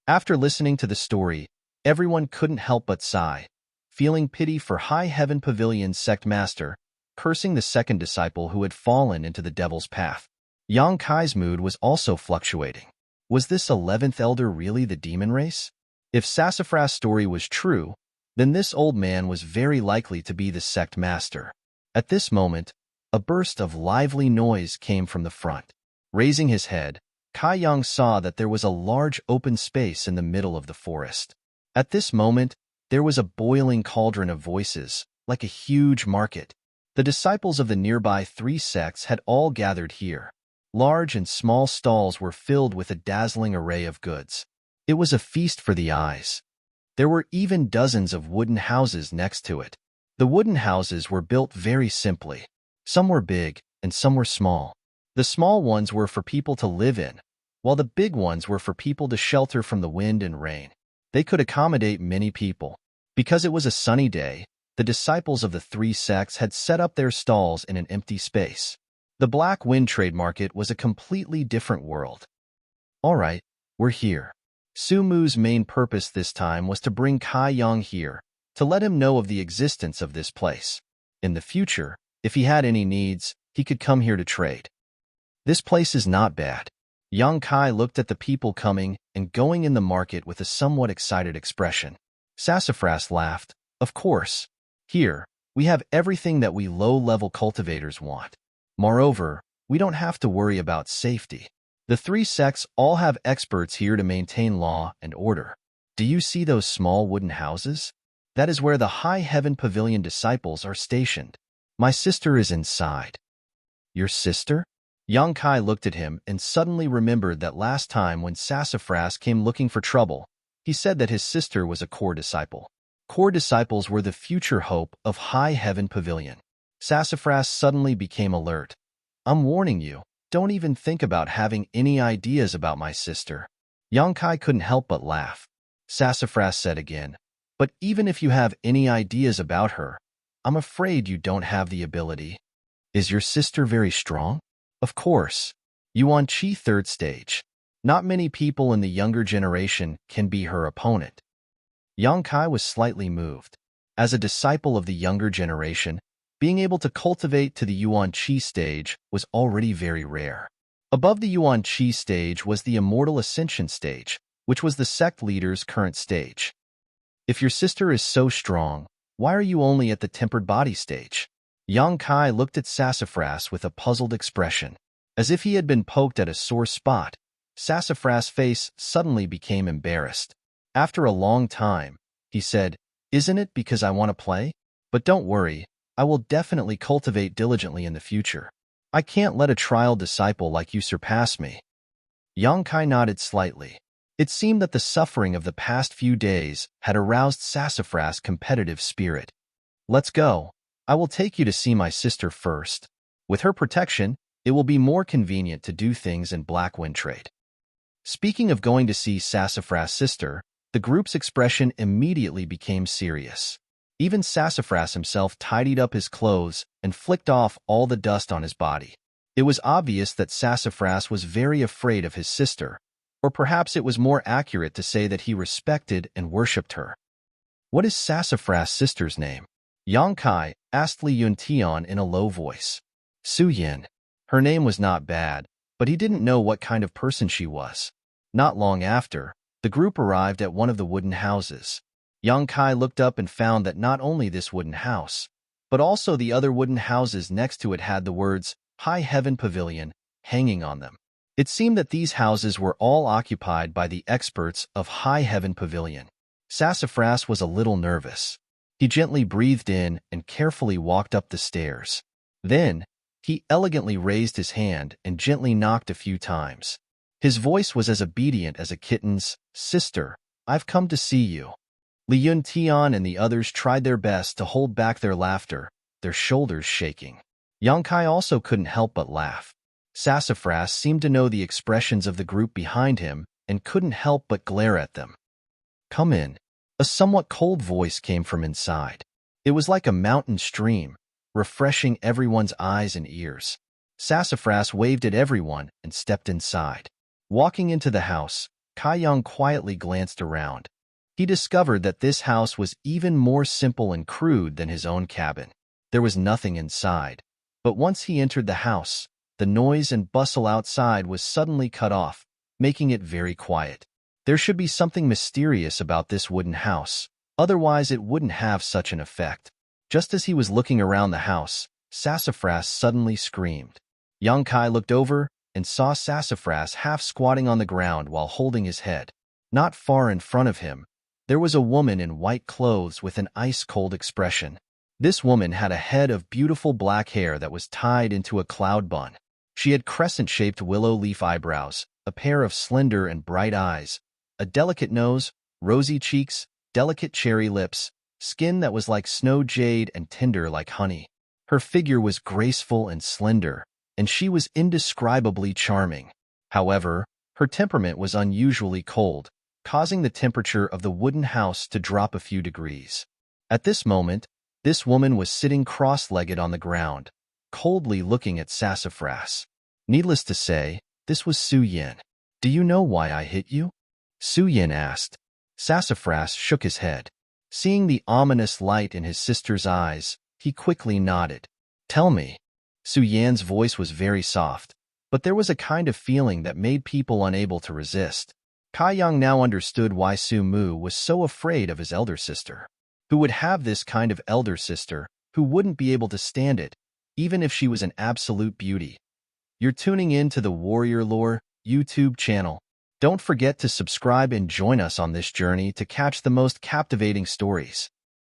After listening to the story, everyone couldn't help but sigh, feeling pity for High Heaven Pavilion's sect master, cursing the second disciple who had fallen into the devil's path. Yang Kai's mood was also fluctuating. Was this 11th elder really the demon race? If Sassafras' story was true, then this old man was very likely to be the sect master. At this moment, a burst of lively noise came from the front. Raising his head, Kai Yang saw that there was a large open space in the middle of the forest. At this moment, there was a boiling cauldron of voices, like a huge market. The disciples of the nearby 3 sects had all gathered here. Large and small stalls were filled with a dazzling array of goods. It was a feast for the eyes. There were even dozens of wooden houses next to it. The wooden houses were built very simply. Some were big, and some were small. The small ones were for people to live in, while the big ones were for people to shelter from the wind and rain. They could accommodate many people. Because it was a sunny day, the disciples of the 3 sects had set up their stalls in an empty space. The Black Wind Trade Market was a completely different world. All right, we're here. Su Mu's main purpose this time was to bring Kai Yang here, to let him know of the existence of this place. In the future, if he had any needs, he could come here to trade. This place is not bad. Yang Kai looked at the people coming and going in the market with a somewhat excited expression. Sassafras laughed. Of course. Here, we have everything that we low-level cultivators want. Moreover, we don't have to worry about safety. The three sects all have experts here to maintain law and order. Do you see those small wooden houses? That is where the High Heaven Pavilion disciples are stationed. My sister is inside. Your sister? Yang Kai looked at him and suddenly remembered that last time when Sassafras came looking for trouble, he said that his sister was a core disciple. Core disciples were the future hope of High Heaven Pavilion. Sassafras suddenly became alert. I'm warning you, don't even think about having any ideas about my sister. Yang Kai couldn't help but laugh. Sassafras said again, but even if you have any ideas about her, I'm afraid you don't have the ability. Is your sister very strong? Of course. Yuan Qi third stage. Not many people in the younger generation can be her opponent. Yang Kai was slightly moved. As a disciple of the younger generation, being able to cultivate to the Yuan Qi stage was already very rare. Above the Yuan Qi stage was the Immortal Ascension stage, which was the sect leader's current stage. If your sister is so strong, why are you only at the tempered body stage? Yang Kai looked at Sassafras with a puzzled expression. As if he had been poked at a sore spot, Sassafras' face suddenly became embarrassed. After a long time, he said, Isn't it because I want to play? But don't worry, I will definitely cultivate diligently in the future. I can't let a trial disciple like you surpass me. Yang Kai nodded slightly. It seemed that the suffering of the past few days had aroused Sassafras' competitive spirit. Let's go. I will take you to see my sister first. With her protection, it will be more convenient to do things in Black Wind Trade. Speaking of going to see Sassafras' sister, the group's expression immediately became serious. Even Sassafras himself tidied up his clothes and flicked off all the dust on his body. It was obvious that Sassafras was very afraid of his sister, or perhaps it was more accurate to say that he respected and worshipped her. What is Sassafras' sister's name? Yang Kai asked Li Yuntian in a low voice. Su Yin. Her name was not bad, but he didn't know what kind of person she was. Not long after, the group arrived at one of the wooden houses. Yang Kai looked up and found that not only this wooden house, but also the other wooden houses next to it had the words High Heaven Pavilion hanging on them. It seemed that these houses were all occupied by the experts of High Heaven Pavilion. Sassafras was a little nervous. He gently breathed in and carefully walked up the stairs. Then, he elegantly raised his hand and gently knocked a few times. His voice was as obedient as a kitten's. Sister, I've come to see you. Li Yuntian and the others tried their best to hold back their laughter, their shoulders shaking. Yang Kai also couldn't help but laugh. Sassafras seemed to know the expressions of the group behind him and couldn't help but glare at them. Come in. A somewhat cold voice came from inside. It was like a mountain stream, refreshing everyone's eyes and ears. Sassafras waved at everyone and stepped inside. Walking into the house, Kai Yang quietly glanced around. He discovered that this house was even more simple and crude than his own cabin. There was nothing inside, but once he entered the house, the noise and bustle outside was suddenly cut off, making it very quiet. There should be something mysterious about this wooden house, otherwise it wouldn't have such an effect. Just as he was looking around the house, Sassafras suddenly screamed. Yang Kai looked over and saw Sassafras half squatting on the ground while holding his head. Not far in front of him, there was a woman in white clothes with an ice-cold expression. This woman had a head of beautiful black hair that was tied into a cloud bun. She had crescent-shaped willow leaf eyebrows, a pair of slender and bright eyes, a delicate nose, rosy cheeks, delicate cherry lips, skin that was like snow jade and tender like honey. Her figure was graceful and slender, and she was indescribably charming. However, her temperament was unusually cold, causing the temperature of the wooden house to drop a few degrees. At this moment, this woman was sitting cross-legged on the ground, coldly looking at Sassafras. Needless to say, this was Su Yin. Do you know why I hit you? Su Yin asked. Sassafras shook his head. Seeing the ominous light in his sister's eyes, he quickly nodded. Tell me. Su Yan's voice was very soft, but there was a kind of feeling that made people unable to resist. Kai Yang now understood why Su Mu was so afraid of his elder sister. Who would have this kind of elder sister who wouldn't be able to stand it, even if she was an absolute beauty? You're tuning in to the Warrior Lore. YouTube channel. Don't forget to subscribe and join us on this journey to catch the most captivating stories.